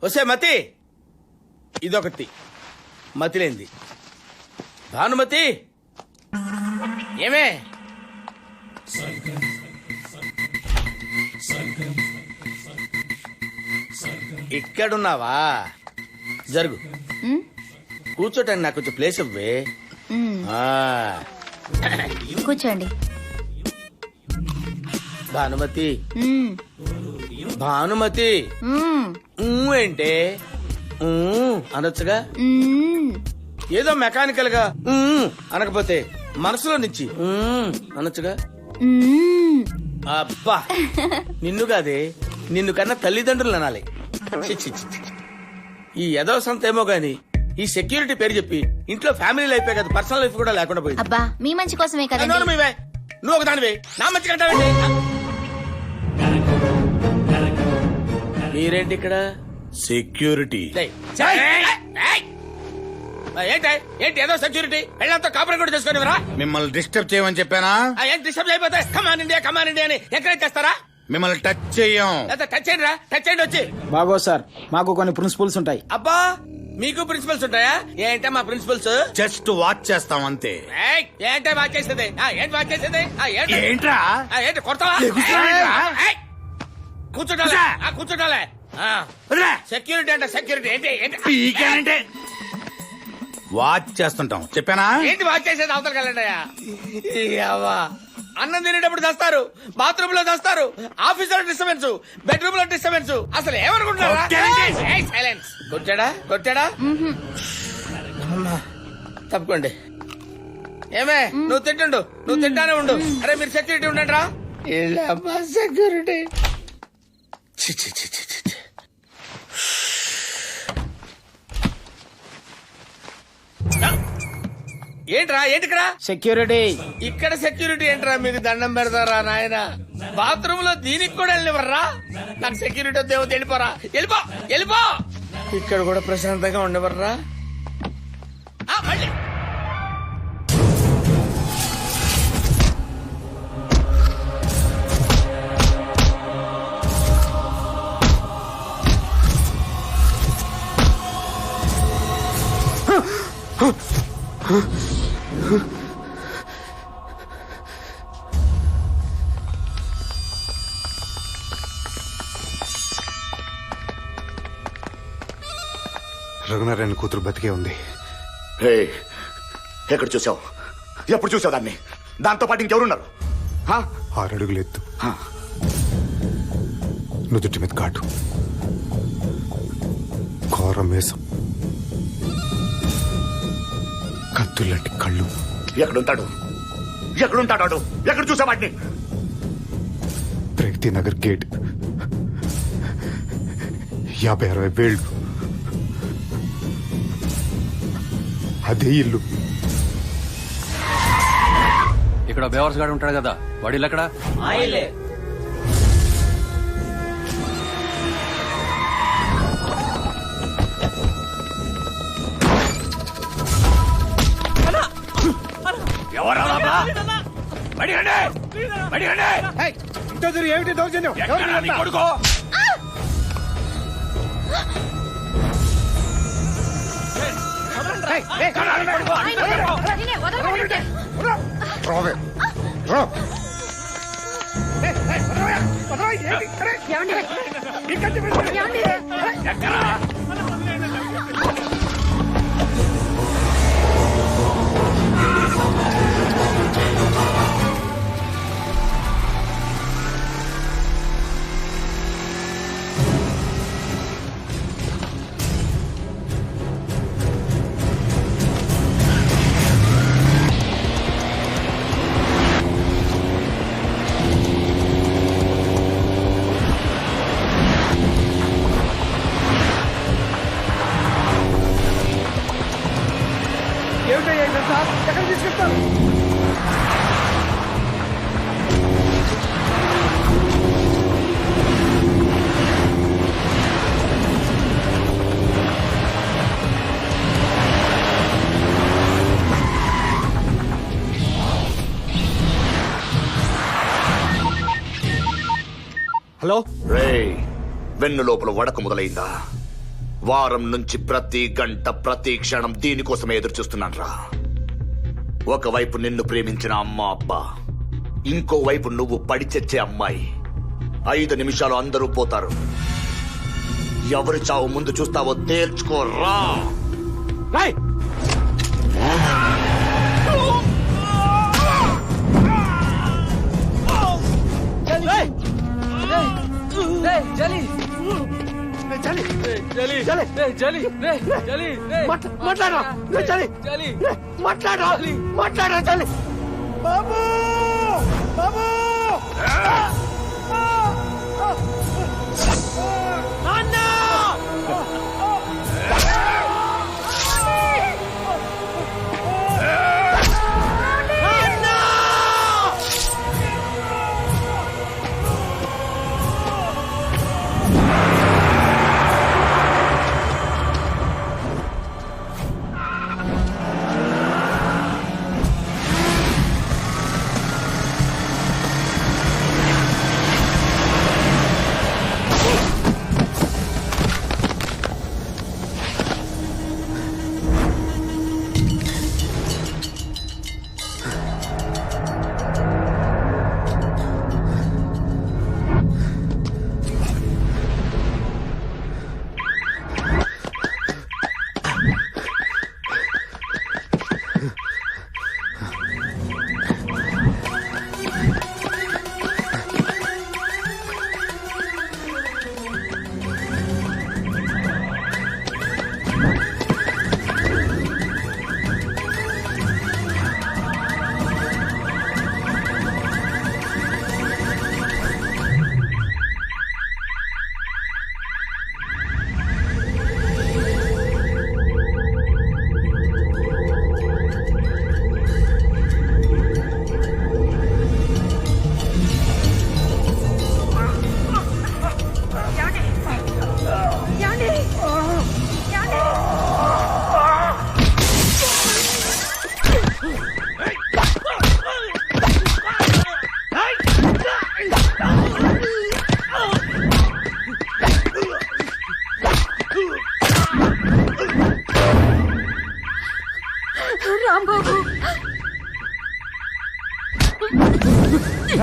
వసే మతి, ఇదొకటి మతిలేంది. భానుమతి, ఏమే ఇక్కడున్నావా? జరుగు. కూర్చోటానికి నాకు కొంచెం ప్లేస్ ఇవ్వే. కూర్చోండి. భానుమతి, భానుమతి ఏంటే అనొచ్చుగా. ఏదో మెకానికల్ గా అనకపోతే మనసులో నుంచి అనొచ్చుగా. అబ్బా, నిన్ను కాదే, నిన్ను కన్నా తల్లిదండ్రులు అనాలి. చి, చి, చి, చి. ఈ యదో సంత ఏమో గాని ఈ సెక్యూరిటీ పేరు చెప్పి ఇంట్లో ఫ్యామిలీ లైఫే కదా, పర్సనల్ లైఫ్ కూడా లేకుండా పోయింది. అబ్బా, మీ మంచి కోసమే కదా. నువ్వు ఒక దానివే, నా మంచి కంటావండి. మీరేంటి ఇక్కడ? సెక్యూరిటీ. ఏంటి ఏదో సెక్యూరిటీ? వెళ్ళంతా కాపురం కూడా చేసుకునేవరా? మిమ్మల్ని డిస్టర్బ్ చేయమని చెప్పానా? ఏంటి డిస్టర్బ్ అయిపోతే కమాన్ ఇండియా అని ఎంకరేజ్ చేస్తారా? మిమ్మల్ని టచ్ చెయ్యం టచ్ చేయండి రా, టచ్ చేయండి వచ్చి. బాగో సార్, మాకు కొన్ని ప్రిన్సిపల్స్ ఉంటాయి. అబ్బా మీకు ప్రిన్సిపల్స్ ఉంటాయా? ఏంటా మా ప్రిన్సిపల్స్? జస్ట్ వాచ్ చేస్తాం అంతే. ఏంటో వాచ్ చేసేది? ఏంటి వాచ్ చేసేది? ఏంట్రా? ఏంటి కొడతావా? కూర్చోటాలే సెక్యూరిటీ అంటే సెక్యూరిటీ ఏంటి? వాచ్ చేస్తుంటాం చెప్పానా? ఏంటి వాచ్ చేసేది? అవతల కలండియా. అన్నం తినేటప్పుడు చేస్తారు, బాత్రూమ్ లో చేస్తారు, ఆఫీస్ లో డిస్టర్బెన్స్, బెడ్రూమ్ లో డిస్టర్బెన్స్. అసలు ఏమనుకుంటున్నారా? సైలెన్స్. కొట్టాడా? తప్పుకోండి. ఏమే నువ్వు తింటానే ఉండు. అరే మీరు సెక్యూరిటీ ఉండండి రా. సెక్యూరిటీ ఏంట్రా? ఏంటికరా సెక్యూరిటీ? ఇక్కడ సెక్యూరిటీ ఏంట్రా? మీకు దండం పెడతారా నాయన? బాత్రూమ్ లో దీనికి కూడా వెళ్ళివర్రా? నాకు సెక్యూరిటీ వద్దేమో, వెళ్ళిపో. ఇక్కడ కూడా ప్రశాంతంగా ఉండవర్రా? మళ్ళీ రఘునారాయణ కూతురు బతికే ఉంది. ఎక్కడ చూసావు? ఎప్పుడు చూసావు దాన్ని? దాంతో పాటు ఇంకెవరున్నారు? 6 అడుగులు ఎత్తు, నుదుటి మీద కాటు, ఘోర మేసం, కత్తుల్లాంటి కళ్ళు. ఎక్కడుంటాడు? ఎక్కడ చూసావు వాటిని? ప్రగతి నగర్ గేట్, 50-60 వేళ్ళు. అదే ఇల్లు. ఇక్కడ బేవర్స్ గాడు ఉంటాడు కదా, వాడి ఇల్లు ఎక్కడ? ఏమిటి దౌర్జన్యం? కొడుకో రావే, రా. ఎక్కడ తీసుకెళ్తాను? హలో వెన్ను లోపల వడక మొదలైందా? వారం నుంచి ప్రతి గంట ప్రతి క్షణం దీనికోసమే ఎదురు చూస్తున్నాను రా. ఒకవైపు నిన్ను ప్రేమించిన అమ్మ అబ్బా, ఇంకోవైపు నువ్వు పడి చచ్చే అమ్మాయి. 5 నిమిషాలు అందరూ పోతారు. ఎవరి చావు ముందు చూస్తావో తేల్చుకోరా. మాట్లాడాలి. బాబు బాబు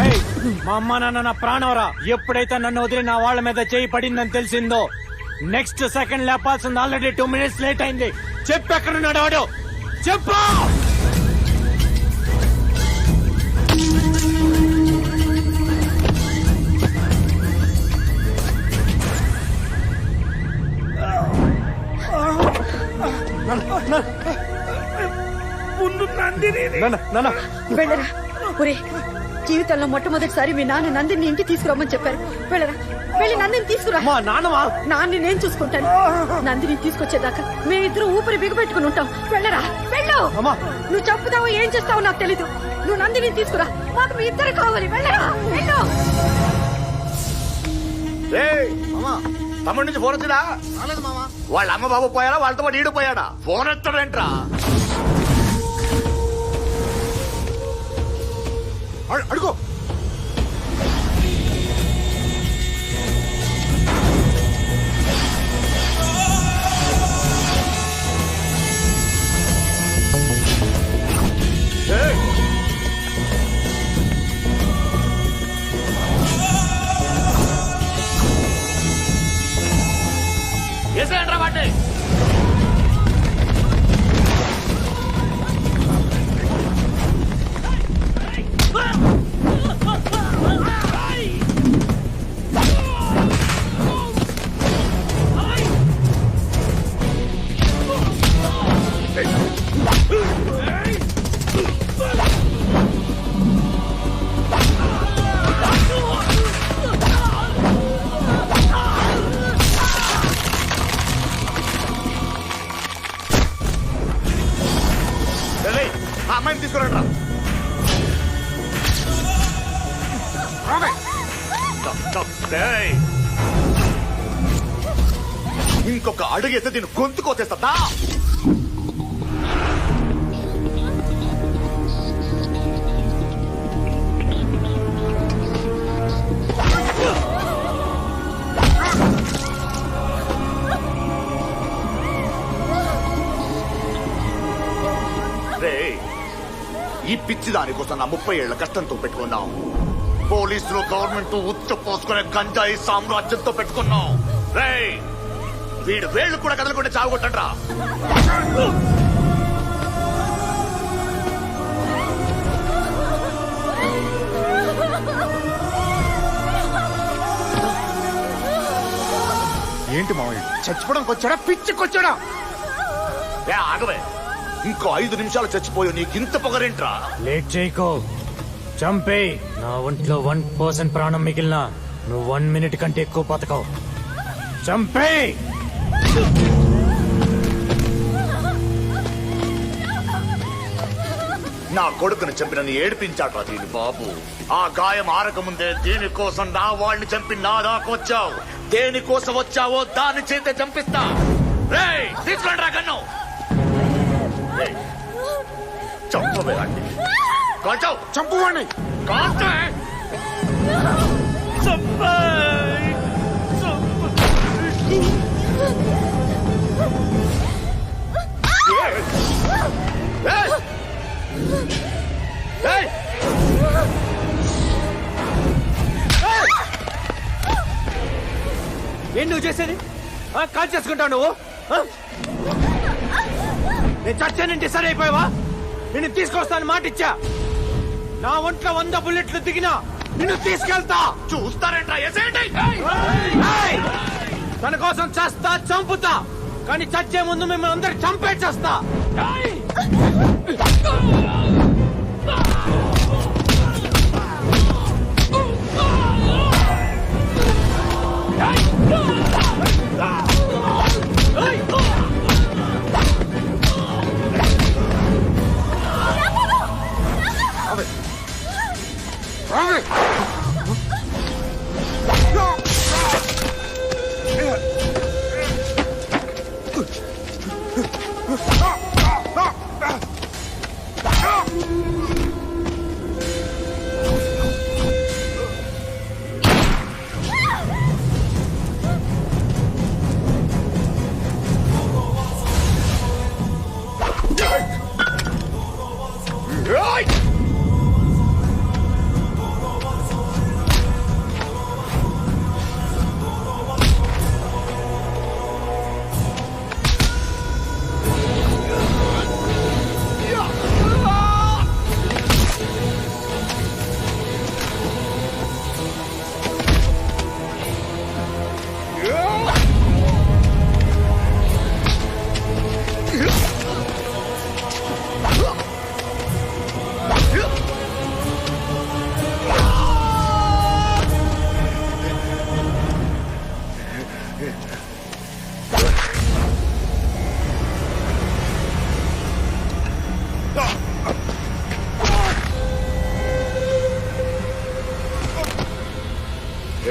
ఏయ్, మా అమ్మ నాన్న నా ప్రాణవరా. ఎప్పుడైతే నన్ను వదిలి నా వాళ్ళ మీద చేయి పడిందని తెలిసిందో నెక్స్ట్ సెకండ్ లేపాల్సింది ఆల్రెడీ 2 minutes లేట్ అయింది. చెప్పు ఎక్కడున్నాడు వాడు, చెప్పు. వెళ్ళరా ఒరే, జీవితంలో మొట్టమొదటిసారి మీ నాన్న నందిని ఇంటికి తీసుకురమ్మని చెప్పారు. వెళ్ళరా, వెళ్ళి నందిని తీసుకురా. నాన్ని నేను చూసుకుంటాను. నందిని తీసుకొచ్చేదాకా మేమిద్దరం ఊపిరి బిగపెట్టుకుని ఉంటాం. వెళ్ళరా, వెళ్ళు. నువ్వు చంపుతావో ఏం చేస్తావో నాకు తెలీదు. నువ్వు నందిని తీసుకురా, మాకు మీ ఇద్దరు కావాలి. వెళ్ళరా, వెళ్ళు. తమ్ముడి నుంచి ఫోన్ వచ్చిందా? వాళ్ళ అమ్మ బాబు పోయారా, వాళ్ళతో పాటు ఈడు పోయాడా? ఫోన్ ఎత్తాడేంట్రా? అడుగు. ఏసేయండ్రా వాటిని. ఆ అమ్మాయిని తీసుకురండి రా. ఇంకొక అడుగేస్తే దీన్ని గొంతు కోసేస్తా. ఈ పిచ్చి దానికోసం నా 30 ఏళ్ల కష్టంతో పెట్టుకున్నాం. పోలీసులు, గవర్నమెంట్ ఉచ్చ పోసుకునే గంజాయి సామ్రాజ్యంతో పెట్టుకున్నాం. రేయ్, వీడు వేళ్లు కూడా కదలకుండా చావుకొట్టండ్రా. ఏంటి మావయ్య? చచ్చిపోవడానికి వచ్చాడా, పిచ్చికొచ్చాడా? ఆగవే, ఇంకో 5 నిమిషాలు చచ్చిపోయా. నీకింత పొగరేంట్రా? లేట్ చేయకో, చంపే. నా ఒంట్లో 1% ప్రాణం మిగిలినా నువ్వు 1 minute కంటే ఎక్కువ బతకవు. చంపే. నా కొడుకుని చంపినని ఏడిపించాడు దీని బాబు. ఆ గాయం ఆరకముందే దీనికోసం నా వాళ్ళని చంపి నా దాకొచ్చావు. దేనికోసం వచ్చావో దాని చేతే చంపిస్తా. రేయ్, తీసుకురండి రా గన్ను. చంపవేయండి. కాల్చావు. చంపువాణ్ణి. కాల్చే. ఏం నువ్వు చేసేది? కాల్ చేసుకుంటావు నువ్వు? నేను చచ్చానంటే సరే అయిపోయావా? నిన్ను తీసుకొస్తాను మాట ఇచ్చా. నా ఒంట్లో 100 బుల్లెట్లు దిగినా నిన్ను తీసుకెళ్తా. చూస్తారేంట్రా? తన కోసం చేస్తా, చంపుతా. కానీ చచ్చే ముందు మిమ్మల్ని అందరు చంపే చేస్తా.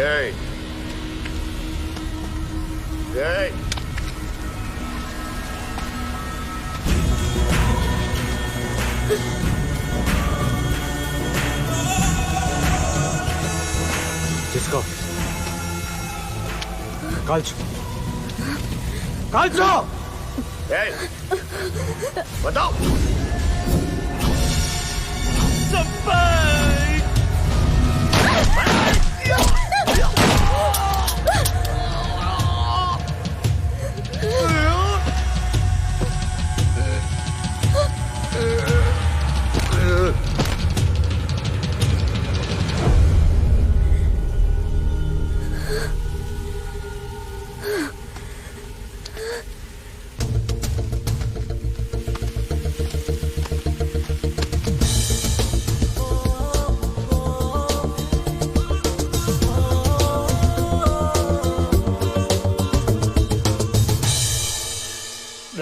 ఏయ్ ఏయ్ తీసుకో కాల్చు కాల్చు ఏయ్ వద్దాం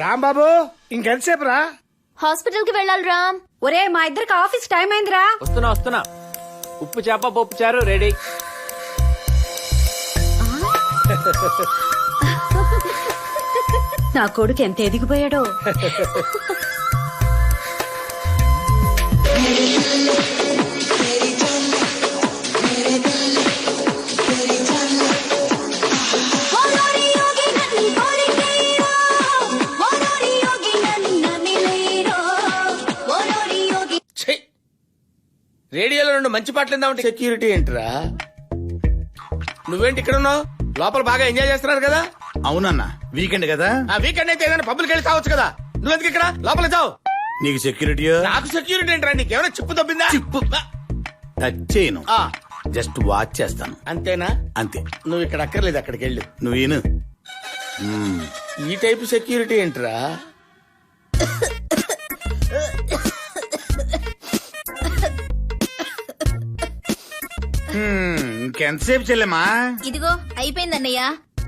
రాంబాబు ఇంకెంతసేపు రా? హాస్పిటల్ కి వెళ్ళాలి రామ్. ఒరే మా ఇద్దరికి ఆఫీస్ టైం అయిందిరా. వస్తున్నా ఉప్పు చేప పప్పు చారు రెడీ. నా కొడుకు ఎంత ఎదిగిపోయాడో. ఛీ! రేడియోలో 2 మంచి పాటలు ఇందామంటే సెక్యూరిటీ ఏంట్రా? నువ్వేంటి ఇక్కడ ఉన్నావు? లోపల బాగా ఎంజాయ్ చేస్తున్నారు కదా? అవునన్నా వీకెండ్ కదా. ఆ వీకెండ్ అయితే ఏదైనా పబ్బులకి వెళ్ళి తావచ్చు కదా. నువ్వెందుకు ఇక్కడ లోపల చావు? నీకు సెక్యూరిటీ నాకు సెక్యూరిటీ ఏంట్రా? నీకేమైనా చిప్పు తప్పిందా? టచ్ చేయను, ఆ, జస్ట్ వాచ్ చేస్తాను అంతేనా? అంతే. నువ్వు ఇక్కడ అక్కర్లేదు, అక్కడికి వెళ్ళు. నువ్వు ఈను. ఈ టైపు సెక్యూరిటీ ఏంట్రా? ఇంకెంతసేపు చెల్లెమ్మా? ఇదిగో అయిపోయిందన్నయ్య.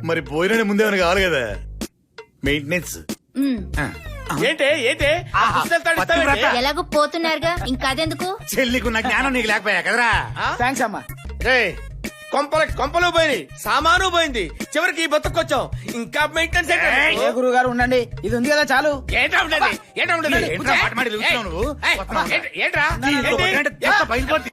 మరి పోయిన ముందేమైనా కావాలి కదా మెయింటెనెన్స్. ఏంటే ఏంటే ఆ పుస్తకాలు తాడిస్తావేంటి? ఎలాగో పోతున్నారుగా ఇంకా అదెందుకు? చెల్లికున్న జ్ఞానం నీకు లేకపోయా కదరా. థ్యాంక్స్ అమ్మా. రేయ్, కొంపలు పోయినాయి, సామాను పోయింది, చివరికి ఈ బతుకొచ్చాం. ఇంకా మెయింటెనెన్స్ ఏ గురువు గారు ఉండండి, ఇది ఉంది కదా చాలు. ఏంట్రా ఉండేది? ఏంట్రా ఉండేది? ఏంట్రా మాట మాట నిలుస్తున్నావు నువ్వు? ఏయ్, ఏంట్రా? ఇంకొకటి అంటే ఎంత పైన పోద్ది.